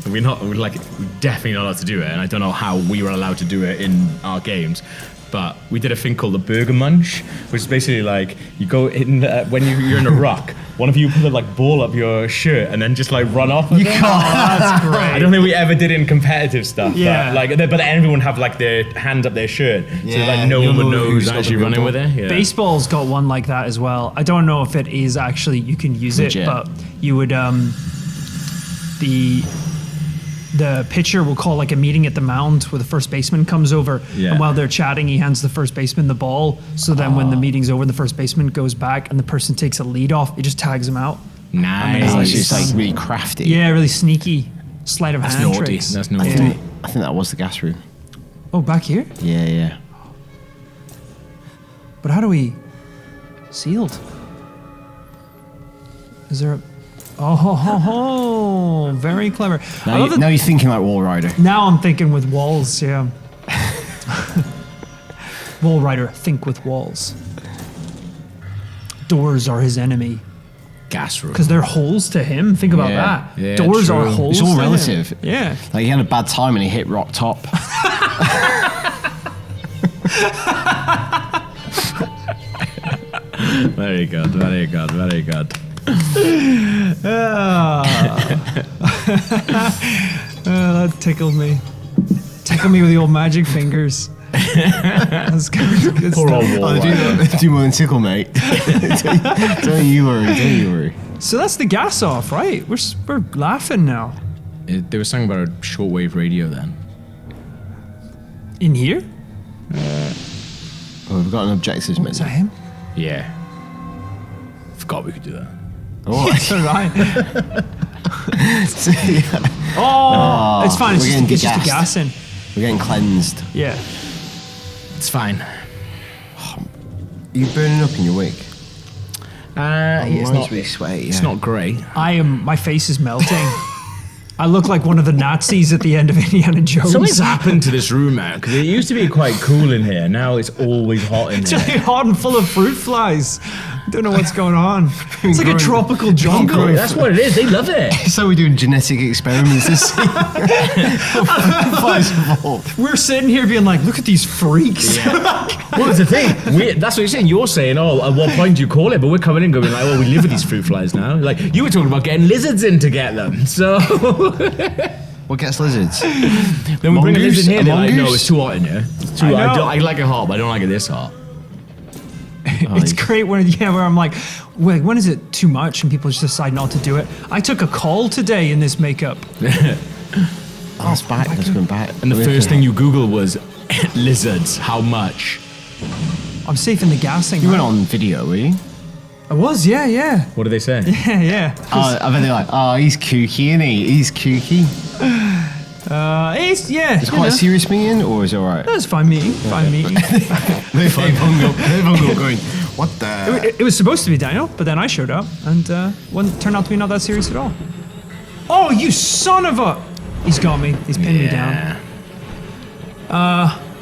We're definitely not allowed to do it, and I don't know how we were allowed to do it in our games. But we did a thing called the Burger Munch, which is basically like you go in when you're in a ruck. One of you put a like ball up your shirt and then just like run off. You can't. That's great. I don't think we ever did it in competitive stuff. Yeah. But everyone would have like their hand up their shirt, so Yeah, like no you'll one would know know who's who's got actually the running ball. with it. Yeah. Baseball's got one like that as well. I don't know if it is actually you can use Legit. it, but you would the pitcher will call like a meeting at the mound where the first baseman comes over, Yeah. and while they're chatting, he hands the first baseman the ball. So then when the meeting's over, the first baseman goes back and the person takes a lead off. He just tags him out. Nice. Oh, it's like really crafty. Yeah, really sneaky sleight of That's hand naughty. tricks. That's I naughty. think that was the gas room. Oh, back here? Yeah. But how do we sealed? Is there a very clever. I love that- Now you're thinking like Wallrider. Now I'm thinking with walls, yeah. Wallrider, think with walls. Doors are his enemy. Gas room. Because they're holes to him. Think about Yeah. that. Yeah, Doors true. are holes. It's all to him. relative. Yeah. Like he had a bad time and he hit rock top. Very good. Very good. Very good. That tickled me. Tickled me with the old magic fingers. That's good Poor stuff. old Wallrider. Do more than tickle, mate. Don't you worry. Don't you worry. So that's the gas off, right? We're laughing now. They were something about a shortwave radio then. In here? Oh, we've got an objectives Is that menu. him? Yeah. Forgot we could do that. Oh, So did I. yeah. Oh, it's fine. It's we're just, getting it's just a degassed. gas in. We're getting cleansed. Yeah. It's fine. Are you burning up in your wig? It's Mine's not. really sweaty. It's not great. My face is melting. I look like one of the Nazis at the end of Indiana Jones. Something's happened to this room now because it used to be quite cool in here. Now it's always hot in It's here. really hot and full of fruit flies. Don't know what's going on. It's like a tropical jungle. That's what it is. They love it. So we're doing genetic experiments to see what's involved. We're sitting here being like, look at these freaks. Well, it's the thing. That's what you're saying. You're saying, oh, at what point do you call it? But we're coming in going like, well, we live with these fruit flies now. Like, you were talking about getting lizards in to get them. So What gets lizards? then we bring a Mongoose? lizard in here. They're like, no, Mongoose? it's too hot in here. It's too I hot. know. I like it hot, but I don't like it this hot. It's great where I'm like, wait, when is it too much and people just decide not to do it? I took a call today in this makeup. Oh, it's back. Let's go back. And the first thing you Google was Lizards, how much? I'm safe in the gassing. You went right? on video, were you? I was, yeah. What do they say? Yeah. I bet they're like, oh, he's kooky, isn't he? He's kooky. It's quite a serious meeting, or is it alright? That's fine meeting. Fine meeting. They've hung up going, what the? It was supposed to be Daniel, but then I showed up and turned out to be not that serious at all. Oh, you son of a! He's got me. He's pinned me down.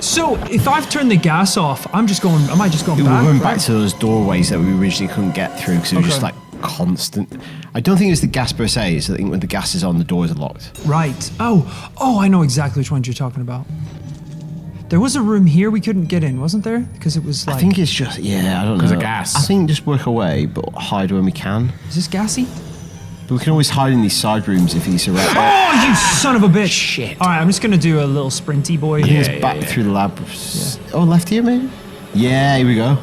So if I've turned the gas off, am I just going We're back? going back to those doorways that we originally couldn't get through because it was just like constant. I don't think it's the gas per se. It's I think when the gas is on, the doors are locked. Right. Oh, I know exactly which ones you're talking about. There was a room here we couldn't get in, wasn't there? Because it was like... I think it's just, I don't know. Because of gas. I think just work away, but hide when we can. Is this gassy? But we can always hide in these side rooms if he's around. Oh, you son of a bitch. Shit. All right, I'm just going to do a little sprinty boy. I think it's back through the lab. Oh, left here maybe? Yeah, here we go.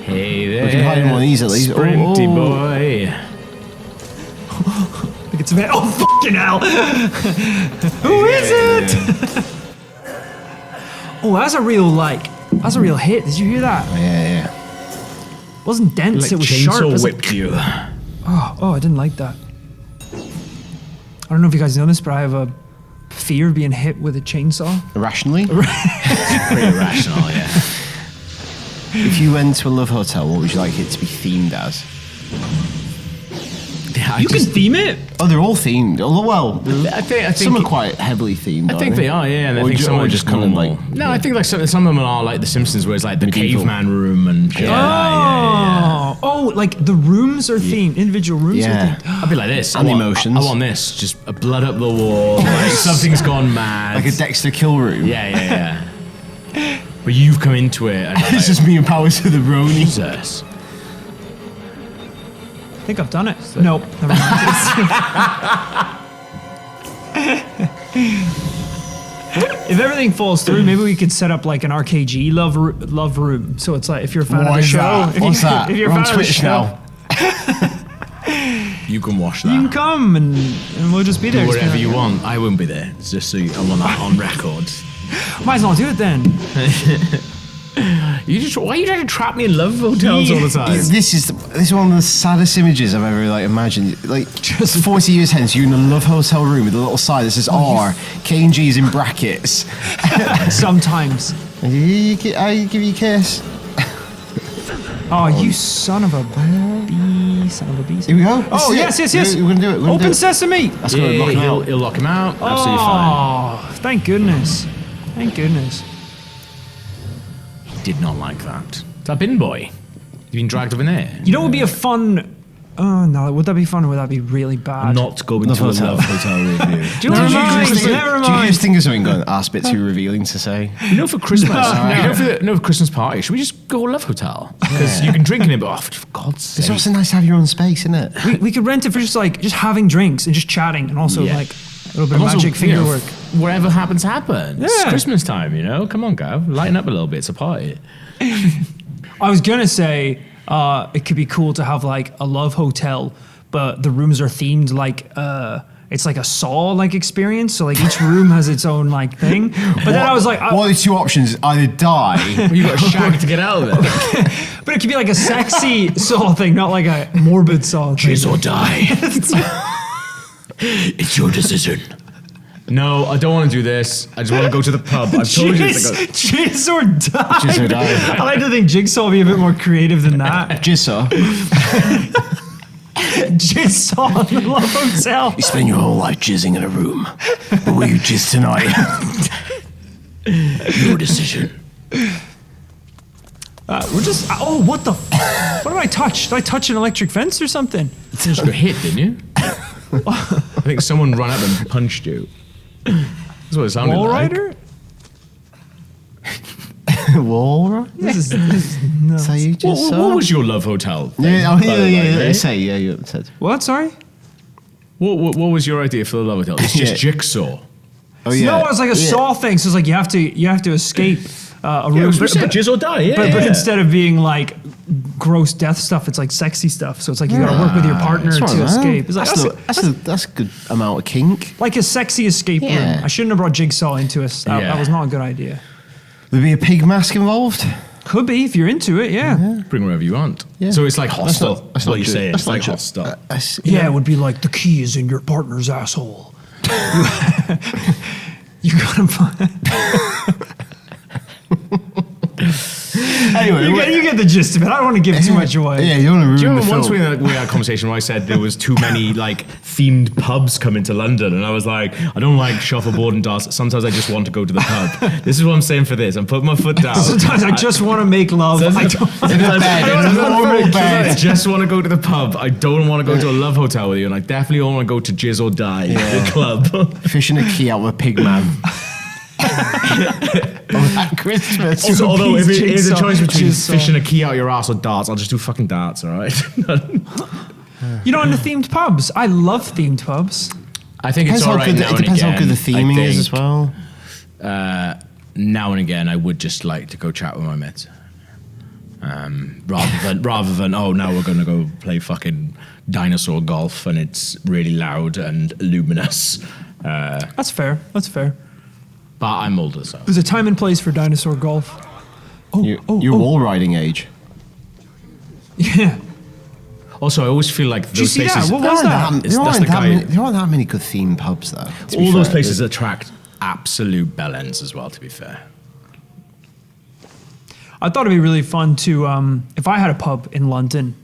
Hey there. We can hide in one of these at least. Sprinty Oh. boy. I think it's a bit... Oh, fucking hell. Who is it? Oh, that's a real hit. Did you hear that? Oh, yeah. It wasn't dense, Like it was chainsaw sharp. It was like- whipped you. Oh, I didn't like that. I don't know if you guys know this, but I have a fear of being hit with a chainsaw. Irrationally? Pretty irrational, yeah. If you went to a love hotel, what would you like it to be themed as? Yeah, You can theme it. Oh, they're all themed. Oh, well, I think some are quite heavily themed. I think they are, yeah. And I think some are just kind of normal. like. No, I think like some of them are like The Simpsons, where it's like the Medieval. caveman room and shit. Oh, like the rooms are themed. Individual rooms are Yeah. themed. I'd be like this. And I want, emotions. I want this. Just a blood up the wall. Like something's gone mad. Like a Dexter kill room. Yeah. But you've come into it and you're It's like, just me and Powers to the Roni. Jesus. I think I've done it. Nope, never mind. If everything falls through, maybe we could set up like an RKG love room. So it's like if you're a fan of the show, What's that? if you're a We're on fan of the Twitch show, now. You can wash you that. can come and we'll just be there. Do Just be whatever like, you want. I won't be there. It's just so I want that on record. Might as well do it then. Why are you trying to trap me in love hotels all the time? This is one of the saddest images I've ever imagined. Like just 40 years hence, you're in a love hotel room with a little sign that says R, K and G's in brackets. Sometimes. I give you a kiss. Oh, you son of a bee, son of a bee. Here we go. Oh, yes. We're gonna do it. Open sesame. That's gonna lock him out. He'll lock him out. Absolutely fine. Oh, thank goodness. Thank goodness. Did not like that. Is that bin boy? You've been dragged up in there. You know what would be a fun... Oh, no. Would that be fun or would that be really bad? Not going to a love hotel review. Never mind. Do you just think of something going, that's a bit too revealing to say? You know, for Christmas, No. you know, for Christmas party, should we just go love hotel? Because you can drink in it, but for God's sake. It's also nice to have your own space, isn't it? We could rent it for just having drinks and just chatting and also Yeah. like a little bit And of also, magic finger work. Whatever happens, happens. It's Yeah. Christmas time, you know? Come on, Gav. Lighten up a little bit. It's a party. I was going to say it could be cool to have like a love hotel, but the rooms are themed like... it's like a Saw-like experience, so like each room has its own like thing. But then I was like, what are the two options? Either die. Well, you got a shag to get out of there. but it could be like a sexy Saw thing, not like a morbid Saw thing. Jizz or die. It's your decision. No, I don't want to do this. I just want to go to the pub. I've told you to go. Jizz or die. Jizz or die. I like to think Jigsaw would be a bit more creative than that. Jizz. Jigsaw in the Love Hotel. You spend your whole life jizzing in a room. But will you jizz tonight? Your decision. We're just... Oh, what the... What did I touch? Did I touch an electric fence or something? You just got hit, didn't you? I think someone ran up and punched you. That's what it sounded like. Wallrider? Wallrider? This is nuts. So you just What was your love hotel thing, Yeah, by the way, yeah. mate? Say, yeah, you said. What? Sorry? What was your idea for the love hotel? It's just Yeah. Jigsaw. Oh, yeah. No, it was like a Saw thing. So it's like you have to escape a room. Jizz or die, But instead of being like gross death stuff. It's like sexy stuff. So it's like you got to work with your partner to escape. It's like, That's a good amount of kink. like a sexy escape room. I shouldn't have brought Jigsaw into us. That was not a good idea. Would there be a pig mask involved? Could be if you're into it. Yeah. Bring wherever you want. Yeah. So it's like hostile. That's what you're saying. That's It's like not hostile. Yeah, it would be like the key is in your partner's asshole. You gotta find. Anyway, you get the gist of it. I don't want to give too much away. Yeah, you want to ruin Do you the remember film. once we had a conversation where I said there was too many like themed pubs coming to London, and I was like, I don't like shuffleboard and darts. Sometimes I just want to go to the pub. This is what I'm saying for this. I'm putting my foot down. Sometimes I just want to make love. I just want to go to the pub. I don't want to go to a love hotel with you, and I definitely don't want to go to Jizz or Die, the club. Fishing a key out with a pig man. At Christmas. Also, although if it is a Jigsaw. choice between Jigsaw. fishing a key out your ass or darts, I'll just do fucking darts, all right? You know, in the themed pubs, I love themed pubs. I think it's all right now It and depends again. how good the theming is as well. Now and again, I would just like to go chat with my mates, rather than oh, now we're gonna go play fucking dinosaur golf and it's really loud and luminous. That's fair. That's fair. But I'm older, so There's a time and place for dinosaur golf. Your wall riding age. Yeah. also I always feel like Did you those see that? places. What was that? There That's the guy. aren't that many good theme pubs though. to be All those fair. places attract absolute bellends as well. To be fair, I thought it'd be really fun to, if I had a pub in London,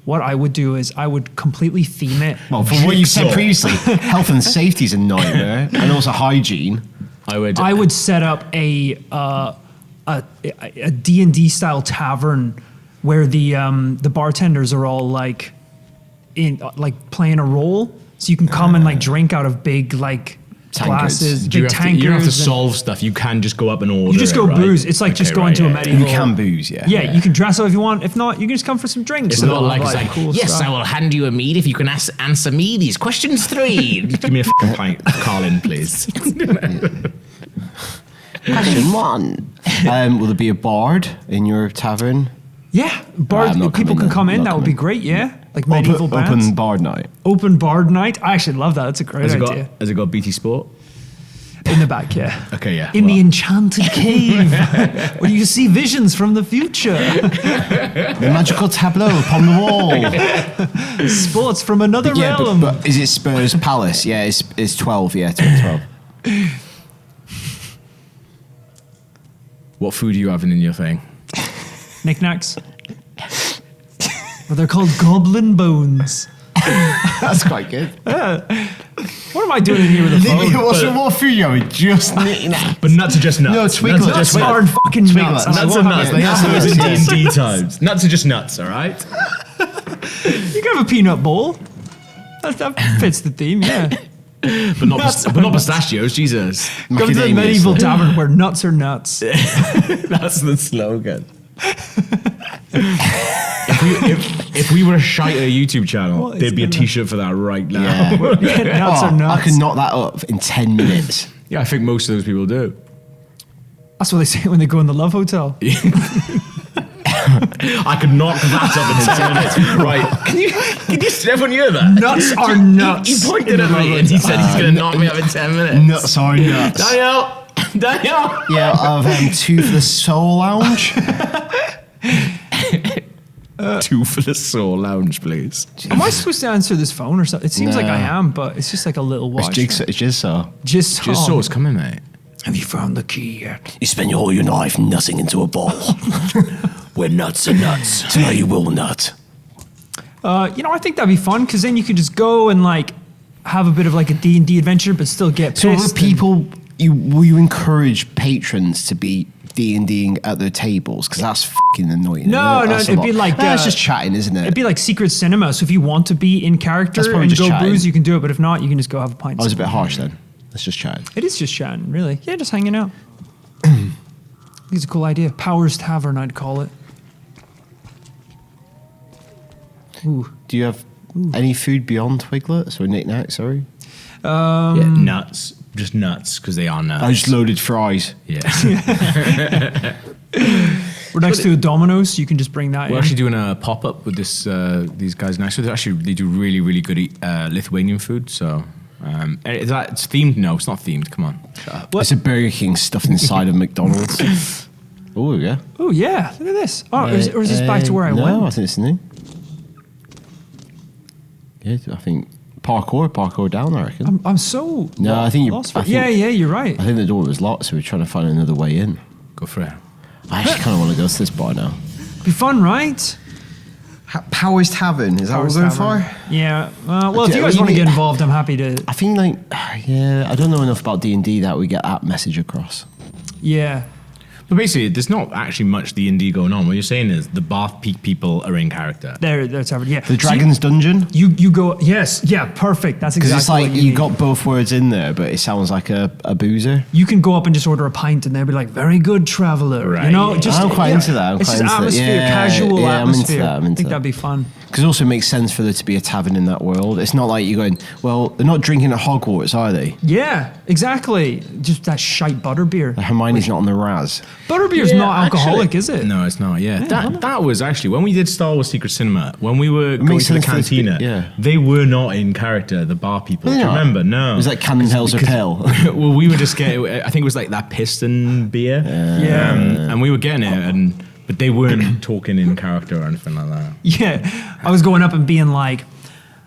what I would do is I would completely theme it. Well, from what you said Jigsaw. previously, health and safety is a nightmare, and also hygiene. I would set up a D&D style tavern where the bartenders are all like playing a role, so you can come and like drink out of big like Tankards. glasses, You big have tankers. to, you don't have to and solve stuff. You can just go up and order. You just go it, right? booze. It's like just Okay, going right, to a yeah, medieval. You can booze, yeah. Yeah, you can dress up if you want. If not, you can just come for some drinks. It's and not all like of, it's like, cool yes, stuff. I will hand you a mead if you can answer me these questions 3. Give me a fucking pint of Carlin, please. Question 1. Will there be a bard in your tavern? Yeah, I'm bard, not people coming can come then. in. Not That would be coming. great. Yeah, like medieval bands. Open bard night. Open bard night. I actually love that. That's a great idea. Has it got BT Sport? In the back, yeah. Okay, yeah. In the enchanted cave, where you see visions from the future. The magical tableau upon the wall. Sports from another Yeah, realm. but is it Spurs Palace? Yeah, it's 12. Yeah, 12. What food are you having in your thing? Knickknacks. Well, they're called goblin bones. That's quite good. What am I doing in here with a phone? What's more food you having? Just knickknacks. But nuts are just nuts. No, Twiglets. Nuts are just Nuts nuts. aren't fucking nuts. Twiglets. And I Nuts won't are have nuts. it. They have Nuts those in are D&D times. Nuts are just nuts, all right? You can have a peanut bowl. That fits the theme, yeah. But not pistachios, Jesus. Come to the Macadamias. medieval tavern where nuts are nuts. That's the slogan. If we were a shiter YouTube channel, What is there'd be a going on? t-shirt for that right now. Yeah. Nuts are I nuts. could knock that up in 10 minutes. Yeah, I think most of those people do. That's what they say when they go in the Love Hotel. I could knock that up in 10 minutes. Right. Can you everyone hear that? Nuts are nuts. He pointed at me and he said he's going to knock me up in 10 minutes. Nuts are nuts. Daniel! Yeah, I'll have 2 for the Soul Lounge. 2 for the Soul Lounge, please. Am I supposed to answer this phone or something? It seems like No. I am, but it's just like a little watch. It's Jigsaw. Just Just sauce coming, mate. Have you found the key yet? You spend all your life nutting into a bowl. We're nuts and nuts. Tonight you will nut. I think that'd be fun because then you could just go and like have a bit of like a D&D adventure, but still get So pissed. will people, will you encourage patrons to be D&Ding at their tables? Because that's fucking annoying. No, That's a it'd lot. be like, It's just chatting, isn't it? It'd be like secret cinema. So if you want to be in That's character probably and just go chatting. booze, you can do it. But if not, you can just go have a pint. I was a bit harsh then. Let's just chat. It is just chatting, really. Yeah, just hanging out. I think it's a cool idea. Powers Tavern, I'd call it. Ooh. Do you have any food beyond Twiglets or knickknacks? Sorry. Yeah, nuts. Just nuts, because they are nuts. I just loaded fries. Yeah. We're next to a Domino's. You can just bring that We're in. actually doing a pop up with these guys next. So they do really really good Lithuanian food. So it's themed. No, it's not themed. Come on, shut up. It's a Burger King stuffed inside of McDonald's. Oh yeah. Oh yeah, look at this. Oh, or is this back to where I went? No, I think it's new. Yeah, I think parkour down. I reckon. I'm so No, I think lost for it. Yeah, you're right. I think the door was locked, so we're trying to find another way in. Go for it. I actually kind of want to go to this bar now. Be fun, right? Powers Tavern, is that what we're going for? Yeah. Well, if you guys want to get involved, I'm happy to. I think I don't know enough about D&D that we get that message across. Yeah. But basically, there's not actually much D&D going on. What you're saying is the Bath Peak people are in character. They're Tavern, yeah. The Dragon's Dungeon? You go, yes, yeah, perfect. That's exactly Because it's like what you you need. got both words in there, but it sounds like a boozer. You can go up and just order a pint, and they'll be like, "Very good, traveler." Right. You know, just I'm quite into that. It's just atmosphere, casual atmosphere. I'm into I think that. that'd be fun. Because it also makes sense for there to be a tavern in that world. It's not like you're going, well, they're not drinking at Hogwarts, are they? Yeah, exactly. Just that shite butterbeer. Hermione's not on the Raz. Butterbeer's not alcoholic, is it? No, it's not. Yeah, that was actually when we did Star Wars Secret Cinema. When we were going makes to the sense for this cantina, yeah. they were not in character. The bar people. Do you not? remember? No. It was like Cannon Hells are Pale. Well, we were just getting. I think it was like that piston beer. Yeah. And we were getting it, but they weren't talking in character or anything like that. Yeah, I was going up and being like,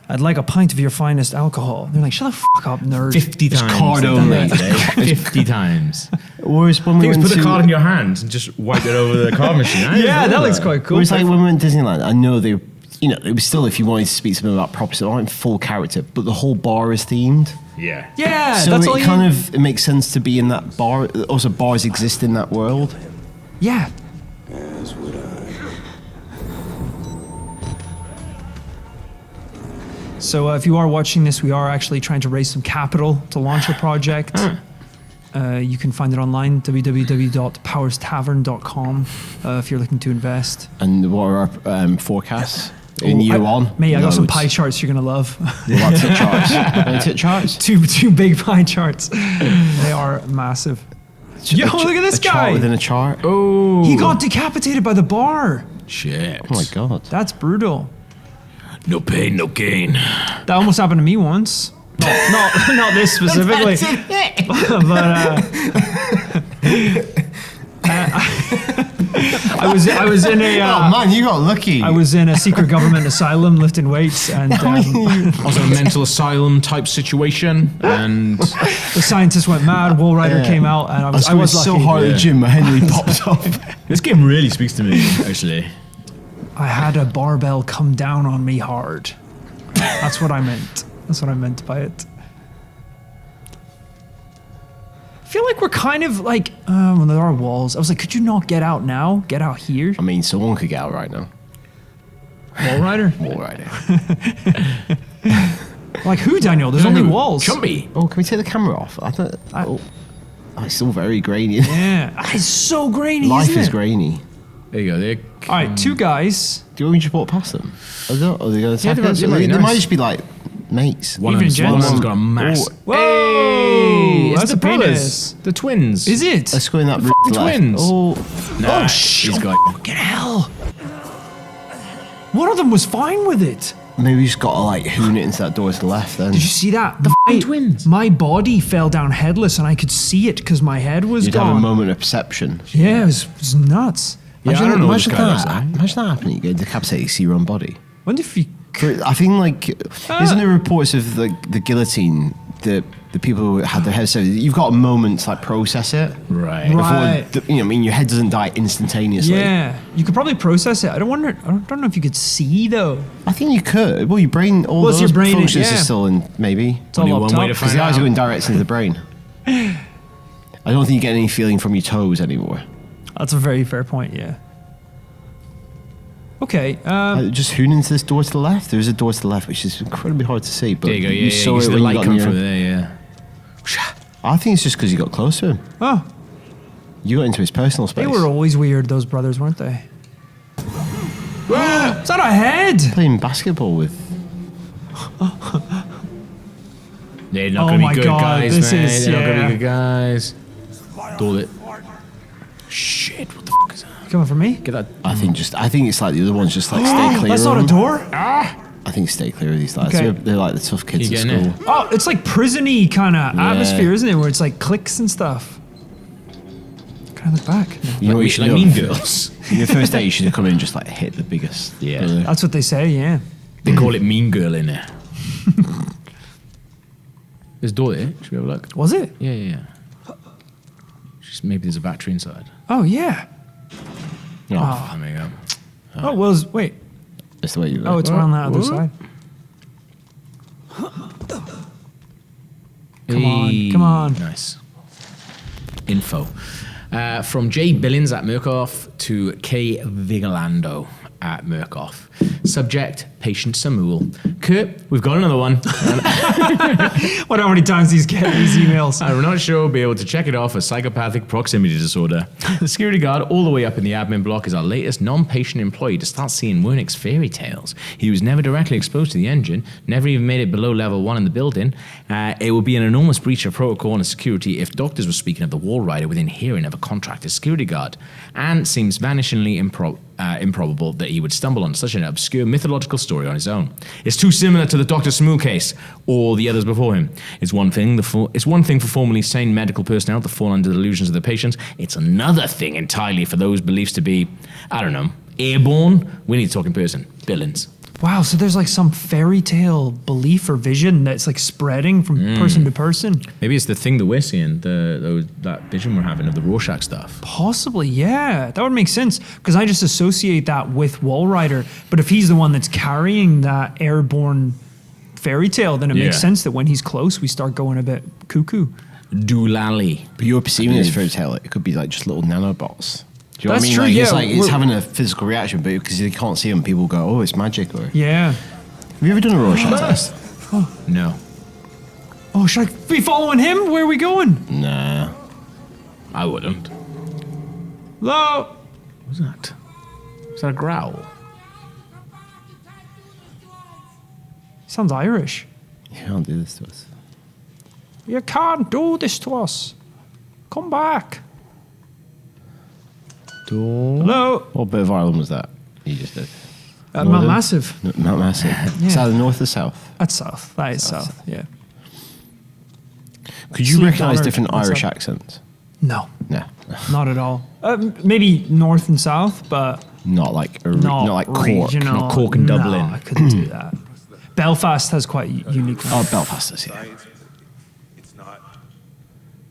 "I'd like a pint of your finest alcohol." They're like, "Shut the fuck up, nerd." 50 times. card they've done only. that today. 50 times. Whereas when we Things went put to the card in your hand and just wipe it over the card machine. Yeah, that looks quite cool. Whereas like when we went to Disneyland, I know they, it was still if you wanted to speak to them about props, they aren't full character, but the whole bar is themed. Yeah. Yeah, So that's all it kind of it makes sense to be in that bar. Also, bars exist in that world. Yeah. As would I. So if you are watching this, we are actually trying to raise some capital to launch a project. You can find it online, www.powerstavern.com, if you're looking to invest. And what are our forecasts in year one? Mate, I got some Loads. pie charts you're going to love. What tit charts? Any tit charts? two big pie charts. They are massive. Yo, look at this a chart guy. within a chart. Oh. He got decapitated by the bar. Shit. Oh my god. That's brutal. No pain, no gain. That almost happened to me once. Not this specifically. But I was in a. Oh man, you got lucky. I was in a secret government asylum lifting weights, and Also a mental asylum type situation, and the scientists went mad. Wallrider came out, and I was going lucky. so hard at the gym, my Henry popped up. this game really speaks to me, actually. I had a barbell come down on me hard. That's what I meant. That's what I meant by it. I feel like we're kind of like, when there are walls, I was like, could you not get out now? Get out here? I mean, someone could get out right now. Wallrider? Wallrider. Like who, Daniel? There's only walls. Chumpy. Oh, can we take the camera off? It's still very grainy. Yeah. It's so grainy, Life isn't is it? grainy. There you go. There. All right, two guys. Do you want me to just walk past them? Are they going to attack they're us? really They nice. might just be like mates. One of Even them's gents. got a mass. Whoa, Hey, it's that's the a penis. brothers, the twins. Is it? Let's go in that room to the left. twins. Oh, Nah, Oh, shit. he's got. Fucking hell. One of them was fine with it. maybe you just got to like hoon it into that door to the left then. Did you see that? twins. My body fell down headless and I could see it because my head was You'd gone. have a moment of perception. Yeah, it was nuts. Yeah, I don't know what this guy does, eh? Imagine that happening. You get decapitated, you see your own body. Wonder if you... I think like, isn't there reports of the guillotine, the people who had their heads severed? You've got a moment to like process it. Right. Right. Before, I mean, your head doesn't die instantaneously. Yeah, you could probably process it. I don't know if you could see though. I think you could. Well, your brain, all Well, it's those your brain, functions yeah. are still in, maybe. It's all Only up one top. way to Because find the eyes out. are going direct into the brain. I don't think you get any feeling from your toes anymore. That's a very fair point, yeah. Okay, Just hoon into this door to the left. There is a door to the left, which is incredibly hard to see. But There you go. Yeah, yeah. saw You it see the when you light got come near. from there. Yeah. I think it's just because you got close to him. oh, You got into his personal space. they were always weird, those brothers, weren't they? Is that a head? playing basketball with. They're not Oh gonna my be good God, guys, this man. is- They're not yeah. gonna be good guys. Duel it. Shit! What the fuck is that? Coming for me? Get that. I think it's like the other ones, just like stay clear. That's of not a them. door. I think stay clear of these lads. Okay. They're like the tough kids You at getting school. Oh, it's like prison-y kind of atmosphere, isn't it? Where it's like clicks and stuff. Kind of the back. You know what you should like do? Mean Girls. Your first day, you should have come in and just like hit the biggest. Yeah. That's what they say. Yeah. They call it Mean Girl in there. There's a door there. Should we have a look? Was it? Yeah. Just maybe there's a battery inside. Oh yeah. Oh, there you go. Oh well. Wait. That's the way you look. Oh, it's around that other side. Come on. Nice. Info. From J. Billings at Murkoff to K. Vigilando at Murkoff. Subject, patient Samuel. Kurt, we've got another one. Wonder how many times he's getting these emails. I'm not sure we'll be able to check it off as psychopathic proximity disorder. The security guard all the way up in the admin block is our latest non-patient employee to start seeing Wernick's fairy tales. He was never directly exposed to the engine, never even made it below level 1 in the building. It would be an enormous breach of protocol and security if doctors were speaking of the Wallrider within hearing of a contracted security guard, and seems vanishingly improbable that he would stumble on such an obscure mythological story on his own. It's too similar to the Dr. Smoo case or the others before him. It's one thing for formerly sane medical personnel to fall under the delusions of their patients. It's another thing entirely for those beliefs to be, I don't know, airborne. We need to talk in person. Billings. Wow, so there's like some fairy tale belief or vision that's like spreading from person to person. Maybe it's the thing that we're seeing, that vision we're having of the Rorschach stuff. Possibly, yeah. That would make sense because I just associate that with Wallrider. But if he's the one that's carrying that airborne fairy tale, then it makes sense that when he's close, we start going a bit cuckoo. Doolally. But you're perceiving this fairy tale, it could be like just little nanobots. Do you know what I That's mean? true, Like, yeah. It's like it's having a physical reaction, but because you can't see them, people go, "Oh, it's magic." Or Yeah. have you ever done a Rorschach test? No. Oh, should I be following him? Where are we going? Nah. I wouldn't. Hello? What was that? Was that a growl? Sounds Irish. You can't do this to us. You can't do this to us. Come back. Hello? What bit of Ireland was that? You just did. Mount Northern? Massive. Mount Massive. Yeah. Is that the north or south? That's south. That is south. Yeah. Could you Sleep recognise Donner, different what's Irish that? accents? No, No. not at all. Maybe north and south, but Not like not like Cork. regional. not Cork and Dublin. No, I couldn't do that. Belfast has quite unique. Oh, Belfast is, yeah. It's not.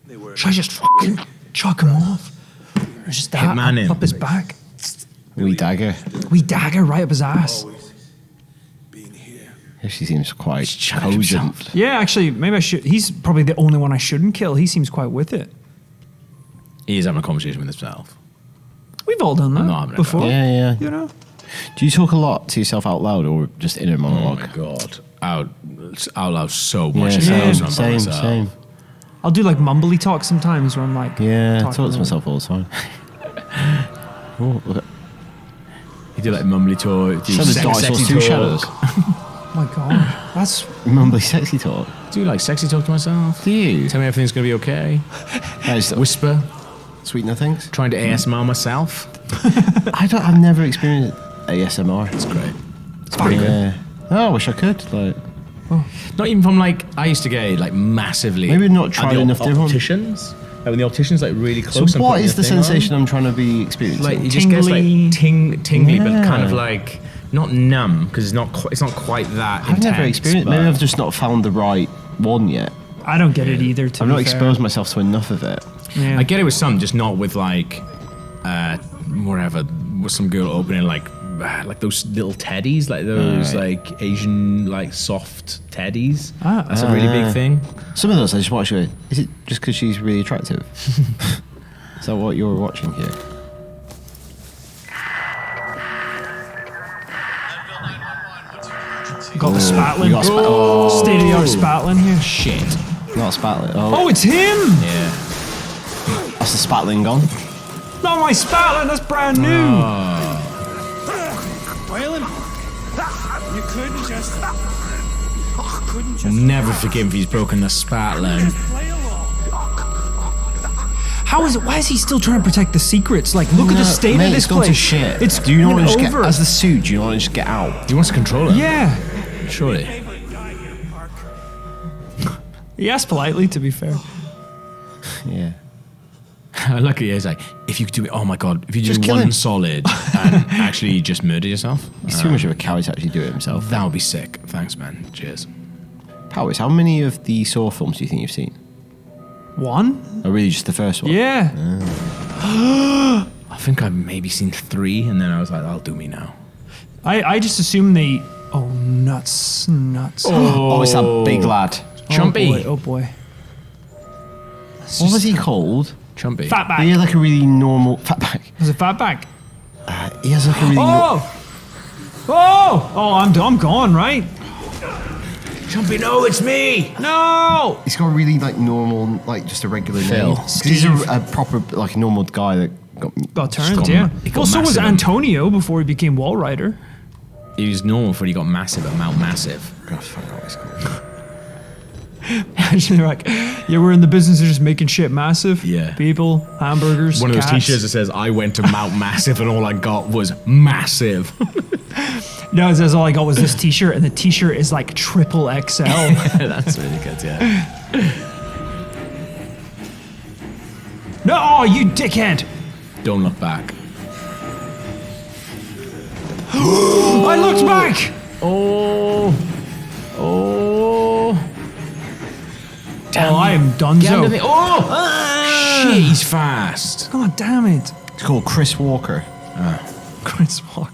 They were. Should I just fucking chuck him off? Or just that man in. up his back? Wee dagger. We dagger right up his ass. Being here. Yeah, she seems quite chucking cogent. himself. Yeah, actually, maybe I should. He's probably the only one I shouldn't kill. He seems quite with it. He is having a conversation with himself. We've all done that No, I've never. before. Yeah. You know? Do you talk a lot to yourself out loud or just inner Oh monologue? my god. Out loud so much. Yeah, I say same. I'll do like mumbly talk sometimes where I'm like, Yeah, I talking talk to to myself all the time. Oh, look at You do like mumbly talk. Do so the Dark Souls 2 shadows. oh my god, that's Mumbly sexy talk. Do you like sexy talk to myself? Do you? Tell me everything's gonna be okay. Guys, Whisper. sweet nothings. Trying to ASMR myself. I've never experienced ASMR. It's great. it's pretty good. Yeah. Oh, I wish I could. Like, Not even from like I used to get like massively. Maybe not at tried the enough different. opticians. Like when the optician's like really so close. and what putting is the your thing on, sensation I'm trying to be experiencing? Like you just get Tingly. like tingly, but kind of Yeah. like not numb because it's not quite that. I've never intense, experienced. but- Maybe I've just not found the right one yet. I don't get it either. I've not exposed myself to enough of it. Yeah. I get it with some, just not with like, whatever, with some girl opening like those little teddies, like those like Asian like soft teddies. That's a really big thing. Some of those I just watch. Is it just because she's really attractive? Is that what you're watching here? Got the spatling. You got State of the art spatling here. Shit. Not spatling. Oh, it's him! Yeah. That's the spatling gone. Not my spatling. That's brand new. Waylon, you couldn't just Never forgive him if he's broken the spatling. play along. How is it? Why is he still trying to protect the secrets? Like, look at the state mate, of this it's gone place. to shit. It's do you not want to just over. get as the suit? Do you not want to just get out? He wants to control it. Yeah. Surely. He asked politely, to be fair. Yeah. Look at you, he's like, if you could do it, oh my god, if you Just do kill one him. solid and actually just murder yourself, He's too much of a coward to actually do it himself. that would be sick. Thanks, man. Cheers. Powers, how many of the Saw films do you think you've seen? One? Or really just the first one? Yeah. I think I've maybe seen 3, and then I was like, that'll do me now. I just assume they. Oh, nuts. Oh, it's that big lad. Chumpy. Oh boy. What was he called? Chumpy. Fatback. He had like a really normal fatback. Was it Fatback? He has like a really I'm gone, right? Chumpy, no, it's me! No! He's got a really like normal, like just a regular Phil. name. 'Cause he's a proper like normal guy that Got turned, got yeah. he got Well, so was massive. Antonio before he became Wallrider. He was normal before he got massive at Mount Massive. God, I forgot what he's called. Actually, they're like, yeah, we're in the business of just making shit massive. Yeah. People, hamburgers, One of those cats. t-shirts that says, I went to Mount Massive and all I got was massive. No, it says all I got was this t-shirt, and the t-shirt is like triple XL. That's really good, yeah. No, oh, you dickhead! Don't look back. I looked back! Oh. Oh, I am Get under donezo. the- oh! Shit, he's fast. God damn it. It's called Chris Walker. Chris Walker.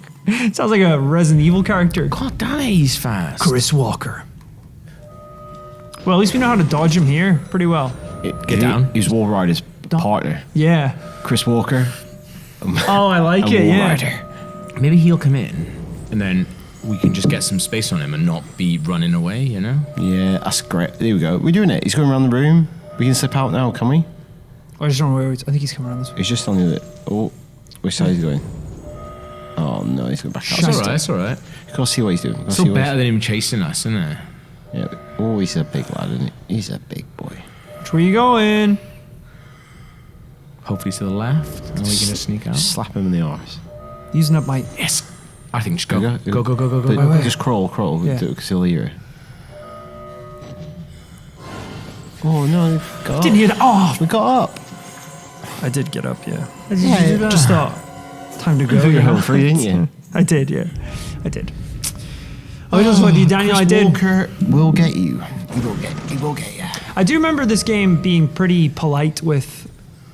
Sounds like a Resident Evil character. God damn it, he's fast. Chris Walker. Well, at least we know how to dodge him here pretty well. Get down. He's Wallrider's partner. Yeah. Chris Walker. Oh, I like A it, yeah. Wallrider. Maybe he'll come in and then we can just get some space on him and not be running away, you know? Yeah, that's great. There we go. We're doing it. He's going around the room. We can slip out now, can we? I just don't know where I think he's coming around this way. He's just on the other. Oh, which side is he going? Oh no, he's going back out. It's alright, it's alright. Gotta see what he's doing. Gotta It's see still what better than him chasing us, isn't it? Yeah. Oh, he's a big lad, isn't he? He's a big boy. Which way you going? Hopefully to the left. And we can just sneak out. Just slap him in the arse. Using up my... Yes. I think just go. There you Go, go, go, go, go, But go. Wait. just crawl. Yeah. Because he'll hear it. Oh no, we got Didn't up. hear that. Oh, We got up. I did get up, yeah. Yeah. Just thought, time to go. You you know? home free, didn't you? I did, yeah. I did. Oh, just what you, Daniel, I did. Walker will get you. He will get you. I do remember this game being pretty polite with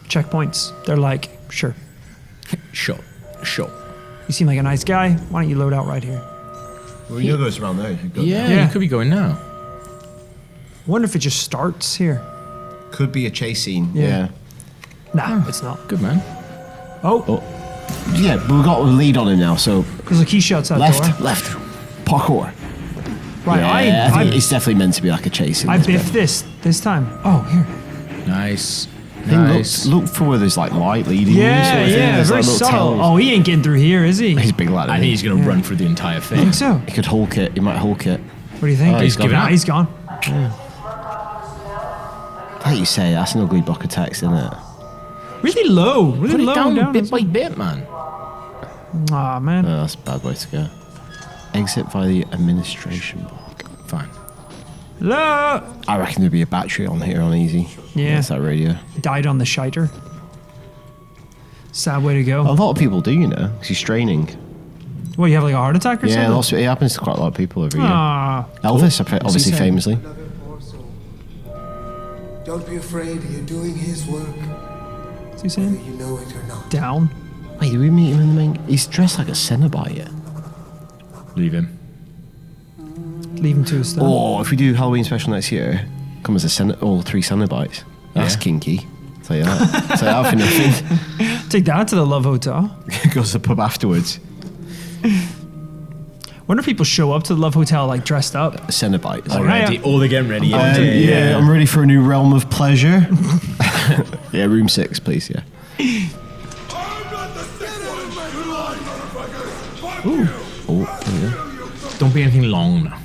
checkpoints. They're like, sure, Sure. you seem like a nice guy. Why don't you load out right here? Well, you know goes around there. Yeah, Yeah. you could be going now. Wonder if it just starts here. Could be a chase scene. Yeah. Nah, it's not. Good man. Oh, Yeah, but we've got a lead on him now, so there's a key shuts out left, door. left. Parkour. Right, Yeah, I think I it's definitely meant to be like a chase scene. I biffed this time. Oh, here. Nice. I think Nice. look for where there's like light leading you. Yeah, sort of thing. yeah, There's, very like, little subtle. tells. Oh, he ain't getting through here, is he? He's a big lad. I think he's going to run through the entire I thing. think so. He could Hulk it. He might Hulk it. What do you think? Oh, he's given Nah, up. he's gone. Like you say, that's an ugly block of text, isn't it? Really low. Really Put it low down bit by bit, man. Aw, man. No, that's a bad way to go. Exit via the administration block. Fine. Hello. I reckon there'd be a battery on here on easy. Yeah. That's that radio. Died on the shiter. Sad way to A go. lot of people do, you know, because he's straining. What, you have like a heart attack or Yeah, something? it happens to quite a lot of people every year. Ah. Elvis, obviously saying? famously. Love him more so. Don't be afraid, you're doing his work, What's he whether saying? you know it or not. Down. Wait, did we meet him in the main? He's dressed like a Cenobite. Leave him. Leave him to his stuff. Oh, if we do Halloween special next year, come as all 3 Cenobites. That's Yeah. kinky. Tell you that. Tell you that for nothing. Take that to the Love Hotel. Goes to the pub afterwards. Wonder if people show up to the Love Hotel like dressed up. Cenobites. Already. All they're getting ready. Yeah, I'm ready for a new realm of pleasure. Yeah, room 6, please. Yeah. Oh, yeah. Don't be anything long now.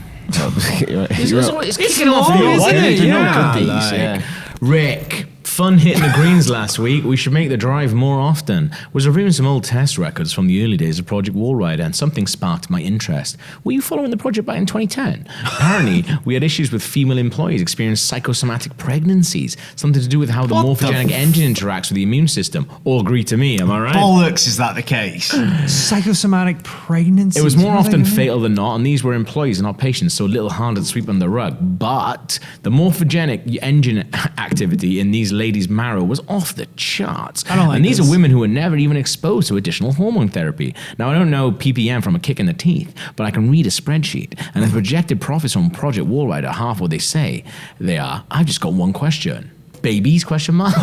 You're right. It's You're right. kicking off long, real isn't good. it? They're Yeah. not good, these, Like, yeah. Rick, Fun hitting the greens last week. We should make the drive more often. Was reviewing some old test records from the early days of Project Wallrider, and something sparked my interest. Were you following the project back in 2010? Apparently, we had issues with female employees experiencing psychosomatic pregnancies, something to do with how the morphogenic engine interacts with the immune system. All agree to me, am I right? Bollocks, is that the case? Psychosomatic pregnancy. It was more often fatal than not, and these were employees and not patients, so little harm to sweep under the rug. But the morphogenic engine activity in these ladies' marrow was off the charts. I don't like and these this. are women who were never even exposed to additional hormone therapy. Now, I don't know ppm from a kick in the teeth, but I can read a spreadsheet, and the projected profits from Project Wallrider are half what they say they are. I've just got one question. Babies, question mark?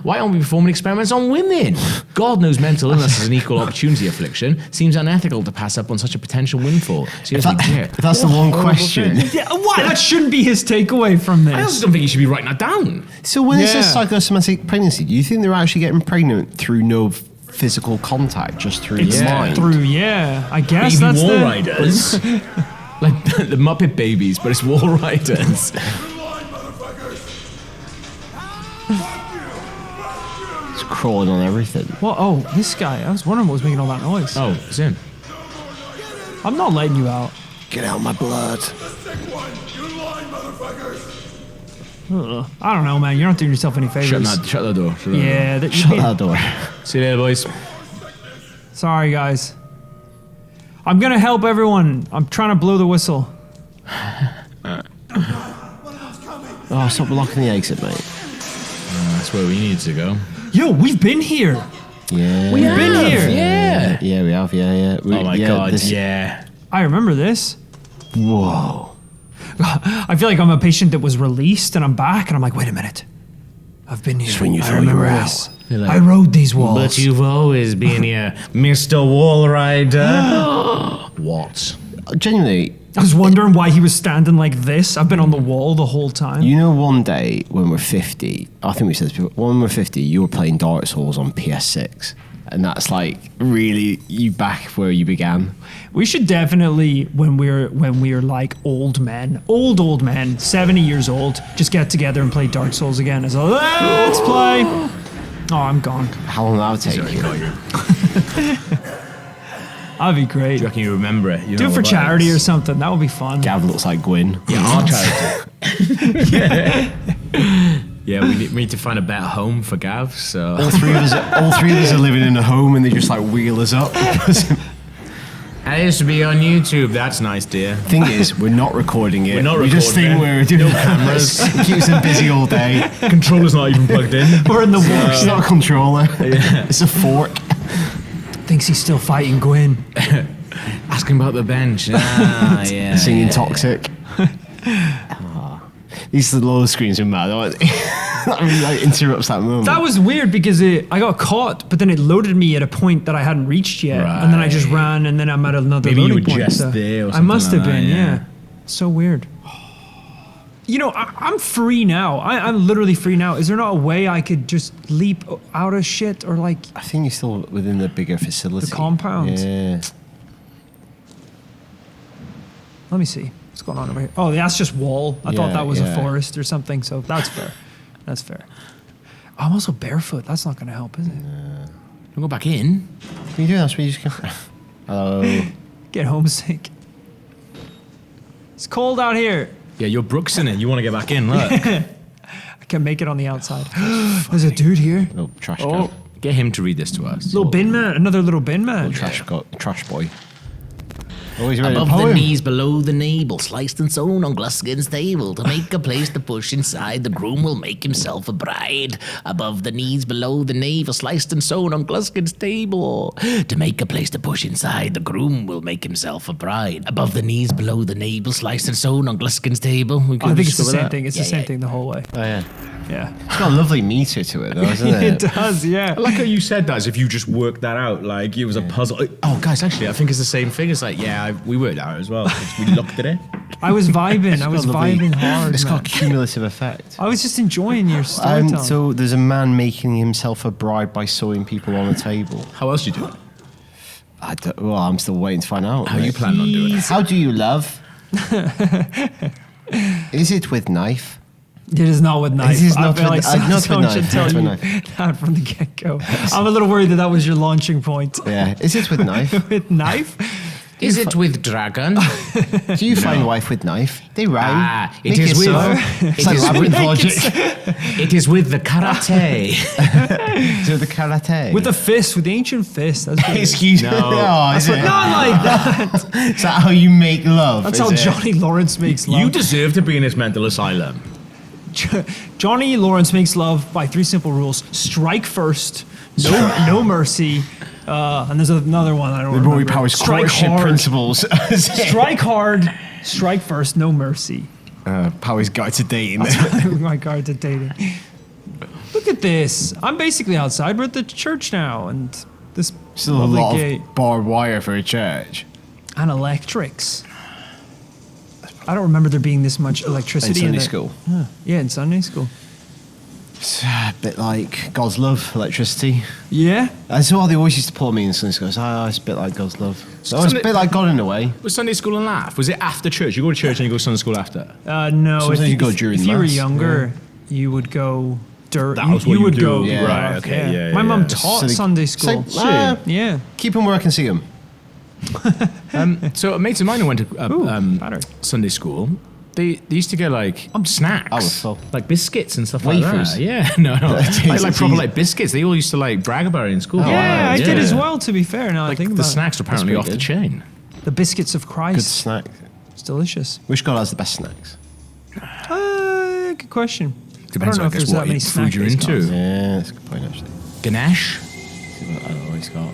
Why aren't we performing experiments on women? God knows mental illness is an equal opportunity affliction. Seems unethical to pass up on such a potential windfall. Seriously, If that's the one question. Yeah, what? That shouldn't be his takeaway from this. I also don't think you should be writing that down. So when it Yeah. says psychosomatic pregnancy, do you think they're actually getting pregnant through no physical contact, just through It's the mind? through, I guess Baby that's wall the... riders. Like the Muppet Babies, but it's wall riders. It's crawling on everything. Well, oh, this guy. I was wondering what was making all that noise. Oh, it's him. I'm not letting you out. Get out of my blood. Ugh. I don't know, man. You're not doing yourself any favors. Shut that door. Yeah. Shut that door. See you later, boys. Sorry, guys. I'm going to help everyone. I'm trying to blow the whistle. Oh, stop blocking the exit, mate. That's where we need to go. Yo, we've been here. Yeah. We've been here. Yeah. Yeah, we have. Yeah. Oh my God. this- Yeah. I remember this. Whoa. I feel like I'm a patient that was released and I'm back and I'm like, wait a minute. I've been here. Just when you I thought you remember were this. You're like, I rode these walls. But you've always been here, Mr. Wallrider. What? Genuinely, I was wondering why he was standing like this. I've been on the wall the whole time. you know, one day when we're 50, I think we said this before, when we're 50, you were playing Dark Souls on PS6. And that's like really you back where you began. We should definitely, when we're like old men, 70 years old, just get together and play Dark Souls again. As a let's play. Oh, I'm gone. How long that'll take you? That'd be great. Do you reckon you remember it? You Do know it for what charity is. or something. That would be fun. Gav looks like Gwyn. Yeah, our charity. Yeah, we need to find a better home for Gav. So All three of us are living in a home and they just like wheel us up. I used to be on YouTube. That's nice, dear. Thing is, we're not recording it. We're not We just recording think it. we're doing No cameras. It keeps them busy all day. Controller's not even plugged in. We're in the war. It's not a controller. It's a fork. Thinks he's still fighting Gwyn. Ask him about the bench. Ah, yeah. Singing yeah. Toxic. These are the load screens are mad, aren't they? That really like interrupts that moment. That was weird because I got caught, but then it loaded me at a point that I hadn't reached yet, and then I just ran, and then I'm at another Maybe you loading were point. just there or I must something have like been, that, yeah. yeah. So weird. You know, I'm free now. I'm literally free now. Is there not a way I could just leap out of shit or like I think you're still within the bigger facility. the compound? Yeah. Let me see. What's going on over here? Oh, that's just wall. I thought Yeah, that was a yeah. forest or something, so that's fair. That's fair. I'm also barefoot. That's not going to help, is it? Don't go back in. Can you do that? That's where you just go. Hello. Get homesick. It's cold out here. Yeah, you're Brooks in it. You want to get back in, look. I can make it on the outside. There's a dude here. Little trash Oh, can. get him to read this to us. Little bin man. Another little bin man. Trash boy. Oh, he's ready Above to the poem. knees, below the navel, sliced and sewn on Gluskin's table. To make a place to push inside, the groom will make himself a bride. Above the knees, below the navel, sliced and sewn on Gluskin's table. To make a place to push inside, the groom will make himself a bride. Above the knees, below the navel, sliced and sewn on Gluskin's table. We I could think just it's the go with same that. thing. It's Yeah, the same yeah. thing the whole way. Oh, yeah. Yeah. It's got a lovely meter to it, though, isn't it? It does, yeah. I like how you said that as if you just worked that out, like it was a puzzle. Oh, guys, actually, I think it's the same thing. It's like, yeah, we worked it out as well. We looked at it. I was vibing. I was got a lovely- vibing hard. It's man. got a cumulative effect. I was just enjoying your storytelling. So there's a man making himself a bride by sewing people on a table. How else do you do it? Well, I'm still waiting to find out. How you mate. plan on doing it? How do you love? Is it with knife? It is not with knife. It is I not feel with- like not with someone knife, should not tell with you knife. that from the get-go. I'm a little worried that was your launching point. Yeah. Is it with knife? With knife? Is it with dragon? Do you find wife with knife? They rhyme. It Make is with. so. It It's like is labyrinth with, logic. it is with the karate. So the karate. With the fist, with the ancient fist. That's what it is. Excuse me. No. Oh, is it? Not like that. Is that how you make love? That's is how it? Johnny Lawrence makes love. You deserve to be in this mental asylum. Johnny Lawrence makes love by 3 simple rules: strike first, no mercy, and there's another one I don't The remember. Roy Powers Strike courtship hard, principles. strike hard, strike first, no mercy. Powers guide to dating. My guard to dating. Look at this. I'm basically outside. We're at the church now, and this Still a lovely lot gate of barbed wire for a church. and electrics. I don't remember there being this much In electricity Sunday the- school. Yeah, in Sunday school. It's a bit like God's love, electricity. Yeah. That's what they always used to pull me in Sunday school. It's a bit like God's love. So it's a bit like God in a way. Was Sunday school and laugh? Was it after church? You go to church and you go to Sunday school after? No. Sometimes you go during if you were Mass, younger, you would go. That was what you you would do. go. Yeah. Right, okay, yeah, My yeah, mum yeah. taught So they- Sunday school. Yeah. Keep them where I can see them. So a mate of mine who went to battery. Sunday school, they used to get like snacks, Oh, so- like biscuits and stuff Wafers? like that. Yeah, no, Jeez, like proper jeez. like biscuits. They all used to like brag about it in school. Yeah, I did as well. To be fair, now I Like think the about snacks are apparently pretty off the good. chain. it. The biscuits of Good Christ. snack. It's delicious. Which God has the best snacks? Good question. Depends, I don't know I if guess, there's that what many food you're snack-based into. gods. Yeah, that's a good point actually. Ganesh. See what I don't know what he's got.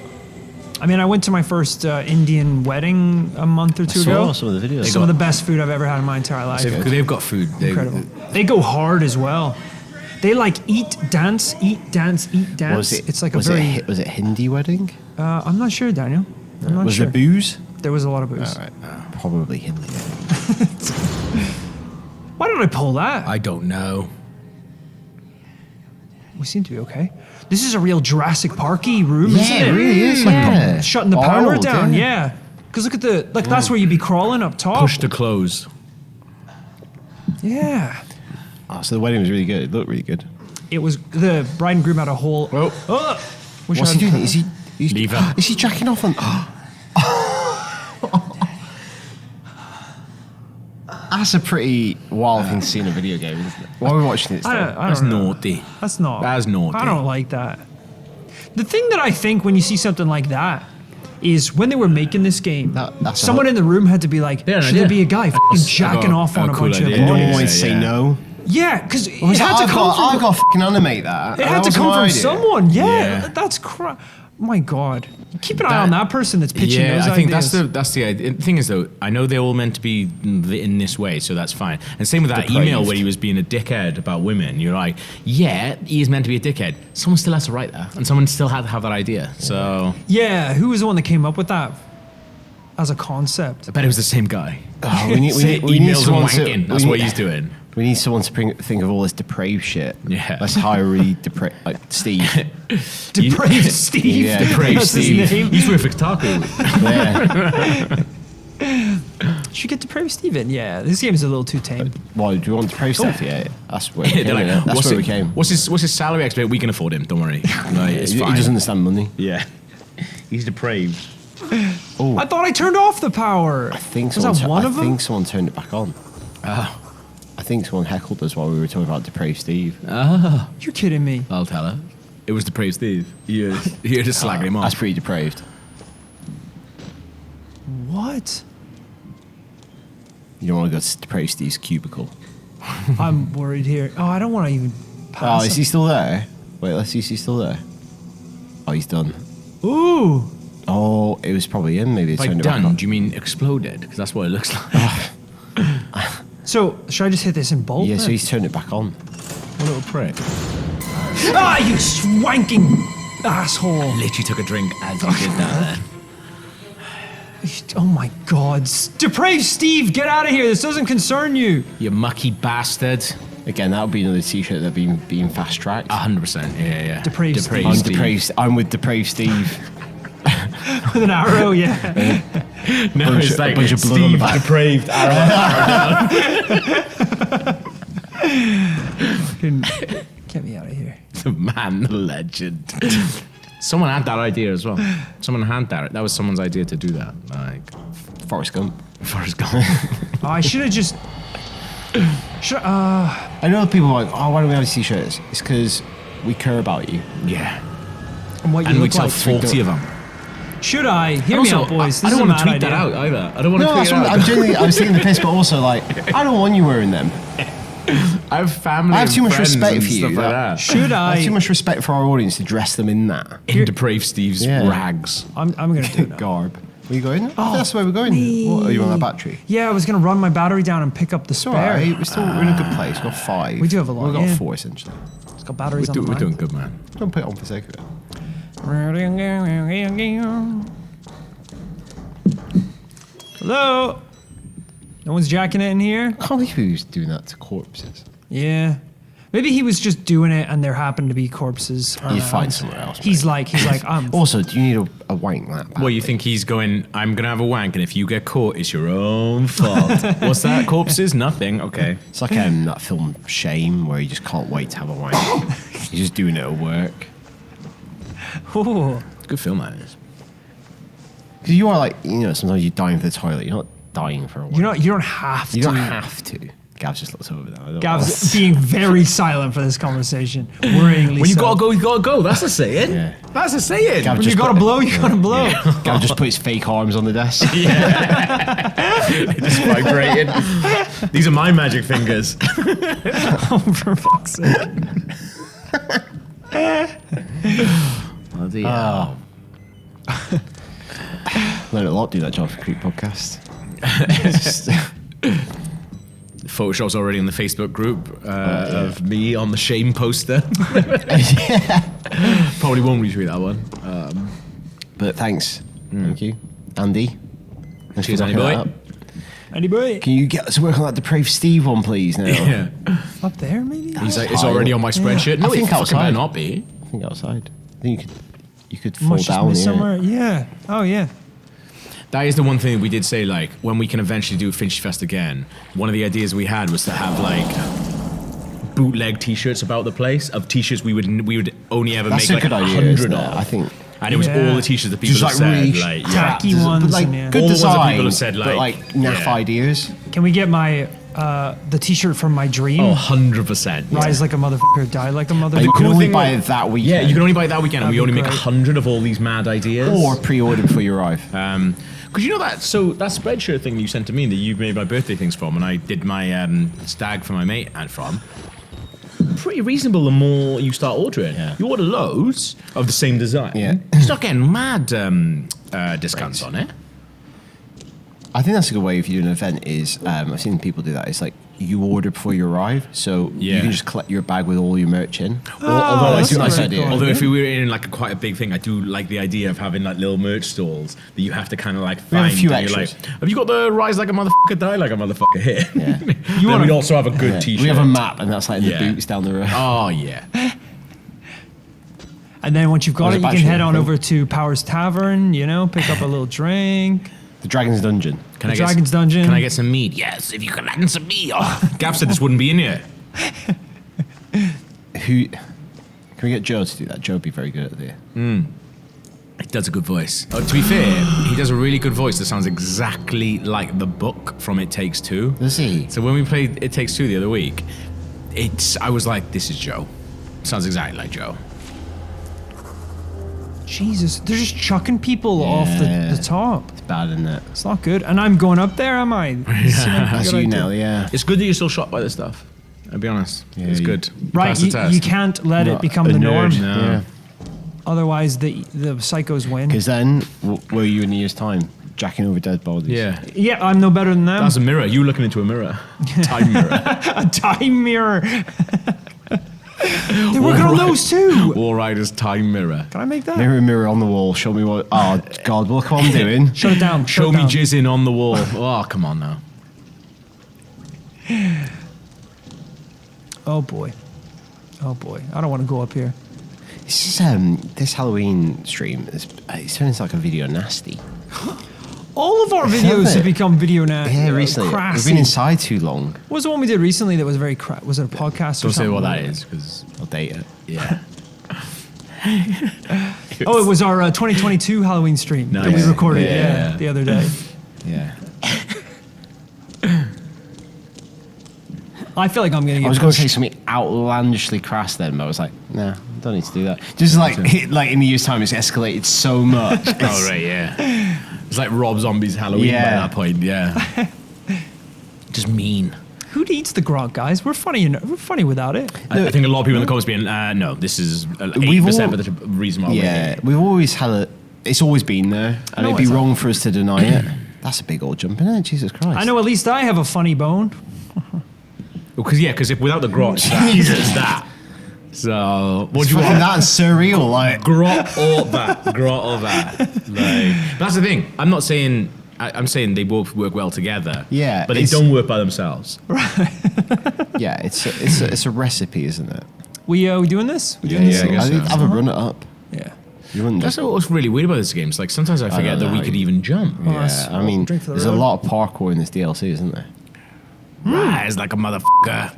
I mean, I went to my first Indian wedding a month or two ago. Saw some of the videos. Some of the best food I've ever had in my entire life. They've got food. Incredible. They go hard as well. They like eat, dance, eat, dance, eat, dance. Was it? It's like a was very. Was it Hindi wedding? I'm not sure, Daniel. I'm not Was sure. there booze? There was a lot of booze. All right. Probably Hindi. Why did I pull that? I don't know. We seem to be okay. This is a real Jurassic Parky room, isn't Yeah, it? it really is, Like yeah. shutting the power Arnold, down, yeah. yeah. Because look at the that's where you'd be crawling up top. Push to close. Yeah. Oh, so the wedding was really good. It looked really good. It was the bride and groom had a whole. Oh. Wish What's I he had- doing? Is he? Leave her. Is he jacking off on? That's a pretty wild thing to see in a video game, isn't it? Why are we watching it? I still? don't, I That's don't know. naughty. That's not. That's naughty. I don't like that. The thing that I think when you see something like that is when they were making this game, That's someone in the room had to be like, Yeah, should yeah. there be a guy f***ing jacking got off on a a cool bunch of idea. No one bodies? wanted to say Yeah. no. Yeah, because it Was had that, to come from. I've got to fucking animate that. It That had to was come my from idea. someone. Yeah, Yeah. that's my God. Keep an eye on that person that's pitching Yeah, those I think ideas. that's the idea. The thing is though, I know they're all meant to be in this way, so that's fine. And same with that Depraved. email where he was being a dickhead about women. You're like, yeah, he is meant to be a dickhead. Someone still has to write that, and someone still had to have that idea. So Yeah, who was the one that came up with that as a concept? I bet it was the same guy. Oh, we need Emails and someone to. wanking. That's what he's doing. We need someone to think of all this depraved shit. Yeah. Let's hire really depraved, like Steve. Depraved Steve. Yeah, Depraved That's his Steve. name. He's with Kotaku. Yeah. Should we get Depraved Steve in? Yeah, this game is a little too tame. Why do you want depraved stuff? Yeah, that's where we They're came. like, That's what's where it- we came. What's his salary expectation? We can afford him. Don't worry. Like, it's He fine. doesn't understand money. Yeah, he's depraved. I thought I turned off the power. I think was someone. that one I of them? think someone turned it back on. I think someone heckled us while we were talking about depraved Steve. You're kidding me. I'll tell her. It was depraved Steve. You're just slagging him off. That's pretty depraved. What? You don't want to go to depraved Steve's cubicle. I'm worried here. Oh, I don't want to even Oh, pass. is he still there? Wait, let's see if he's still there. Oh, he's done. Ooh. Oh, it was probably him. Maybe they By turned it back done, on. do you mean exploded? Because that's what it looks like. So, should I just hit this in bulk? Yeah, then? so he's turned it back on. What a little prick. Ah, you swanking asshole. Literally took a drink as you did that. Oh my God. Depraved Steve, get out of here. This doesn't concern you. You mucky bastard. Again, that would be another T-shirt that being fast tracked. 100%. Yeah. Depraved Steve. I'm Steve. depraved. I'm with depraved Steve. With an arrow, yeah. No, Bunch it's of- like bunch of blood on the Steve back. depraved arrow. Get me out of here. The man, the legend. Someone had that idea as well. Someone had that. That was someone's idea to do that. Like Forrest Gump. Forrest Gump. Oh, I should have just. I know people are like, oh, why don't we have t-shirts? It's because we care about you. Yeah. And what you And we look sell like. 40 of them. Should I? Hear me out, boys. I This don't is a want to mad tweet that idea. out either. I don't want to No, tweet that's it what out. I'm genuinely, I was taking the piss, but also like, I don't want you wearing them. I have family. I have too much and friends respect and for you. stuff like that. Should I have too I? much respect for our audience to dress them in that. In depraved Steve's Yeah. rags. I'm going to do it now. Garb. Where you going? Oh, that's the way we're going. What, are you on that battery? Yeah, I was going to run my battery down and pick up the It's all spare. right. We're in a good place. We've got 5. We do have a lot, We've got yeah. 4 essentially. It's got batteries We're on the doing good, man. Don't put it on for the sake of it. Hello? No one's jacking it in here? I can't believe he was doing that to corpses. Yeah. Maybe he was just doing it and there happened to be corpses around. You'd find somewhere else. He's like, Also, do you need a wank that bad? Well, you think he's going, I'm going to have a wank, and if you get caught, it's your own fault. What's that? Corpses? Nothing. Okay. It's like that film Shame, where you just can't wait to have a wank. You're just doing it at work. oh, It's a good film, that is. Because you are like, sometimes you're dying for the toilet. You're not dying for a wank. you don't have to. You don't have to. Gav's just looked over there. I don't Gav's being very silent for this conversation. Worryingly When you so. gotta go, you gotta go. That's a saying. Yeah. That's a saying. Gav When just you gotta put- blow, you gotta blow. Gav just put his fake arms on the desk. Just vibrating. These are my magic fingers. Oh, for fuck's sake. Bloody hell. Learned a lot doing that Jonathan Creek podcast. Photoshop's already in the Facebook group of me on the shame poster. Probably won't retweet that one. But thanks. Thank you. Andy. Thanks Cheers, for Andy knocking boy. that up. Anybody? Can you get us to work on that depraved Steve one, please, now? Yeah. Up there, maybe? He's like, it's already on my spreadsheet. No, I think it fucking better outside. not be. I think outside. I think you could fall Must just down miss here. somewhere. Yeah. Oh, yeah. That is the one thing we did say, like, when we can eventually do Finchy Fest again, one of the ideas we had was to have, like, bootleg t-shirts about the place, of t-shirts we would only ever That's make, a like, good idea, 100 isn't it? of. I think. And it was Yeah. all the t-shirts that people Just have like said, really like, tacky But ones. like and, yeah. good All the ones that design, people have said, but like, like naff yeah. ideas. Can we get my the t-shirt from my dream? Oh, 100%. Rise like a motherfucker, die like a And motherfucker. you can cool only thing buy with- it that weekend. Yeah, you can only buy it that weekend, and we That'd only be make great. 100 of all these mad ideas. Or pre-order before you arrive. Because you know that, so that spreadshirt thing you sent to me that you made my birthday things from, and I did my stag for my mate and from, pretty reasonable the more you start ordering. Yeah. You order loads of the same design. Yeah. You start getting mad discounts on it. I think that's a good way if you do an event is, I've seen people do that, it's like you order before you arrive, so Yeah. you can just collect your bag with all your merch in. Although that's I do a like very idea. cool Although if idea. we were in like quite a big thing, I do like the idea of having like little merch stalls that you have to kind of like We have find. a few and you're extras. like, have you got the rise like a motherfucker, die like a motherfucker here? Yeah. You then we'd also have a good Yeah. t-shirt. We have a map, and that's like in Yeah. the boots down the road. Oh yeah. And then once you've got There's it, a you can bachelor, head I on think. over to Power's Tavern, pick up a little drink. The Dragon's Dungeon. Can The I get Dragon's Dungeon. Can I get some meat? Yes, if you can add in some meat. Oh, Gav said this wouldn't be in here. Who? Can we get Joe to do that? Joe would be very good at it. He does a good voice. To be fair, he does a really good voice that sounds exactly like the book from It Takes Two. Does he? So when we played It Takes Two the other week, I was like, this is Joe. Sounds exactly like Joe. Jesus, they're just chucking people off the top. It's bad, isn't it? It's not good. And I'm going up there, am I? That's you now, yeah. It's good that you're still shocked by this stuff. I'll be honest. Yeah, it's you- good. You Right, passed the you test. can't let it Not become a the nerd, norm. No. Yeah. Otherwise, the psychos win. Because then, where are you in a year's time? Jacking over dead bodies. Yeah. Yeah, I'm no better than them. That's a mirror. You looking into a mirror. Time mirror. A time mirror. They're working on those too. Wallrider's time mirror. Can I make that? Mirror, mirror on the wall, show me what. Oh, God, look what I'm doing. Shut it down. Show shut me it down. jizzing on the wall. Oh, come on now. Oh boy. Oh boy. I don't want to go up here. This is this Halloween stream. It's turning into like a video nasty. All of our videos have become video now. Yeah, recently. Crassy. We've been inside too long. What was the one we did recently that was very Was it a podcast or Don't say something? what that is, because I'll date it. yeah. Oh, it was our 2022 Halloween stream that we Nice. recorded Yeah. the other day. Yeah. I feel like I'm going to I get was going to say pushed. something outlandishly crass then, but I was like, nah, don't need to do that. Just like in a year's time, it's escalated so much. Oh, right, yeah. It's like Rob Zombie's Halloween by Yeah. that point, yeah. Just mean. Who eats the grog, guys? We're funny. We're funny without it. I think a lot of people in the comments being, no, this is 8% of the reason why Yeah, we've always had it's always been there, and No, it'd be it's not. wrong for us to deny it. That's a big old jump, isn't it? Jesus Christ. I know at least I have a funny bone. Because if without the grot, it's that. So, what It's do you fucking want? that and surreal, like. Grot or that. Like, that's the thing. I'm not saying. I'm saying they both work well together. Yeah, but they don't work by themselves. Yeah, it's a recipe, isn't it? We doing this? We doing Yeah, this? I guess I think so. have a run it up. Yeah. You wouldn't. That's what's really weird about this game. It's like sometimes I forget that we could even jump. Yeah, I mean, drink for the there's a road. lot of parkour in this DLC, isn't there? Rise like a motherfucker.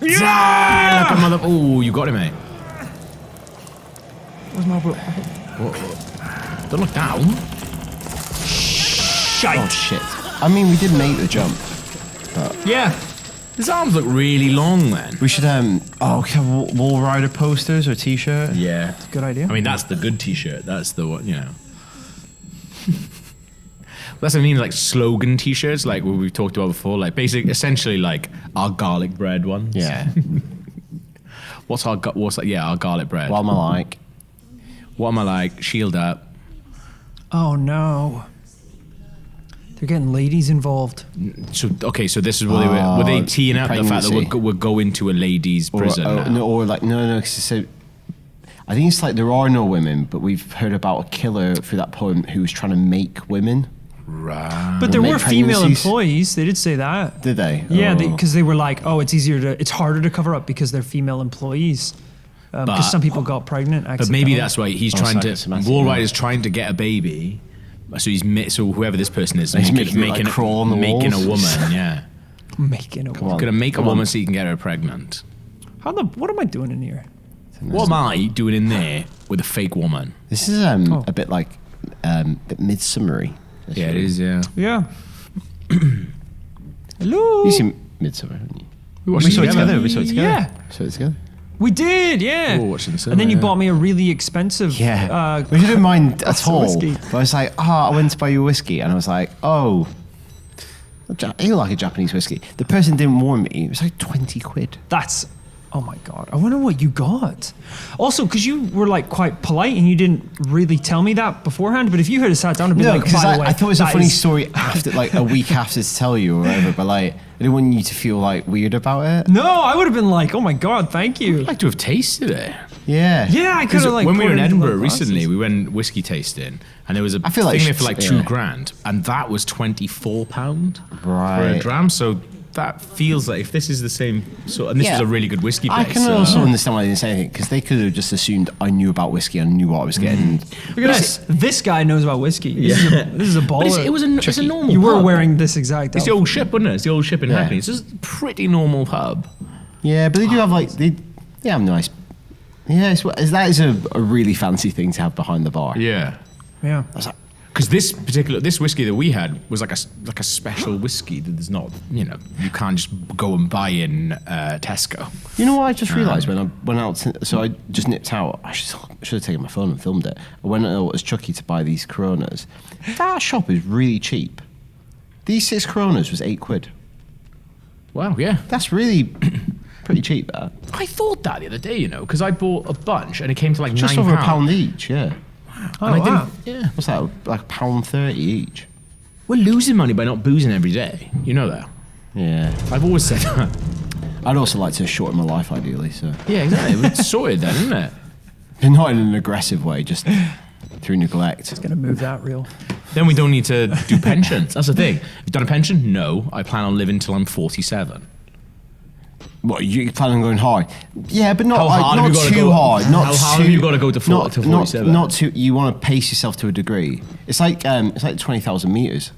Yeah! Like a mother. Oh, you got him, mate. Where's my bro? Don't look down. Oh shit! I mean, we did make the jump. Yeah. His arms look really long, then. We should we have Wallrider posters or T-shirt. Yeah. Good idea. I mean, that's the good T-shirt. That's the one, you know. That's what I mean, like slogan T-shirts, like what we've talked about before, like essentially like our garlic bread ones. Yeah. What's our garlic bread? What am I like? What am I like? Shield up. Oh no. They're getting ladies involved. So this is what were they teeing up the fact that pregnancy. we're going to a ladies' prison now? No, 'cause so I think it's like there are no women, but we've heard about a killer through that poem who was trying to make women. Right. But there Make were female pregnancies. employees. They did say that. Did they? Yeah, Oh. because they were like, oh, it's harder to cover up because they're female employees. But- Because some people got pregnant. But maybe that's why he's trying to. psychosomatic, Wallrider's trying to get a baby. So so whoever this person is, He's making it, like, crawl on the making a walls. woman. Yeah, making a woman. on. gonna make a Come on. woman so he can get her pregnant. What am I doing in here? What am I doing in there with a fake woman? This is a bit like bit midsummery. Yeah, it is. Yeah, Yeah. Hello. You seen Midsummer, haven't you? watched We it saw it together. together. We saw it together. Yeah. Saw it together. We did, yeah. We were watching the cinema, and then you yeah. bought me a really expensive. Yeah. We didn't mind glass at of all. whiskey. But I was like, I went to buy you a whiskey, and I was like, oh, you like a Japanese whiskey. The person didn't warn me. It was like 20 quid. That's. Oh my god! I wonder what you got. Also, because you were like quite polite and you didn't really tell me that beforehand. But if you had sat down and been No, like, because by the way, I thought it was a that funny is- story after, like a week after to tell you or whatever. But like, I didn't want you to feel like weird about it. No, I would have been like, oh my god, thank you. I'd like to have tasted it. Yeah. Yeah, I could Because have like. when we were poured in it into my Edinburgh glasses. recently, we went whiskey tasting, and there was a I feel like thing there it's- for like yeah. £2,000, and that was £24 for a Right. dram. So that feels like if this is the same sort, and this Yeah. was a really good whiskey I place. can so- also understand why they didn't say anything because they could have just assumed I knew about whiskey and knew what I was getting. Look at this. This guy knows about whiskey. This is a But baller. it was a normal. You were pub. wearing this exact. It's the old ship, wasn't it? It's the old ship in Yeah. Hackney. It's just a pretty normal pub. Yeah, but they do have like they have nice. Yeah, that is a really fancy thing to have behind the bar. Yeah. Yeah. Because this whiskey that we had was like a special whiskey that there's not, you can't just go and buy in Tesco. You know what I just realised when I went out? So I just nipped out. I should have taken my phone and filmed it. I went out as Chucky to buy these Coronas. That shop is really cheap. These 6 Coronas was 8 quid. Wow, yeah. That's really pretty cheap. That I thought that the other day, because I bought a bunch and it came to like just £9. over £1 each. Yeah. And I wow. didn't, yeah. What's that? Like £1.30 each. We're losing money by not boozing every day. You know that. Yeah. I've always said that. I'd also like to shorten my life, ideally. So, Yeah, exactly. It's sorted then, isn't it? but not in an aggressive way, just through neglect. Gonna move that real. Then we don't need to do pensions. That's the thing. You've done a pension? No. I plan on living till I'm 47. What, you plan on going high? Yeah, but not, How hard have not you gotta too go? hard. Not How hard too, have you gotta go to 47? Not too. You want to pace yourself to a degree. It's like 20,000 meters.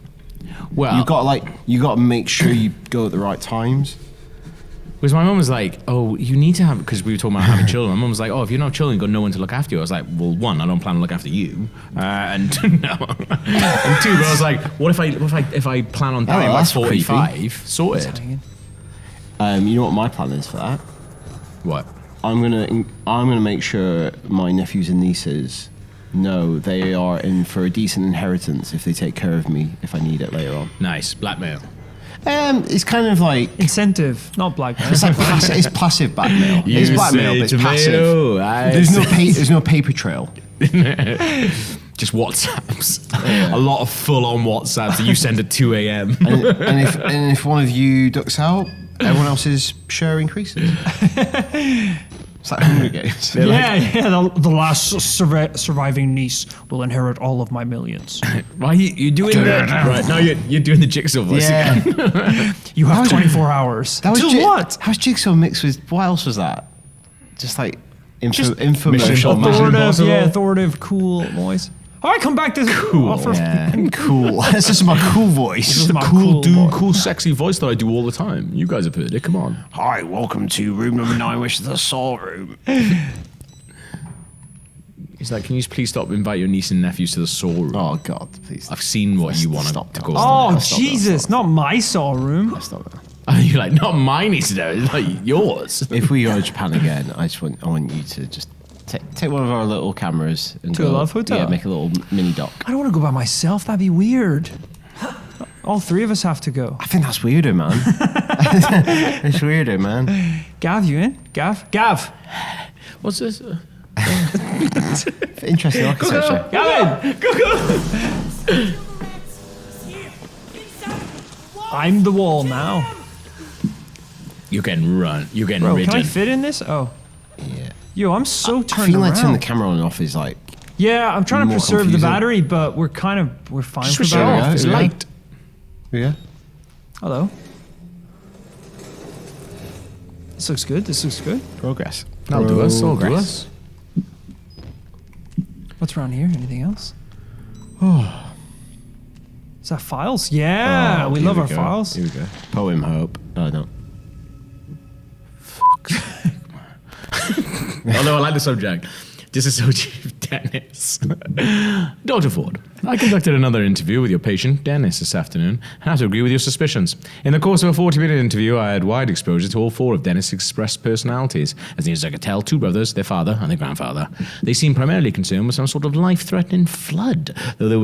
Well, you got to make sure you go at the right times. because my mum was like, "Oh, you need to have," because we were talking about having children. My mum was like, "Oh, if you don't have children, you've got no one to look after you." I was like, "Well, one, I don't plan to look after you, and no, and two, but I was like, what if I plan on dying by that's 45? Sorted. You know what my plan is for that? What? I'm gonna make sure my nephews and nieces know they are in for a decent inheritance if they take care of me if I need it later on. Nice blackmail. It's kind of like Incentive, not blackmail. it's like it's passive blackmail. It's blackmail, but it's passive. There's no paper trail. Just WhatsApps. A lot of full-on WhatsApps that you send at 2 a.m. and if one of you ducks out, everyone else's share increases. It's like Hunger Games. The last surviving niece will inherit all of my millions. Why are you doing that? Right, now you're doing the Jigsaw voice again. You have 24 hours. That was what? How's Jigsaw mixed with what else was that? Just like Mission infomercial. Impossible. Authoritative, cool voice. All right, come back to Cool. Cool. This is my cool voice. This is my Cool, sexy voice that I do all the time. You guys have heard it. Come on. Hi, welcome to room number 9, which is the Saw room. He's like, can you please stop inviting your niece and nephews to the Saw room? Oh God, please. I've seen what you want to Stop go. Oh, Stop. Jesus, not my Saw room. Stop that. And you're like, not my niece and nephews, it's like yours. If we go to Japan again, I want you to just take one of our little cameras and To go, a love hotel? Yeah, make a little mini doc. I don't want to go by myself. That'd be weird. All three of us have to go. I think that's weirder, man. It's weirder, man. Gav, you in? Gav. What's this? Interesting architecture. Gavin! Go! I'm the wall now. You can run. You can Bro, ridden. can I fit in this? Oh. Yeah. Yo, I'm so I turned feel like around. turning the camera on and off is like. Yeah, I'm trying to more preserve confusing. the battery, but we're fine Just for switch it battery. off. It's Yeah. light. Yeah. Hello. This looks good. Progress. That'll do us. That'll do us. What's around here? Anything else? Oh. Is that files? Yeah, we Here love our go. files. Here we go. Poem Hope. Oh, no. Although I like the subject. Disassociative Dennis. Dr. Ford, I conducted another interview with your patient, Dennis, this afternoon, and have to agree with your suspicions. In the course of a 40-minute interview, I had wide exposure to all 4 of Dennis' expressed personalities. As near as I could tell, 2 brothers, their father and their grandfather. They seemed primarily concerned with some sort of life-threatening flood, though there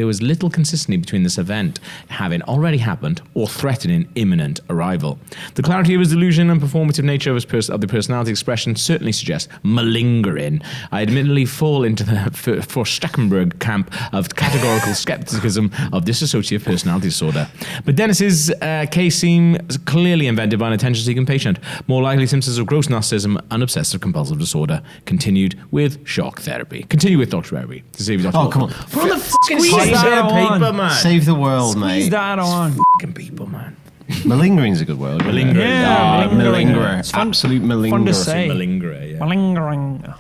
was little consistency between this event having already happened or threatening imminent arrival. The clarity of his delusion and performative nature of the personality expression certainly suggests malingering. I admittedly fall into the for Steckenberg camp of categorical skepticism of dissociative personality disorder. But Dennis's case seems clearly invented by an attention-seeking patient. More likely symptoms of gross narcissism and obsessive-compulsive disorder. Continued with shock therapy. Continue with Dr. Berry to save Dr. Oh, come on. Put on the fucking Squeeze side that of on. paper, man. Save the world, Squeeze mate. that on. Fucking people, man. Malingering's a good word. Malingering. Yeah, malingering. Malingerer. It's fun- Absolute malingerer. fun to say. Malingerer, yeah. Malingering.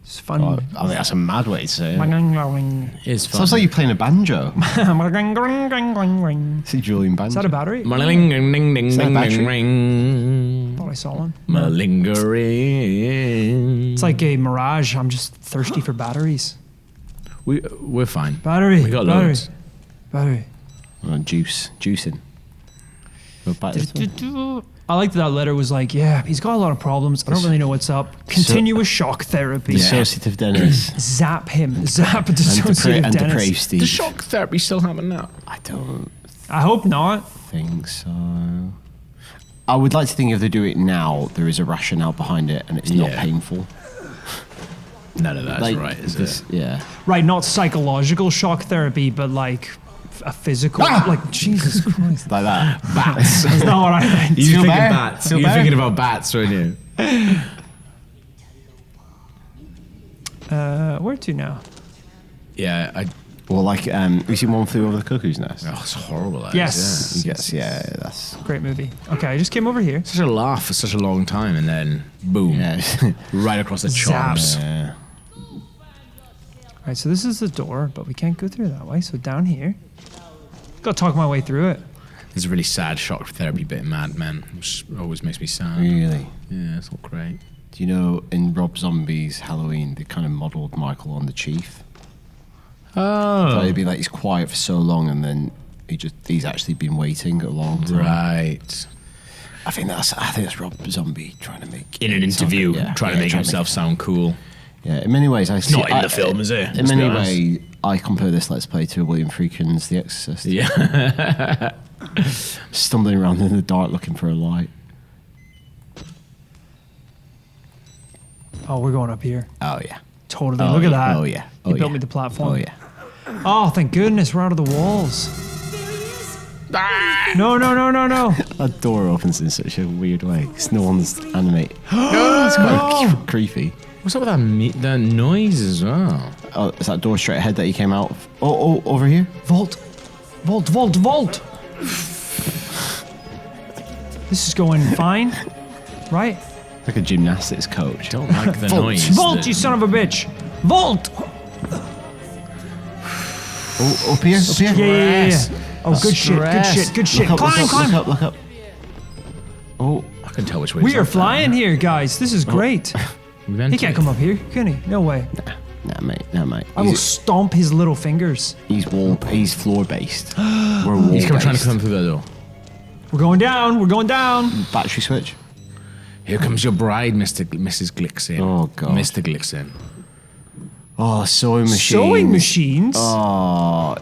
It's fun. Oh, I think that's a mad way to say it. Malingering. It's fun. Sounds like you're playing a banjo. Malingering. See Julian banjo. Is that a battery? Malingering, ding, ding, Is that a ding, battery? ding, ring. Thought I saw one. Malingering. It's like a mirage. I'm just thirsty for batteries. We're fine. Battery. We got battery. loads. Battery. Juicing. Go back this way. I like that letter was like, yeah, he's got a lot of problems. I don't really know what's up. Continuous shock therapy. Dissociative Dennis. Zap him. Zap dissociative and Dennis. depraved Steve. Does shock therapy still happen now? I don't I hope not. think so. I would like to think if they do it now, there is a rationale behind it and it's not Yeah. painful. None of that's Like, right, is this- it? Yeah. Right, not psychological shock therapy, but like a physical. Like, Jesus Christ. Like that. Bats. That's not what I meant. You're thinking better? bats. Feel You're better? thinking about bats, weren't you? Where to now? Yeah, Or like, have you seen One Flew Over the Cuckoo's Nest? Oh, it's horrible. That Yes. is, Yes, yeah, that's... Great movie. Okay, I just came over here. Such a laugh for such a long time, and then boom, Yeah. right across the chops. Yeah. All right, so this is the door, but we can't go through that way. So down here, gotta talk my way through it. There's a really sad shock therapy bit in Mad Men, which always makes me sad. Really? Yeah, it's not great. Do you know in Rob Zombie's Halloween, they kind of modelled Michael on the Chief? Oh, So he'd be like, he's quiet for so long, and then he's actually been waiting a long time. right. I think that's Rob Zombie trying to make In an interview, Yeah, trying to make himself sound cool. Yeah, in many ways, I see. not in the film, is it? In Let's be many honest. ways, I compare this Let's Play to William Friedkin's The Exorcist. Yeah. Stumbling around in the dark looking for a light. Oh, we're going up here. Oh yeah. Totally. Oh, Look at yeah. that. Oh yeah. He Oh, built yeah. me the platform. Oh yeah. Oh, thank goodness we're out of the walls. No, no, no, no, no. That door opens in such a weird way because no one's animated. It's quite creepy. What's up with that noise as well? Oh, is that door straight ahead that you came out of? Oh, over here? Vault. Vault, vault, vault. This is going fine, right? Like a gymnastics coach. Don't like the Vault. noise. Vault, you son of a bitch. Vault. Oh, up here? Up here? Yeah. Stress. Oh, good shit, good shit, good shit. Look up, Climb, look up, climb. look up, look up. Oh, I can tell which way. We are flying here, guys. This is great. He can't come up here, can he? No way. nah, mate, nah, mate. I will stomp his little fingers. He's floor based. We're wall He's trying to based. come through that door. We're going down. We're going down. Battery switch. Here comes your bride, Mrs. Glixin. Oh, God. Mr. Glixin. Oh, sewing machine. Sewing machines. Oh,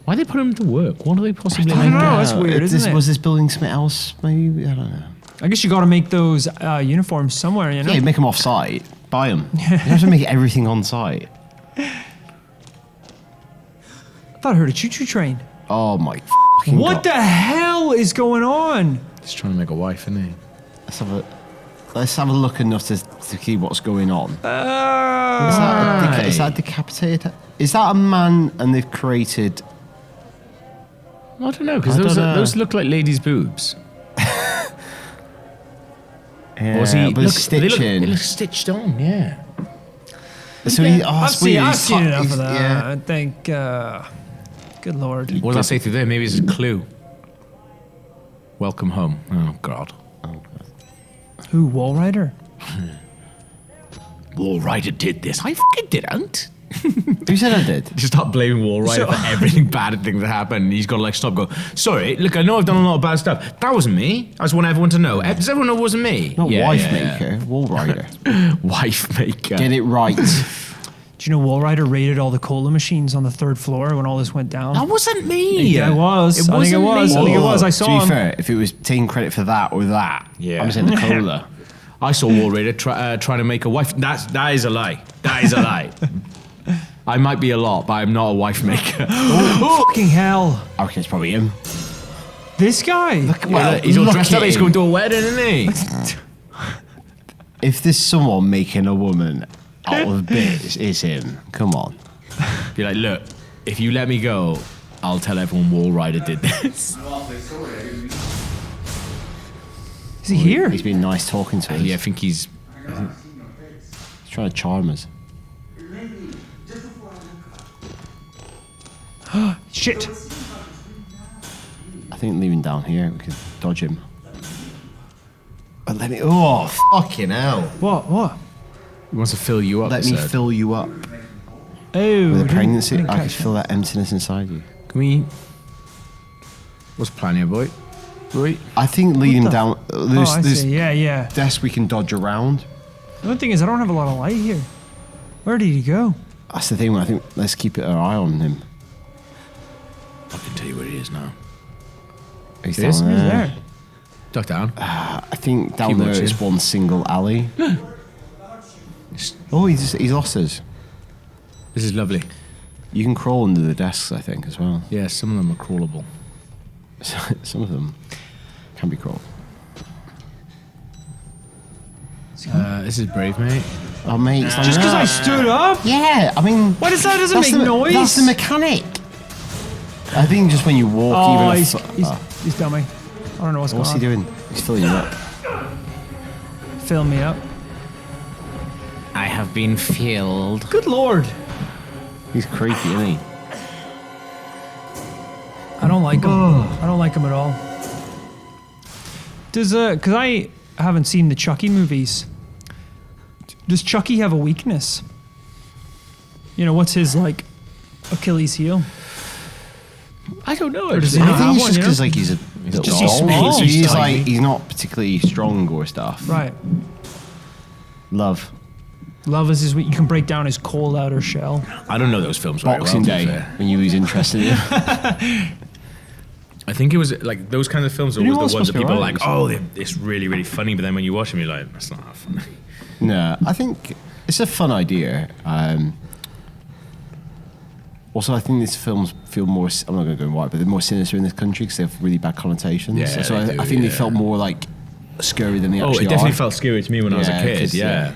Why they put him to work? What are they possibly I don't like? know. That's weird, isn't it? Was this building something else? Maybe I don't know. I guess you got to make those uniforms somewhere, you know? Yeah, make them off site. Buy them. You have to make everything on site. I thought I heard a choo-choo train. Oh my. What the hell is going on? He's trying to make a wife, isn't he? Let's have a look enough to see what's going on. Is that decapitated? Is that a man and they've created? I don't know, because I don't know. those look like ladies' boobs. Yeah, Or is he? but Look, stitching. They look stitched on, yeah. So he, oh, I've it's weird. seen He's enough he's- of that. Yeah. I think, good lord. What does that say through there? Maybe it's a clue. Welcome home. Oh, God. Who, Wallrider? Wallrider did this. I fucking didn't. Who said I did? Just start blaming Wallrider for everything bad thing that happened. He's got to like stop and go, sorry, look, I know I've done a lot of bad stuff. That wasn't me. I just want everyone to know. Does everyone know it wasn't me? Not wife maker, Wallrider. Wife maker. Get it right. Do you know Wallrider raided all the cola machines on the 3rd floor when all this went down? That wasn't me. Yeah, it was. It I think it wasn't was. me. I think it was. I saw To be him. fair, if it was taking credit for that or that, Yeah. I'm saying the cola. I saw Wallrider trying to make a wife. That is a lie. That is a lie. I might be a lot, but I'm not a wife maker. Fucking hell. I reckon it's probably him. This guy. Well, he's all look dressed at up. He's him. going to a wedding, isn't he? If there's someone making a woman out of bits, it's him. Come on. Be like, look, if you let me go, I'll tell everyone Wallrider did this. Is he here? He's been nice talking to us. Yeah, I think he's. He's trying to charm us. Shit. I think leaving down here, we could dodge him. But let me. Oh, fucking hell. What? He wants to fill you up. Let me said. fill you up. Oh. With a pregnancy, didn't I could catch feel that emptiness inside you. Can we? What's the plan here, boy? Boy. I think leading the- down. Oh, There's, I there's see. Yeah. desk we can dodge around. The one thing is, I don't have a lot of light here. Where did he go? That's the thing. I think let's keep our eye on him. I can tell you where he is now. He's He is? down He's there. there. Duck down. I think down Keep there watching. is one single alley. Oh, he's lost us. This is lovely. You can crawl under the desks, I think, as well. Yeah, some of them are crawlable. Some of them can be crawled. This is brave, mate. Oh, mate. It's like Just because I that. stood up? Yeah, I mean... Why does that doesn't that's make the, noise? That's the mechanic. I think just when you walk, Oh, even... he's dummy. I don't know what's What's he going on. doing? He's filling you up. Fill me up. I have been filled. Good lord. He's creepy, isn't he? I don't like him. I don't like him at all. Does because I haven't seen the Chucky movies. Does Chucky have a weakness? You know, what's his like Achilles heel? I don't know. Or does he I not think have it's one, just you know? because like he's a little just he's doll. small. So he's tiny. like he's not particularly strong or stuff. Right. Love. Love is his weak. You can break down his cold outer shell. I don't know those films very Boxing well, to be Day fair. when you lose interest in it. I think it was like those kinds of films are You know always the ones what's that people are supposed like, to be oh, it's really, really funny. But then when you watch them, you're like, that's not that funny. No, I think it's a fun idea. Also, I think these films feel more. I'm not going to go white, but they're more sinister in this country because they have really bad connotations. Yeah, so they do, I think they yeah. felt more like scary than they Oh, actually it definitely are. felt scary to me when I was a Yeah, kid. 'cause, Yeah.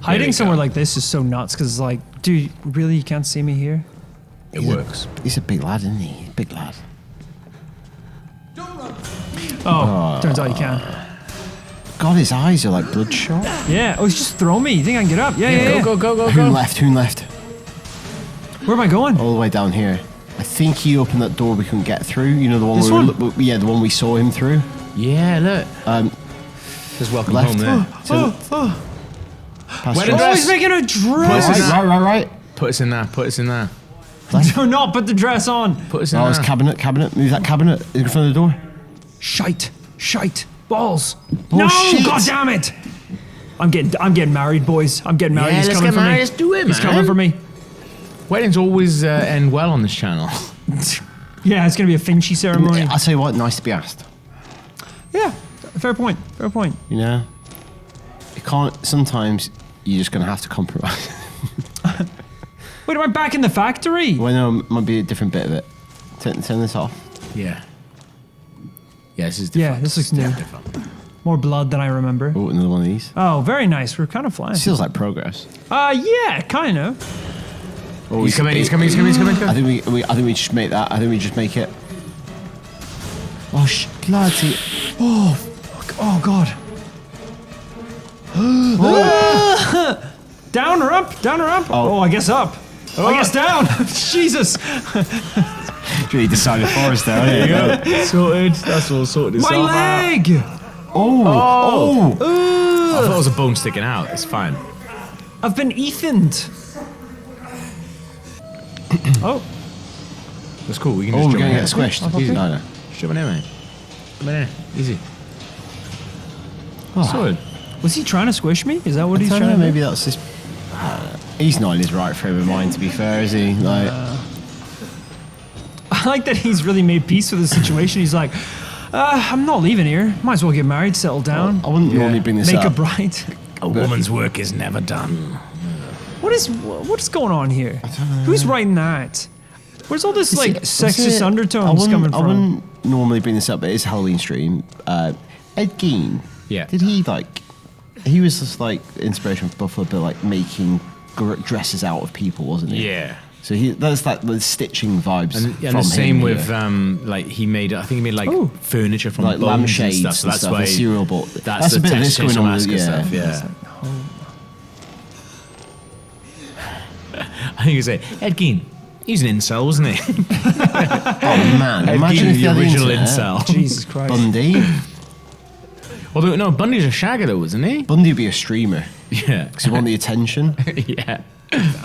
Hiding you somewhere go. like this is so nuts because it's like, dude, really, you can't see me here? It works. He's a big lad, isn't he? Big lad. Oh, turns out you can. God, his eyes are like bloodshot. Yeah. Oh, he's just throw me. You think I can get up? Yeah, yeah, yeah. Go, go, go, Who go. left? Who left? Where am I going? All the way down here. I think he opened that door we couldn't get through. You know the one This we were, one? yeah, the one we saw him through. Yeah, look. There's welcome Left. home there. Past Where your- did Oh, I- he's making a Put us dress. in that. Right. Put us in there. Put us in there. Do not put the dress on. Put us in Oh, there. it's cabinet. Move that cabinet in front of the door. Shite. Balls. Oh, no, shit. God damn it. I'm getting married, boys. I'm getting married. Yeah, He's let's coming get for married. me. Let's do it, He's man. coming for me. Weddings always end well on this channel. Yeah, it's gonna be a Finchy ceremony. I'll tell you what, nice to be asked. Yeah, fair point. You know? You can't, sometimes you're just going to have to compromise. Wait, am I back in the factory? Well, no, it might be a different bit of it. Turn this off. Yeah. Yeah, this is Yeah, different. this looks new. More blood than I remember. Oh, another one of these. Oh, very nice. We're kind of flying. Feels like progress. Yeah, kind of. Oh, He's coming. I think we just make that. I think we just make it. Oh, bloody. Oh, God. Down or up? Oh, I guess up. I guess down. Jesus. Really decided for us there. There you go. Sorted. That's all sorted. My leg. Oh. I thought it was a bone sticking out. It's fine. I've been Ethaned. Oh. That's cool. We can Oh, just we're jump going to in get here. squished. Okay. No. Just jump in here, mate. Jump in here. Easy. Oh. Sorted. Was he trying to squish me? Is that what he's I don't trying know, to do? maybe that's just. He's not in his right frame of mind, to be fair, is he? Like, I like that he's really made peace with the situation. He's like, I'm not leaving here. Might as well get married, settle down, I wouldn't normally bring this make a up. bride. A woman's work is never done. What is going on here? Who's writing that? Where's all this like sexist undertones coming I from? wouldn't normally bring this up, but it's a Halloween stream. Ed Gein. Yeah. Did he like? He was just like inspiration for Buffalo Bill, like making dresses out of people, wasn't he? Yeah. So that's like the stitching vibes. And from the same him with here. like he made. I think he made like Ooh. furniture from like bones lampshades and stuff. So that's why the cereal bowl. That's a the bit of this Texas going on. Massacre Yeah. stuff. Yeah. I think you say Ed Gein. He's an incel, wasn't he? Oh man! Ed Imagine Gein, if the had original internet. incel. Jesus Christ. Bundy. Although no, Bundy's a shagger though, wasn't he? Bundy would be a streamer Yeah. because he want the attention. Yeah.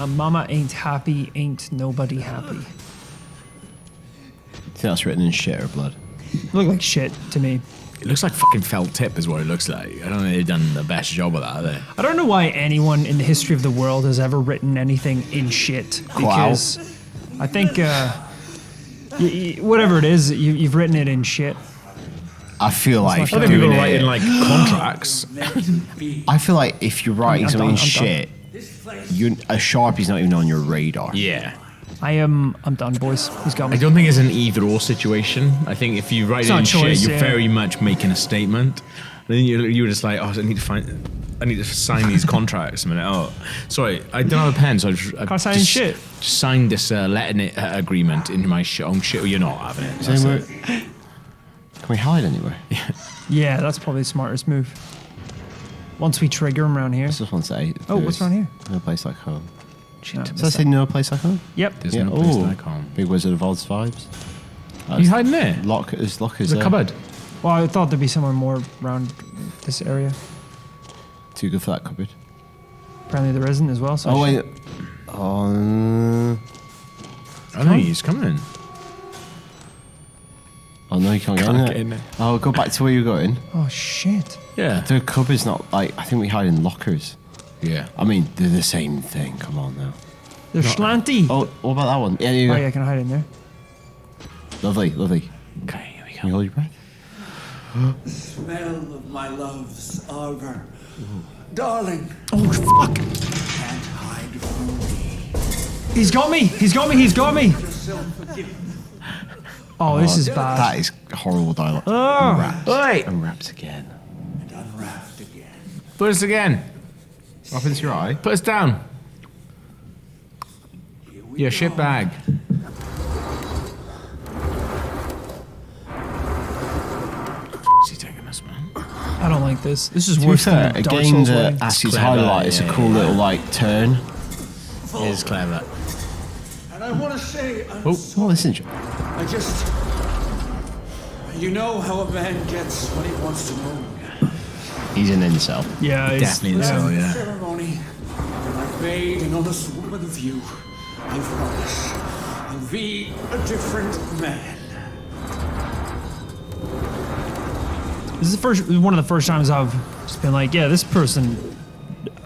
Mama ain't happy, ain't nobody happy. I think that's written in shit or blood. Look like shit to me. It looks like fucking felt tip is what it looks like. I don't think they've done the best job of that, have they? I don't know why anyone in the history of the world has ever written anything in shit. Because I think whatever it is, you've written it in shit. I feel like I if think you're people doing write in it, like contracts. I feel like if you're writing I'm something done, in I'm shit, a Sharpie's not even on your radar. Yeah. I'm done, boys. He's got I me. don't think it's an either or situation. I think if you write It's it not in a choice, shit, you're yeah. very much making a statement. then you were just like, oh, I need to sign these contracts a minute. Oh, sorry, I don't have a pen, so I Can't sign shit. just signed this letting it agreement in my own shit. Well, you're not having it. That's it. Can we hide anywhere? Yeah, that's probably the smartest move. Once we trigger him around here. This one say. Oh, what's around here? No place like home. No, Does that say no place like home? Yep. There's no place like home. Big Wizard of Oz vibes. You hiding there? Lockers There's a cupboard. Well, I thought there'd be somewhere more around this area. Too good for that cupboard. Apparently there isn't as well. So Oh wait. Oh. I know he's coming. Oh no, you can't get in there. Oh, go back to where you're going. Oh shit. Yeah. The cupboard's not like. I think we hide in lockers. Yeah. I mean, they're the same thing. Come on now. They're slanty. Oh, what about that one? Yeah, there you go. Oh yeah, I can hide in there. Lovely, lovely. Okay, here we go. Can you hold your breath? Smell of my love's arbor. Darling. Oh fuck. Can't hide from me. He's got me. He's got me. He's got me. Yourself forgiven. Oh, this is bad. That is horrible dialogue. Oh. Unwrapped. Wait. Unwrapped again. And unwrapped again. Put us again. Up into your eye. Put us down. Here we Your go. shit bag. What's he taking us, man? I don't like this. This is To be worse fair, than Dark again, Souls the wedding. Acids clever, highlight is a yeah, cool yeah. little like turn. It is clever. And I want to say, I'm Oh, sorry. listen. I just. You know how a man gets when he wants to know. He's an incel. Yeah, he's, Definitely yeah. so, yeah. Ceremony. When I've made an honest woman of you, I promise I'll be a different man. This is one of the first times I've just been like, yeah, this person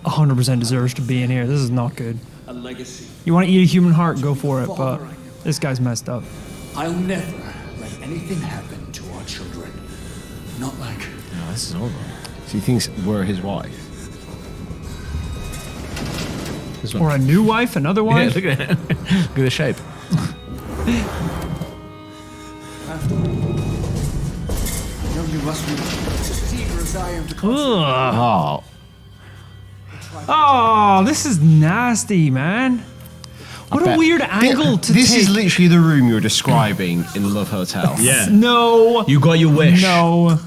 100% deserves to be in here. This is not good. A legacy. You want to eat a human heart, go for it, but this guy's messed up. I'll never let anything happen to our children. Not like No, this is over. So he thinks we're his wife. This Or a new wife, another Yeah, wife. look at it. Look at the shape. after. I know you must be just as eager as I am to Ugh. Oh, Oh, this is nasty, man. What a bet. weird angle to This take. is literally the room you're describing in Love Hotel. Yeah. No. You got your wish. No.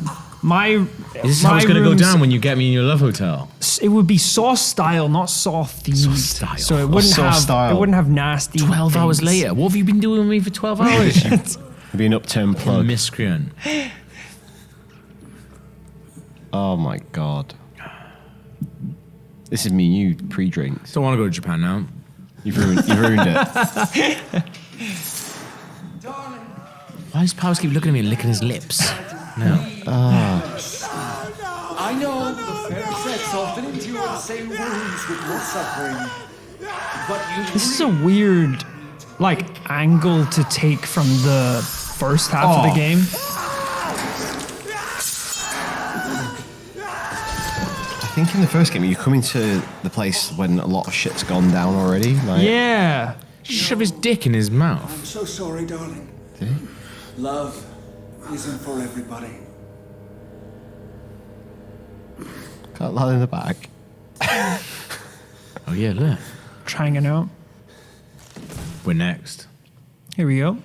My. This is how my it's going to go room's- down when you get me in your love hotel. It would be sauce style, not saw themed. Sauce style. So it wouldn't Sauce have. style. It wouldn't have nasty. 12 hours things. later. What have you been doing with me for 12 hours? You Be an upturned plug. miscreant. Oh my god. This is me and you pre-drinks. Don't want to go to Japan now. You've ruined it. Why does Powers keep looking at me and licking his lips? No. I know the fair sex often endure the same wounds with more suffering. But you This is a weird, like, angle to take from the first half of the game. I think in the first game you come into the place when a lot of shit's gone down already. Like, Yeah. Shove his dick in his mouth. I'm so sorry, darling. Love isn't for everybody. Got that in the back. Oh, yeah, look. Hanging out. We're next. Here we go.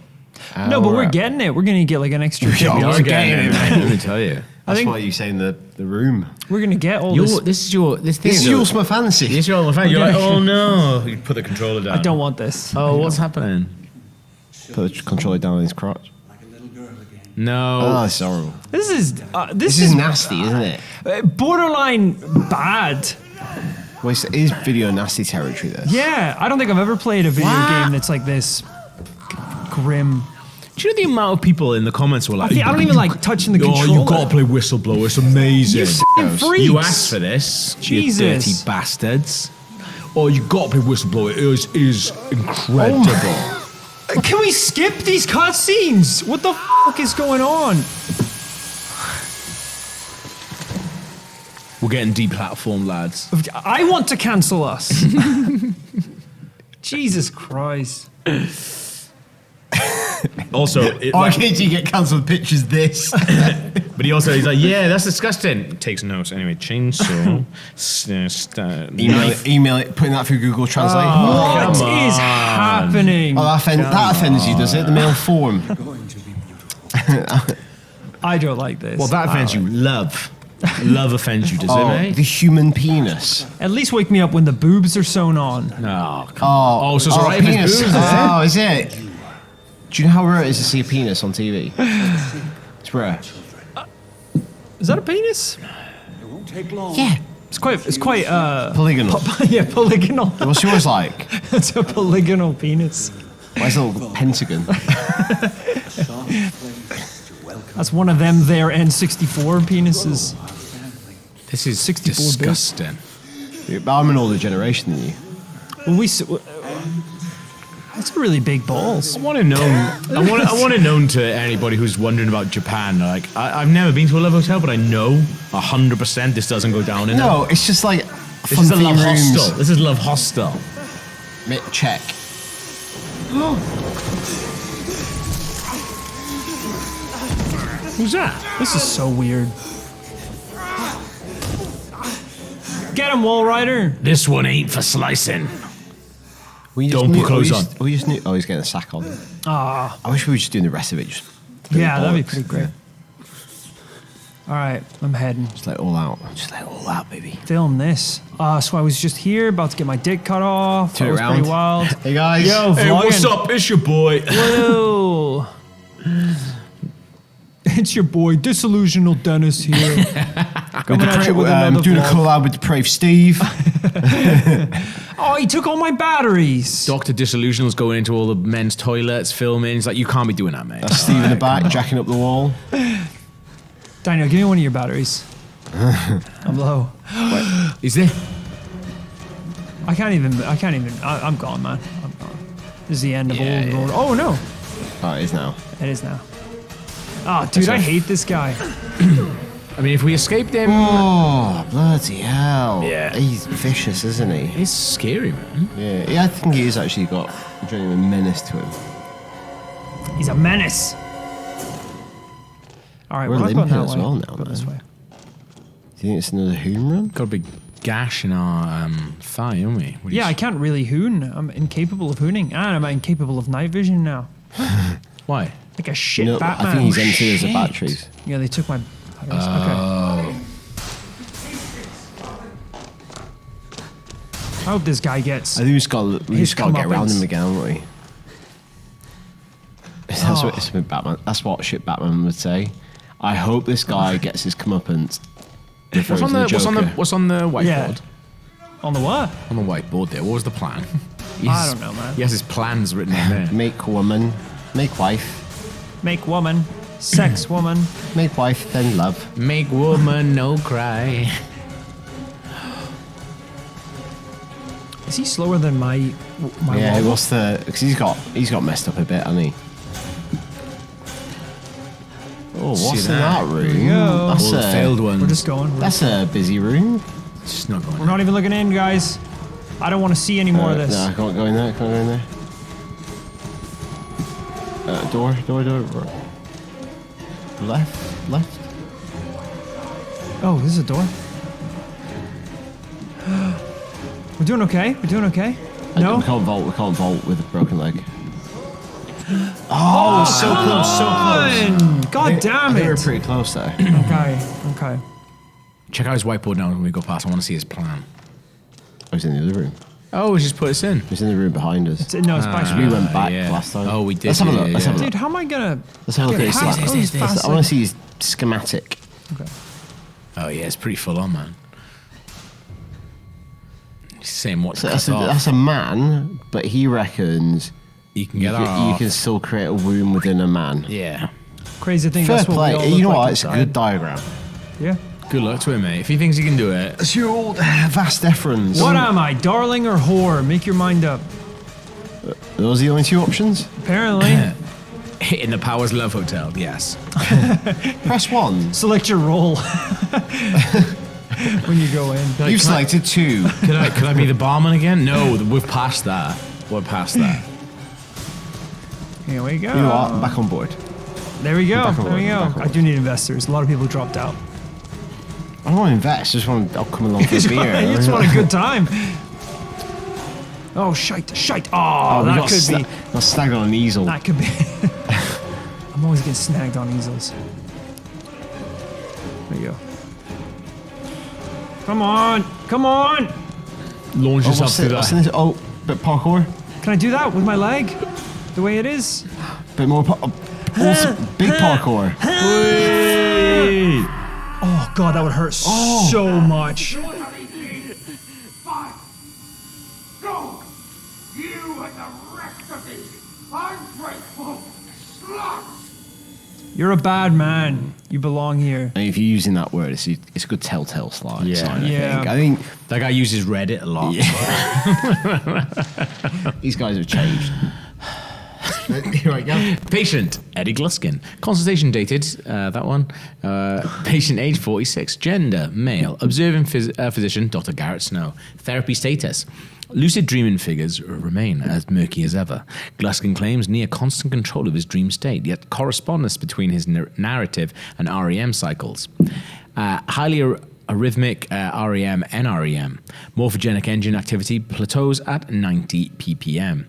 No, but we're getting it. We're going to get like an extra Yeah, ship. we're You're getting getting it, it, man. Let me tell you. That's think- why you say in the room. We're going to get all this. This thing This is your small fantasy. This is your fan. You're like, oh no. You put the controller down. I don't want this. Oh, what's happening? Put the controller down in his crotch. Like a little girl again. No. Oh, that's horrible. This is This is nasty, isn't it? borderline bad. Well, it is video nasty territory, this. Yeah, I don't think I've ever played a video game that's like this grim. Do you know the amount of people in the comments were like, I don't even like touching the controller. Oh, you got to play Whistleblower. It's amazing. You f***ing freaks. You asked for this, Jesus. you dirty bastards. Oh, you got to play Whistleblower. It is incredible. Can we skip these cutscenes? What the fuck is going on? We're getting deplatformed, lads. I want to cancel us. Jesus Christ. Also, RKG get cancelled. Pictures this. but he's like, yeah, that's disgusting. Takes notes anyway. Chainsaw. Email it. Putting that through Google Translate. What is happening? Oh, that offends you, does it? The male form. I don't like this. Well, that offends you. Love offends you, does it, mate? The human penis. At least wake me up when the boobs are sewn on. No. Oh, so it's alright if penis. it's boobs, is it? Oh, is it? Do you know how rare it is to see a penis on TV? It's rare. Is that a penis? It won't take long. Yeah. It's quite Polygonal. yeah, polygonal. What's yours like? It's a polygonal penis. Mine's a little pentagon. That's one of them there N64 penises. This is 64 disgusting. I'm an older generation than you. When that's really big balls. I want it known to anybody who's wondering about Japan. Like, I've never been to a Love Hotel, but I know 100% this doesn't go down in No, it's just like This is a Love Hostel. This is Love Hostel. Check. Who's that? This is so weird. Get him, Wallrider. This one ain't for slicing. We Don't put clothes on. We just knew. Oh, he's getting a sack on. Ah, I wish we were just doing the rest of it. Just yeah, that'd be pretty great. All right, I'm heading. Just let it all out. Just let it all out, baby. Film this. So I was just here, about to get my dick cut off. Turn That was around. pretty wild. Hey guys. Yo, Hey, what's vlogging. up? It's your boy. Whoa. It's your boy, Disillusional Dennis here. Coming at you with another doing a vlog. collab with Depraved Steve. Oh, he took all my batteries. Dr. Disillusional's going into all the men's toilets, filming. He's like, you can't be doing that, mate. That's Steve in the back, jacking up the wall. Daniel, give me one of your batteries. I'm low. Is there? I can't even. I'm gone, man. I'm gone. This is the end of Yeah, old yeah. road. Oh no, Oh, it is now. it is now. Oh, dude, I hate this guy. I mean, if we escaped him, Oh, bloody hell. Yeah. He's vicious, isn't he? it's scary, man. Yeah, I think he's actually got a genuine menace to him. He's a menace. All right, We're we're not going limping that as way. well now, Go this man. way. Do you think it's another hoon run? Got a big gash in our thigh, haven't we? What do you Yeah, I s- can't really hoon. I'm incapable of hooning, and I'm incapable of night vision now. Why? Like a shit No, Batman. I think he's empty as a shit. batteries. Yeah, they took my batteries. Okay. I hope this guy gets. I think we just got to get around comeuppance. him again, haven't we? That's Oh. what it's with Batman. That's what shit Batman would say. I hope this guy gets his comeuppance. What's on the whiteboard? Yeah. On the what? On the whiteboard there. What was the plan? I don't know, man. He has his plans written on there. Make woman, make wife, Make woman, sex woman. make wife, then love. Make woman no cry. Is he slower than my Yeah, wobble? what's the? Because he's got messed up a bit, hasn't he? Oh, what's See in that? that room? go. That's All the failed ones. We're just going. That's a busy room. Just not going. We're not even looking in, guys. I don't want to see any more of this. No, I can't go in there. Can't go in there. Door. Left. Oh, this is a door. We're doing okay. We're doing okay. No. We can't vault with a broken leg. Oh, so close. God damn I think we're it. pretty close there. Okay. Check out his whiteboard now when we go past. I want to see his plan. I was in the other room. Oh, we just put this in. It was in the room behind us. No, it's back. We went back yeah. last time. Oh, we did. Let's have a look. yeah, Let's yeah. have a look. Dude, how am I gonna? Let's have a look at his How- slab. oh, he's fast, I want to see his schematic. Okay. Oh yeah, it's pretty full on, man. He's saying what to So cut off. that's a man, but he reckons You can you get that can, you off. can still create a womb within a man. Yeah. Crazy thing. Fair That's what we all play. look You know like what? It's a inside. good diagram. Yeah. Good luck to him, mate. If he thinks he can do it. It's your old vast deference. What am I, darling or whore? Make your mind up. Those are the only two options? Apparently. In the Powers Love Hotel, yes. Press 1. Select your role when you go in. You've selected 2. Could I be the barman again? No, we've passed that. We're past that. Here we go. You know what? I'm back on board. There we go. Back on There we board, go. back on I do need investors. A lot of people dropped out. I don't want to invest. I just want. I'll come along for a beer. You just want a good time. Oh, shite. Oh, we that got could be. got snagged on an easel. That could be. I'm always getting snagged on easels. There you go. Come on. Launch yourself through that. Oh, bit parkour. Can I do that with my leg? The way it is? Bit more. Also, big parkour. Oh, God, that would hurt so much. Fine. Go. You and the rest of these ungrateful sluts. You're a bad man. You belong here. And if you're using that word, it's a good telltale sign. Yeah. I think That guy uses Reddit a lot. these guys have changed. Here I go. Patient, Eddie Gluskin. Consultation dated, that one. Patient age 46. Gender, male. Observing physician, Dr. Garrett Snow. Therapy status. Lucid dreaming figures remain as murky as ever. Gluskin claims near constant control of his dream state, yet correspondence between his narrative and REM cycles. Highly arrhythmic REM, NREM. Morphogenic engine activity plateaus at 90 ppm.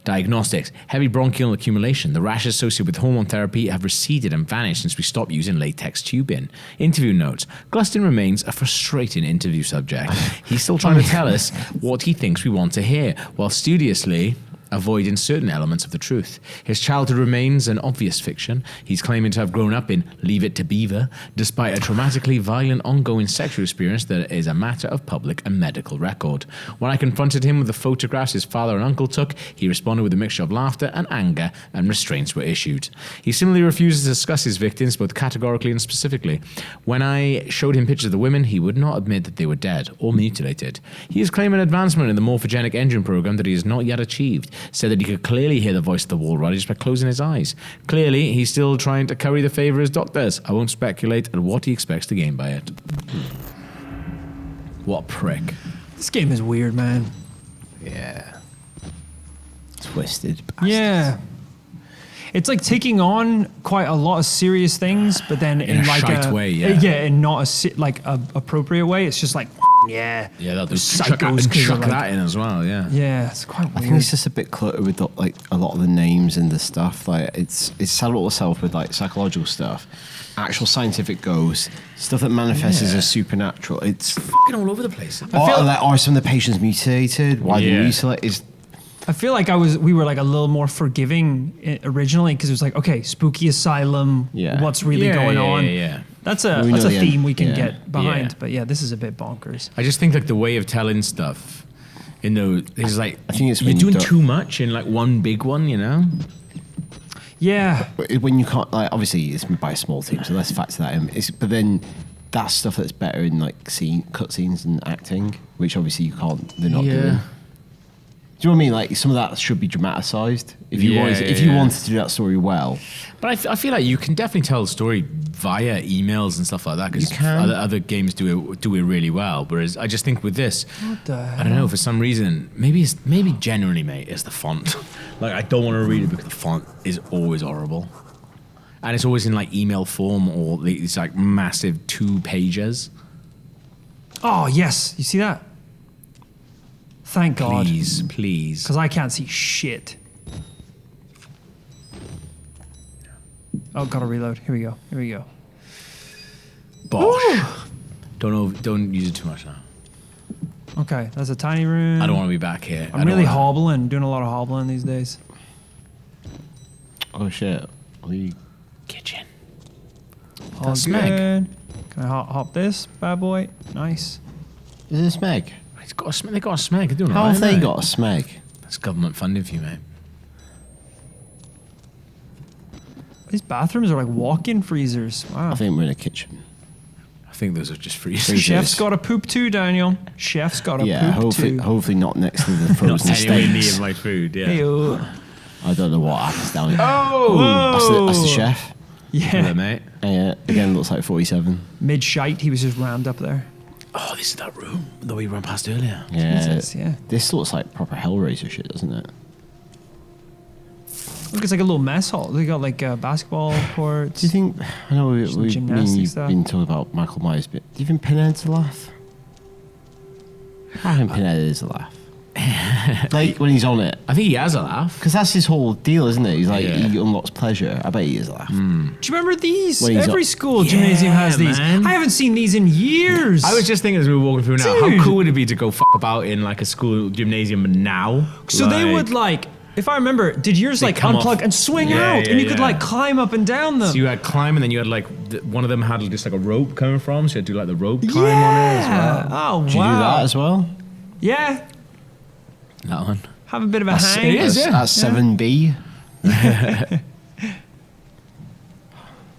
Diagnostics. Heavy bronchial accumulation. The rashes associated with hormone therapy have receded and vanished since we stopped using latex tubing. Interview notes. Gluskin remains a frustrating interview subject. He's still trying to tell us what he thinks we want to hear, while studiously avoiding certain elements of the truth. His childhood remains an obvious fiction. He's claiming to have grown up in Leave It to Beaver, despite a traumatically violent ongoing sexual experience that is a matter of public and medical record. When I confronted him with the photographs his father and uncle took, he responded with a mixture of laughter and anger, and restraints were issued. He similarly refuses to discuss his victims, both categorically and specifically. When I showed him pictures of the women, he would not admit that they were dead or mutilated. He is claiming advancement in the morphogenic engine program that he has not yet achieved. Said that he could clearly hear the voice of the Wallrider just by closing his eyes. Clearly, he's still trying to curry the favour of his doctors. I won't speculate at what he expects to gain by it. What a prick. This game is weird, man. Yeah. Twisted bastards. Yeah. It's like taking on quite a lot of serious things, but then in a like shite a way, yeah. in not a appropriate way. It's just like yeah, Yeah, they'll psychos chuck like, that in as well, yeah. Yeah, it's quite weird. I think it's just a bit cluttered with like a lot of the names and the stuff. Like it's saddled itself with like psychological stuff, actual scientific ghosts, stuff that manifests as supernatural. It's Fucking all over the place. are some of the patients mutilated? Why they mutilate is. I feel like we were like a little more forgiving originally because it was like, okay, spooky asylum. Yeah. What's really going on? Yeah. That's We a know the theme end. we can Yeah. get behind. Yeah. But yeah, this is a bit bonkers. I just think like the way of telling stuff, you know, is like I think it's you're when you doing don't- too much in like one big one, you know? Yeah. When you can't, like, obviously it's made by a small team, so let's factor that in. But then that's stuff that's better in like cutscenes and acting, which obviously you can't. They're not doing. Do you know what I mean? Like some of that should be dramatised if you wanted to do that story well. But I feel like you can definitely tell the story via emails and stuff like that because You can. other games do it really well. Whereas I just think with this, What the I don't know, for some reason, maybe genuinely, mate, it's the font. Like I don't want to read it because the font is always horrible. And it's always in like email form or these like massive 2 pages. Oh yes, you see that? Thank God. Please. Because I can't see shit. Oh, gotta reload. Here we go. Bosh. Don't use it too much now. Okay, that's a tiny room. I don't want to be back here. I'm really hobbling, doing a lot of hobbling these days. Oh shit! Kitchen. All That's good. Smeg. Can I hop this bad boy? Nice. Is it a smeg? They got a smeg. They're doing How all right, have they aren't got a smeg? That's government funding for you, mate. These bathrooms are like walk-in freezers. Wow. I think we're in a kitchen. I think those are just free. Chef's got a poop too, Daniel. Chef's got a poop too. Hopefully not next to the frozen Not anywhere steaks. near my food, yeah. Hey-o. I don't know what happens down here. Oh! That's the chef. Hello, Yeah. mate. Again, looks like 47. Mid-shite, he was just rammed up there. Oh, this is that room that we ran past earlier. Yeah. Jesus, yeah. This looks like proper Hellraiser shit, doesn't it? Look, it's like a little mess hall. They got like basketball courts. Do you think? I know Some we've gymnastics stuff. been talking about Michael Myers, but do you think Pinhead's a laugh? I think Pinhead is a laugh. Like when he's on it, I think he has a laugh. because that's his whole deal, isn't it? He's like Yeah. he unlocks pleasure. I bet he is a laugh. Do you remember these? When he's Every up- school gymnasium has these. man. I haven't seen these in years. I was just thinking as we were walking through now, Dude. how cool would it be to go about in like a school gymnasium now? So they would like, if I remember, did yours They like come unplug off- and swing Yeah, out, yeah, and you could yeah. like climb up and down them? So you had climb, and then you had like one of them had just like a rope coming from, so you had to do like the rope climb on it as well. Oh Did you do wow. that as well? Yeah. That one. Have a bit of a That's, hang. is, yeah. that's 7B.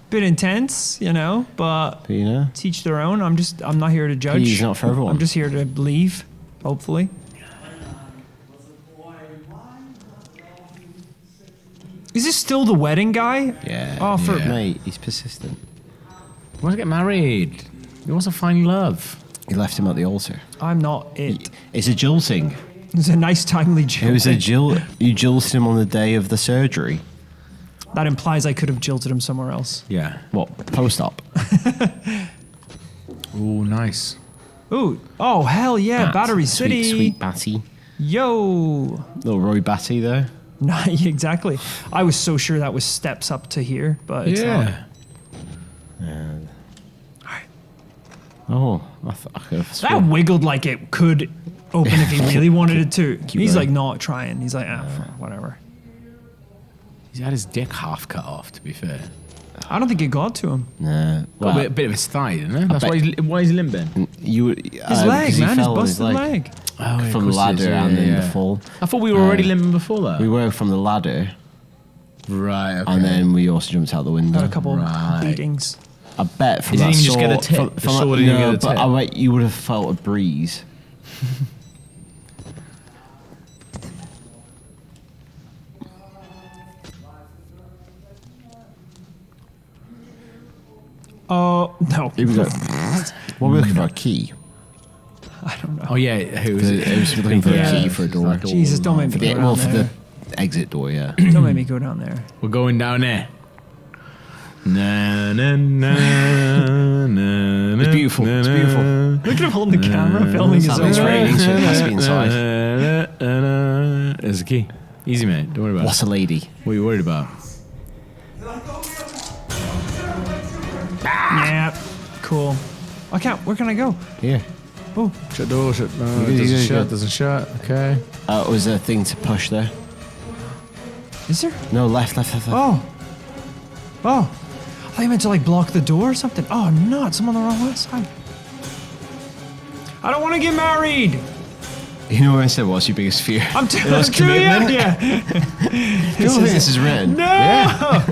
Bit intense, you know, but You know, teach their own. I'm not here to judge. He's not for everyone. I'm just here to leave, hopefully. Is this still the wedding guy? yeah. Oh, for mate, he's persistent. He wants to get married. He wants to find love. He left him at the altar. I'm not it. It's a jilting. It's a nice timely joke. It was a jill. You jilted him on the day of the surgery. That implies I could have jilted him somewhere else. Yeah. What? Post-op. Oh, nice. Ooh. Oh, hell yeah. Bat. Battery Sweet, City. Sweet Batty. Yo. Little Roy Batty there. No, exactly. I was so sure that was steps up to here, but it's not. Yeah. Oh, I could have That sworn. wiggled like it could open if he really wanted it to. He's going. like not trying. He's like, whatever. He's had his dick half cut off, to be fair. I don't think it got to him. Nah. Got Well, a bit of his thigh, didn't it? That's bet- why he's limping. you His because leg, he man. His fell on busted leg. Oh, yeah, from of the course he is, ladder yeah, and then yeah. the fall. I thought we were already limping before that. We were from the ladder, Right, okay. and then we also jumped out the window. Got a couple Right. beatings. I bet from He that didn't even just sword, get a tip. From, The from sword that, didn't no, get a but tip. I bet you would have felt a breeze. Oh, no. Here we go. What are we looking for? A key. I don't know. Oh, yeah. Who was it? It was looking for Yeah. a key for a door. Jesus, don't make me For go the, down well, for there. the exit door, yeah. Don't make me go down there. We're going down there. Na, na, na, na, It's beautiful. It's beautiful. Look at him holding the camera, filming his It's own. raining, so it has to be inside. There's a key. Easy, mate. Don't worry about What's it. a lady? What are you worried about? Yeah. Cool. I can't. Where can I go? Here. Oh, Shut door, shut. No, You doesn't good. shut, doesn't shut. Okay. It was a thing to push there. is there? No, left, left, left, left. Oh. Oh. I thought you meant to like block the door or something. Oh, nuts. I'm on the wrong side. I don't want to get married. You know what I said? What's your biggest fear? I'm It too was commitment. Yeah. You don't think this is written? No.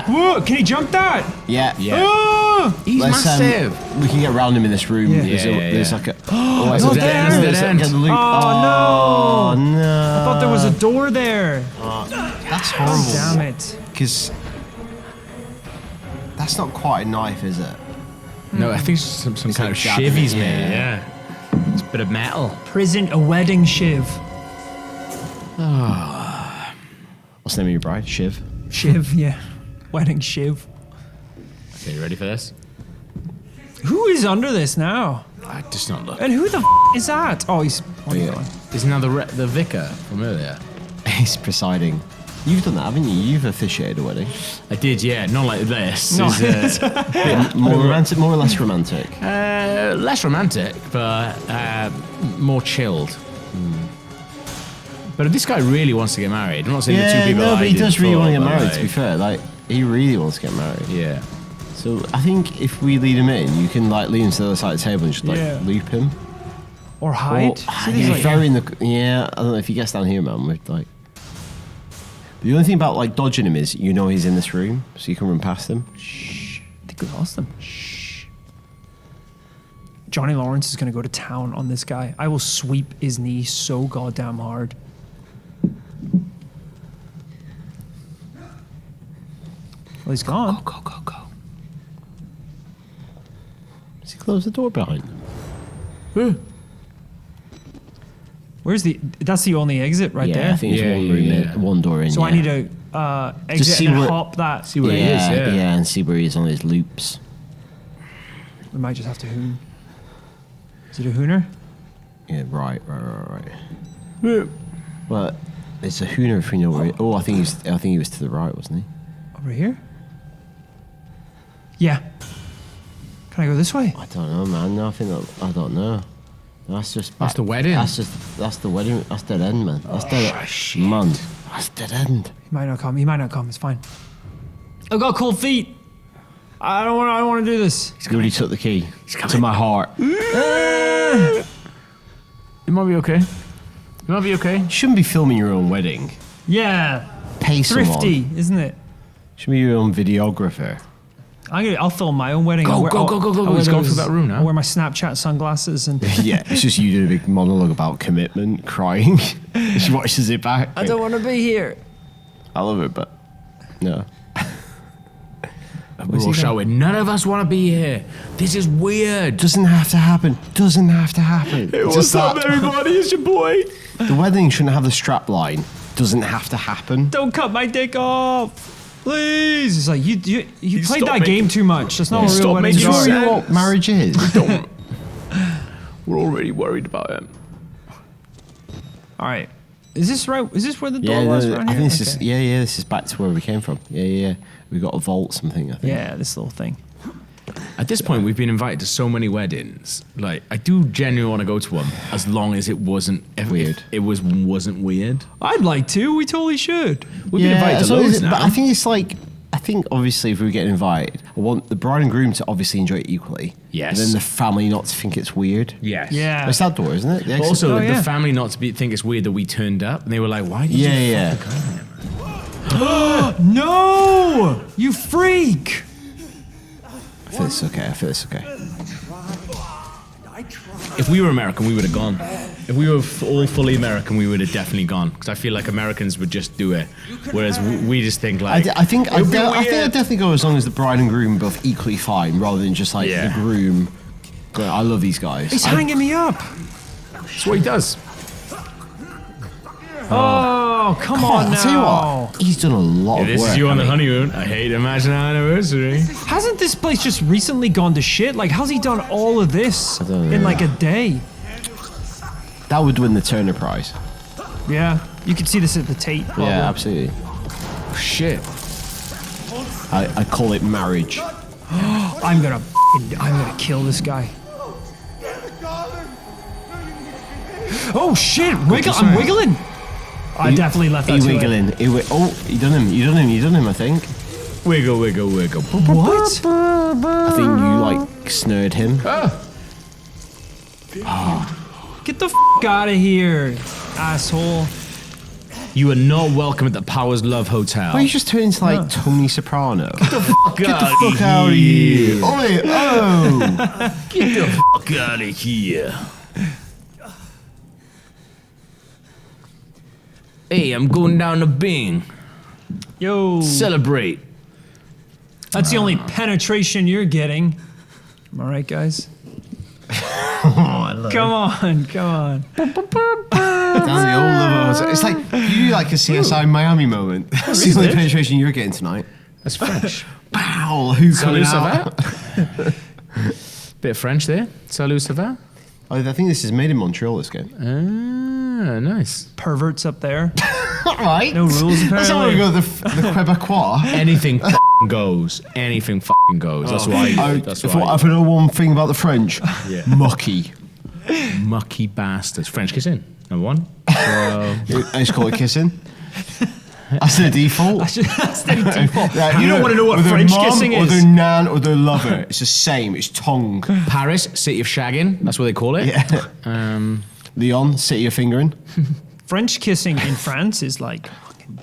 Whoa, can he jump that? Yeah. Yeah. Oh. He's Let's, massive. we can get around him in this room. Yeah. There's, Yeah, there's yeah. like a. Oh, it's not a there. dead end. Dead end. Get the loot. Oh, no. no. I thought there was a door there. That's horrible. Damn it. Because that's not quite a knife, is it? No, I think it's some kind like of jabbing shiv he's it, made. yeah. Yeah. It's a bit of metal. Prison, a wedding shiv. What's the name of your bride? Shiv. Shiv, yeah. Wedding shiv. Okay, you ready for this? Who is under this now? I just not look. And who the is that? Oh, he's. Oh, Yeah. God. Isn't that the vicar from earlier? He's presiding. You've done that, haven't you? You've officiated a wedding. I did, yeah. Not like this. No. It's, More romantic, more or less romantic. less romantic, but more chilled. But this guy really wants to get married. I'm not saying the two people. no, that but I he did does really before, want to get but, married. like, To be fair, like he really wants to get married. Yeah. So I think if we lead him in, you can like lean him to the other side of the table and just like Yeah. loop him. Or hide. Or, See these, yeah, like- very in the yeah. I don't know if he gets down here, man. We're like. The only thing about like dodging him is you know he's in this room, so you can run past him. Shh. I think we lost him. Shh. Johnny Lawrence is going to go to town on this guy. I will sweep his knee so goddamn hard. Well, he's gone. Go. Does he close the door behind him? Where's that's the only exit right there? I think it's one room in, one door in. So I need to exit and hop that. See where he is, yeah, and see where he is on his loops. We might just have to hoon. Is it a hooner? Yeah, right. Well, it's a hooner if we know where. I think he was to the right, wasn't he? Over here? Yeah. Can I go this way? I don't know, man. No, I don't know. That's just. That's the wedding. That's the wedding. That's dead end, man. That's dead end. Man, that's dead end. He might not come. It's fine. I've got cold feet. I don't want to do this. He already took the key to my heart. It might be okay. You shouldn't be filming your own wedding. Yeah. Pay someone. Thrifty, isn't it? Should be your own videographer. I'll film my own wedding. Go. He's going through that room now. I'll wear my Snapchat sunglasses and. Yeah, it's just you doing a big monologue about commitment, crying. She watches it back. I don't want to be here. I love it, but no. We're all shouting, none of us want to be here. This is weird. Doesn't have to happen. Hey, what's up, everybody? It's your boy. The wedding shouldn't have the strap line. Doesn't have to happen. Don't cut my dick off. Please. It's like, you played that game too much. That's not a real stop wedding. making You sense. know what marriage is? We're already worried about him. All right. Is this right? Is this where the door was? I Around think here? this is. Yeah. This is back to where we came from. Yeah. We got a vault, something. I think. Yeah, this little thing. At this point, we've been invited to so many weddings. Like, I do genuinely want to go to one, as long as it wasn't weird. It wasn't weird. I'd like to. We totally should. We've been invited to loads now. But I think it's like. I think obviously if we get invited, I want the bride and groom to obviously enjoy it equally. Yes. And then the family not to think it's weird. Yes. Yeah. It's that door, isn't it? The But exit also, door? the family not to think it's weird that we turned up, and they were like, "Why did Yeah. No! You freak! I feel it's okay. If we were American, we would have gone. If we were all fully American, we would have definitely gone. Because I feel like Americans would just do it, whereas we just think like. I think I'd it'd be definitely weird. go as long as the bride and groom are both equally fine, rather than just like Yeah. the groom going, I love these guys. He's hanging me up. That's what he does. Oh, come on I'll tell you now. what, he's done a lot of This work. is you on the hasn't he? honeymoon. I hate to imagine our anniversary. Hasn't this place just recently gone to shit? Like, how's he done all of this don't know. in like a day? That would win the Turner Prize. Yeah, you could see this at the Tate. Probably. Yeah, absolutely. Shit. I call it marriage. I'm gonna kill this guy. Oh shit! Wiggle! I'm wiggling. I definitely left that. He to it. wiggling. You done him. I think. Wiggle. What? I think you like snared him. Get the out of here, asshole! You are not welcome at the Powers Love Hotel. Why you just turn into like Tony Soprano? Get the fuck out of here! Oi, oh! Get the fuck out of here. Hey, I'm going down to Bing. Yo, Celebrate. that's the only penetration you're getting. Am I right, guys? Come on. Down the old level. It's like you like a CSI Miami moment. That's the only penetration you're getting tonight. That's French. Wow, who coming Salut, out? ça va? Bit of French there. Salut, ça va? I think this is made in Montreal. This game. Ah, nice. Perverts up there. Right. No rules That's how we apparently. go. The Quebecois. Anything f***ing goes. Anything f***ing goes. That's why. That's If why. I know one thing about the French, Yeah. mucky. Mucky bastards. French kissing. Number one. So, I just call it kissing. That's the default. That's the default. Yeah, You don't want to know what with their French mum kissing or is. their nan or their lover. It's the same. It's tongue. Paris, city of shagging. That's what they call it. Yeah. Lyon, city of fingering. French kissing in France is like fucking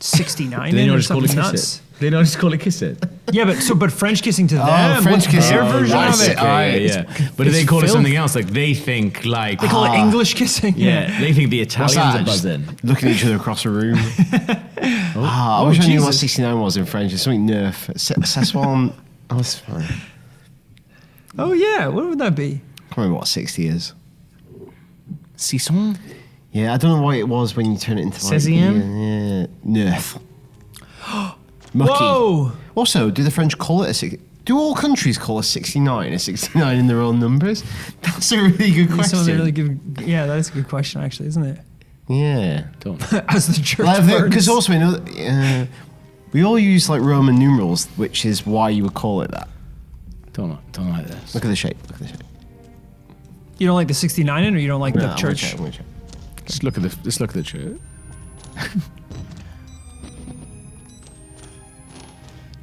69 They in don't or just call it something kiss nuts. it. They don't just call it kiss it. Yeah, but French kissing to them, French what's kissing. their version That's of it. it? Alright. Yeah. But if they it's call it filth. something else, like they think like They call it English kissing. Yeah, they think the What's Italians that? are Just buzzing. looking at each other across a room. I wish I knew what 69 was in French. It's something nerf. Sassuan. Oh, that's fine. I Oh yeah, what would that be? can't remember what 60 is. Saison? Yeah, I don't know what it was when you turn it into Cesium? Nerf. Mucky. Whoa! Also, do the French call it do all countries call a 69 in their own numbers? That's a really good question. Yeah, that is a good question, actually, isn't it? Yeah. Don't. As the church Because burns. also, we all use like Roman numerals, which is why you would call it that. Don't like this. Look at the shape. You don't like the 69 in, or you don't like the church? I'm gonna check. Just look at the church.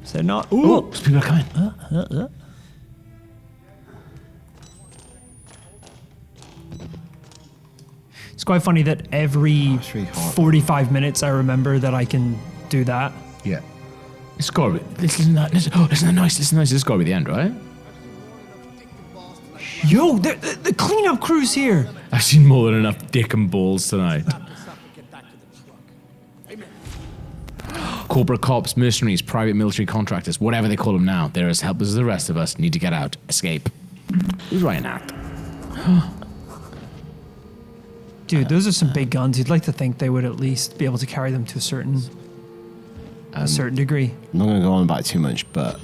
Is there not? Oh, people are coming. It's quite funny that every really hot. 45 minutes I remember that I can do that. Yeah. It's got to be. Listen to that. Listen to the noise. Listen to the noise. This has got to be the end, right? Yo, the cleanup crew's here. I've seen more than enough dick and balls tonight. Corporate cops, mercenaries, private military contractors, whatever they call them now, they're as helpless as the rest of us. Need to get out. Escape. Who's writing that? Dude, those are some big guns. You'd like to think they would at least be able to carry them to a certain degree. I'm not going to go on about it too much, but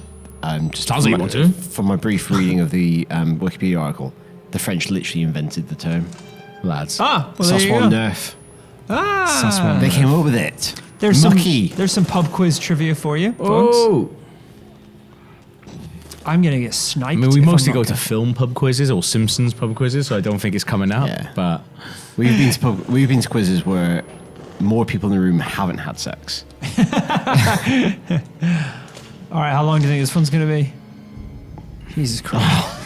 just Sounds like you want to. from my brief reading of the Wikipedia article, the French literally invented the term. Lads. Ah, well, there Sauce you go. one nerf. Ah, They came up with it. there's Mucky. some pub quiz trivia for you, folks. Oh! I'm gonna get sniped. I mean, we if mostly I'm go not- to film pub quizzes or Simpsons pub quizzes, so I don't think it's coming out. Yeah. But We've been to quizzes where more people in the room haven't had sex. All right, how long do you think this one's gonna be? Jesus Christ!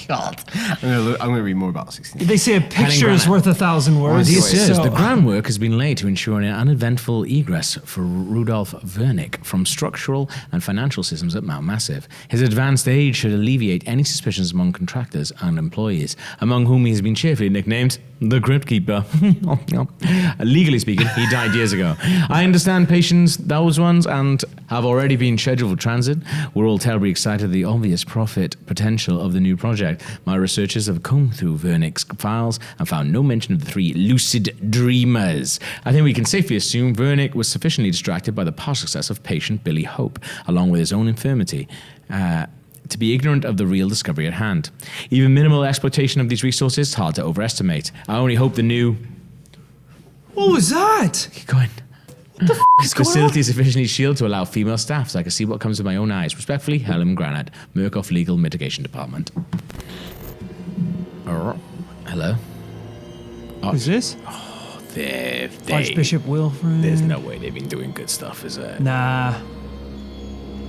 God, I'm gonna read more about 16. They say a picture is granite. worth 1,000 words. Dear sirs, so- the groundwork has been laid to ensure an uneventful egress for Rudolf Wernick from structural and financial systems at Mount Massive. His advanced age should alleviate any suspicions among contractors and employees, among whom he has been cheerfully nicknamed the Crypt Keeper. Legally speaking, he died years ago. I understand patients, those ones, and have already been scheduled for transit. We're all terribly excited at the obvious profit potential of the new project. My researchers have combed through Wernick's files and found no mention of the 3 lucid dreamers. I think we can safely assume Wernick was sufficiently distracted by the past success of patient Billy Hope, along with his own infirmity, to be ignorant of the real discovery at hand. Even minimal exploitation of these resources is hard to overestimate. I only hope the new... What was that? Keep going. What the f*** is going on? Facility is sufficiently shielded to allow female staff so I can see what comes with my own eyes. Respectfully, Helen Granite, Murkoff Legal Mitigation Department. Hello? Who's this? Archbishop Wilfred. There's no way they've been doing good stuff, is there? Nah.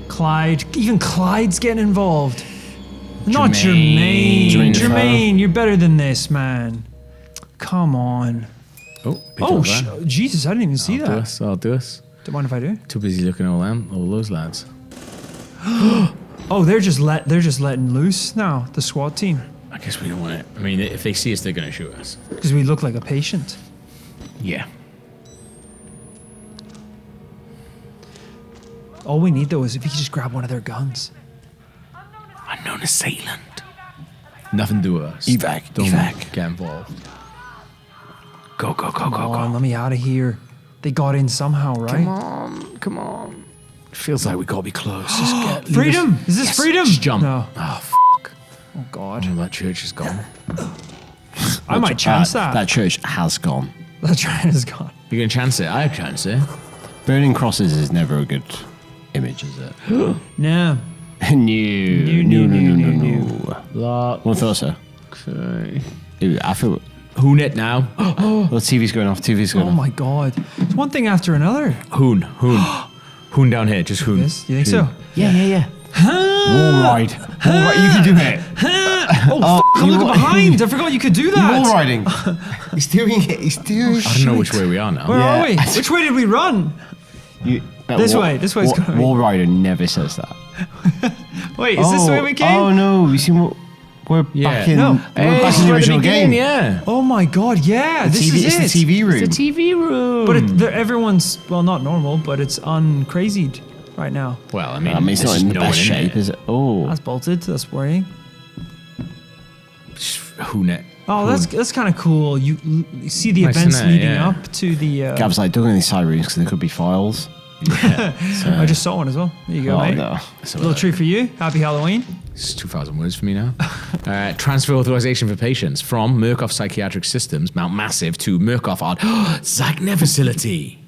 Clyde. Even Clyde's getting involved. Not Jermaine. Jermaine, you're better than this, man. Come on. Oh, Jesus, I didn't even see that. I'll do us. Don't mind if I do. Too busy looking at all those lads. Oh, they're just letting loose now, the SWAT team. I guess we don't want it. I mean, if they see us, they're going to shoot us. Because we look like a patient. Yeah. All we need, though, is if you could just grab one of their guns. Unknown assailant. Nothing to do with us. Evac. Don't Evac. get involved. Go. Come on, let me out of here. They got in somehow, right? Come on. Feels like we got to be close. Just get... Freedom! Is this freedom? Just jump. No. Oh, fuck. Oh, God. Oh, that church is gone. I might chance that. That church has gone. That train is gone. You're going to chance it? I chance it. Burning crosses is never a good image, is it? No. No. One thought so. Okay. Dude, I feel... Hoon it now. Oh, the TV's going off. TV's going Oh, off. my God. It's one thing after another. Hoon. Hoon down here. Just hoon. Yes? You think so? Yeah. Wallride. You can do it. Oh, f***, I'm looking behind. I forgot you could do that. Wall riding. He's doing it. He's doing it. I don't know which way we are now. Where are we? Which way did we run? This way. This way's going. Wallrider never says that. Wait, is this the way we came? Oh no, we seem we're back in. No. We're back in the original game. Yeah. Oh my God, yeah. This is it. It's the TV room. It's the TV room. But everyone's, well, not normal, but it's uncrazied right now. Well, I mean, It's not in the best shape, is it? Oh. That's bolted. That's worrying. Hoon it. Oh, that's kind of cool. You see the Nice, events isn't it? leading Yeah. up to the. Gav's like, don't go in these side rooms because there could be files. I just saw one as well. There you go, Oh, mate. no. Little treat for you. Happy Halloween. It's 2,000 words for me now. Transfer authorization for patients from Murkoff Psychiatric Systems, Mount Massive, to Murkoff Art Zagner facility.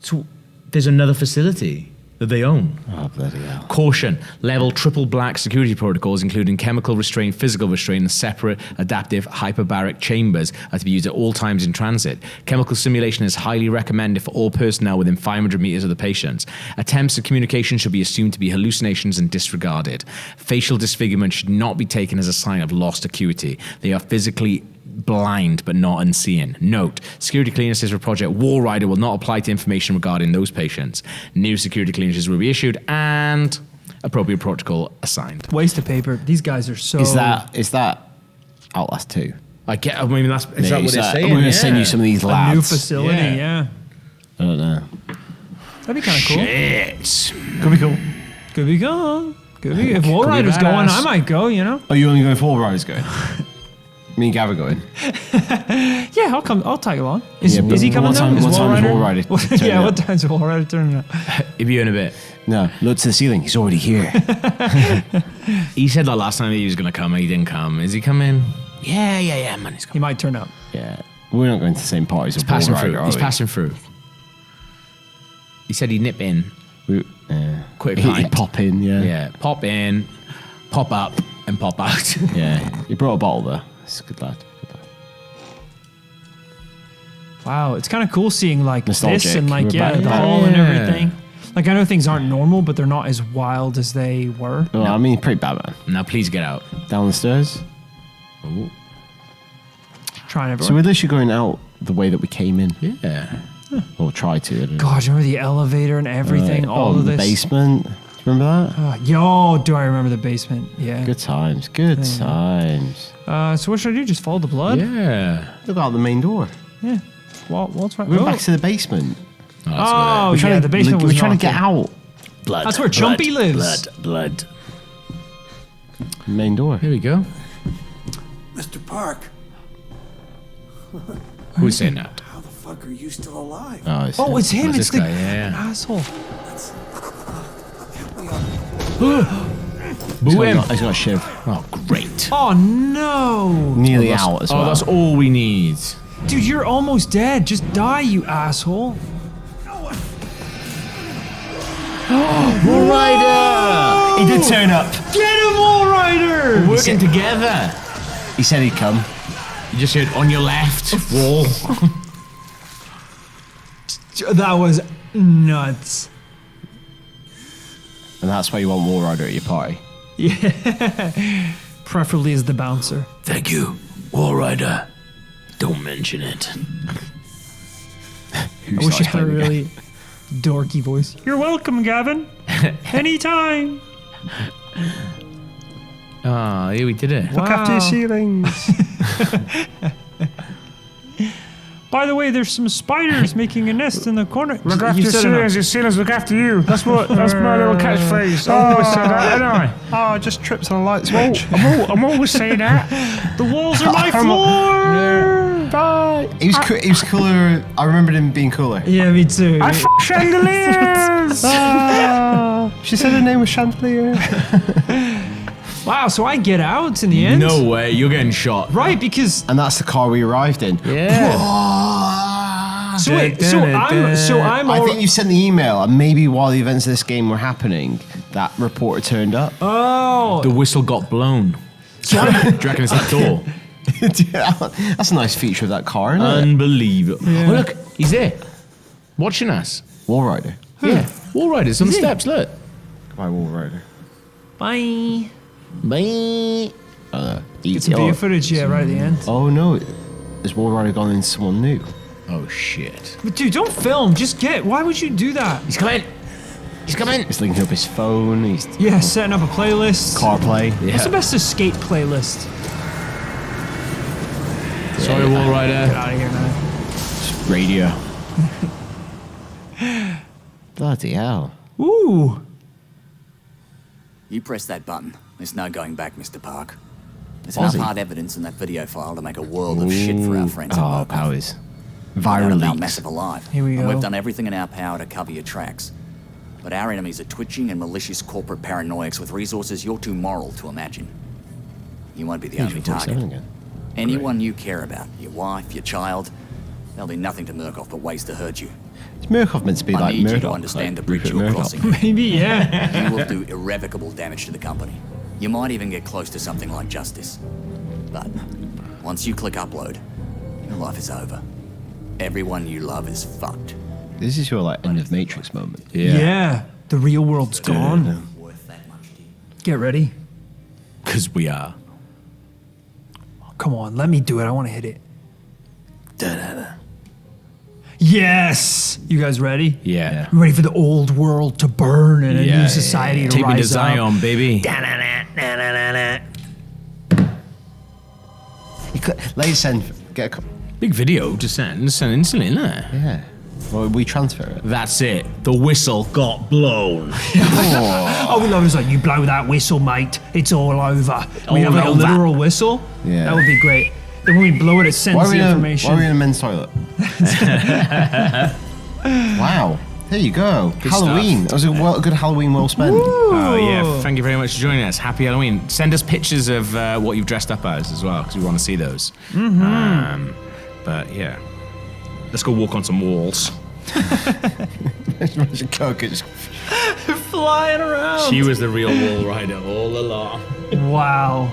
So there's another facility that they own. Oh, bloody hell. Caution, level triple black security protocols, including chemical restraint, physical restraint, and separate adaptive hyperbaric chambers are to be used at all times in transit. Chemical simulation is highly recommended for all personnel within 500 meters of the patients. Attempts at communication should be assumed to be hallucinations and disregarded. Facial disfigurement should not be taken as a sign of lost acuity. They are physically blind but not unseeing. Note, security clearances for Project Wallrider will not apply to information regarding those patients. New security clearances will be issued and appropriate protocol assigned. Waste of paper. These guys are so. Is that Outlast 2? I mean, is that what they're saying? We're going to send you some of these a lads. new facility? Yeah. I don't know. That'd be kind of cool. Shit. Could be cool. Could be cool. Could be. If Wallrider's going, I might go. You know. Oh, you only going for Wallrider's going? Me and Gav are going. Yeah, I'll come. I'll tag along. Is but he coming what time, down? what time is Wallrider turning Yeah, up? what time's Wallrider turning up? He'll be in a bit. No, look to the ceiling. He's already here. He said that last time that he was going to come and he didn't come. Is he coming? Yeah, man, he's He coming. might turn up. Yeah. We're not going to the same parties as Passing Wallrider, through. are He's we? passing through. He said he'd nip in. Quick He'd pint. pop in, yeah. Yeah, pop in, pop up, and pop out. Yeah. He brought a bottle, though. It's a good lad. Wow, it's kind of cool seeing like this Nostalgic. and like We're back the to that. hall and Yeah. everything. Like I know things aren't normal, but they're not as wild as they were. Oh, I mean, pretty bad, man. Now please get out. Down the stairs. Trying So everywhere. we're literally going out the way that we came in. Yeah. Or try to. I don't know. God, remember the elevator and everything, all of the this. basement. Remember that? Yo, do I remember the basement? Yeah. Good times. Good times. So what should I do? Just follow the blood? Yeah. Look out the main door. Yeah. What's right? We're back to the basement. Oh, We're yeah, the basement was We're trying to not get there. out. Blood. That's where Chumpy lives. Blood. Main door. Here we go. Mr. Park, Who's saying that? how the fuck are you still alive? Oh, it's him. Who's It's this the guy? Yeah. asshole. Boo him. He's got a shiv. Oh, great. Oh no, Nearly out as well. Oh, that's all we need. dude, you're almost dead. Just die, you asshole. Wallrider! He did turn up. Get him, Wallrider! Working together. He said he'd come. You just heard on your left wall. That was nuts. And that's why you want Wallrider at your party. Yeah. Preferably as the bouncer. Thank you, Wallrider. Don't mention it. I wish you had a really dorky voice. You're welcome, Gavin. Anytime. Ah, yeah, we did it. Look after your ceilings. By the way, there's some spiders making a nest in the corner. Look after You your said enough. ceilings, your ceilings look after you. That's my little catchphrase. I always say that, don't I? Oh, I just tripped on a light switch. I'm always saying that. The walls are my floor. Bye. He was cooler. I remembered him being cooler. Yeah, me too. Chandeliers! She said her name was Chandelier. Wow, so I get out in the end? No way, you're getting shot. Right, because And that's the car we arrived in. Yeah. so wait, I'm I all, think you sent the email, and maybe while the events of this game were happening, that reporter turned up. Oh, The whistle got blown. Do you reckon it's that door? That's a nice feature of that car, isn't it? Unbelievable. Oh, look, he's there. Watching us. Wallrider. Yeah. Wallrider's on the steps, look. Goodbye, Wallrider. bye. Bye. Get some video footage, yeah, right at the end. Oh no, has Wallrider gone into someone new? Oh, shit. But dude, don't film. Just get. Why would you do that? He's coming. He's coming. He's linking up his phone. He's Yeah, setting up a playlist. CarPlay. What's the best escape playlist? Sorry, Get Wallrider. out of here, man. Radio. Bloody hell. Ooh. You press that button. There's no going back, Mr. Park. There's enough hard evidence in that video file to make a world of shit for our friends at Murkoff. Powers. We're Viral Mount leaks. Massive alive. Here we and go. we've done everything in our power to cover your tracks. But our enemies are twitching and malicious corporate paranoics with resources you're too moral to imagine. You won't be the only target. Again. Anyone you care about, your wife, your child, they'll do nothing to Murkoff but ways to hurt you. Is Murkoff meant to be I like need you Murdoch? to understand like the bridge Rupert you're Murdoch? crossing. Maybe, yeah. You will do irrevocable damage to the company. You might even get close to something like justice. But once you click upload, your life is over. Everyone you love is fucked. This is your like end of Matrix moment. Yeah. The real world's gone. Worth that much to you? Get ready. Because we are. Come on, let me do it. I want to hit it. Yes! You guys ready? Yeah. You ready for the old world to burn and a new society to Take me to rise Zion, up? baby. Ladies send get a Big video to send instantly, isn't it? yeah. Well, we transfer it. That's it. The whistle got blown. Oh, we love it. It's like, you blow that whistle, mate. It's all over. We have like a over. literal whistle. Yeah. That would be great. Then when we blow it, it sends the information. Why are we in a men's toilet? Wow. There you go. Halloween. That was a good Halloween well spent. Oh yeah, thank you very much for joining us. Happy Halloween. Send us pictures of what you've dressed up as well, because we want to see those. But yeah, let's go walk on some walls. Imagine Coco just Flying around. She was the real Wallrider all along. Wow.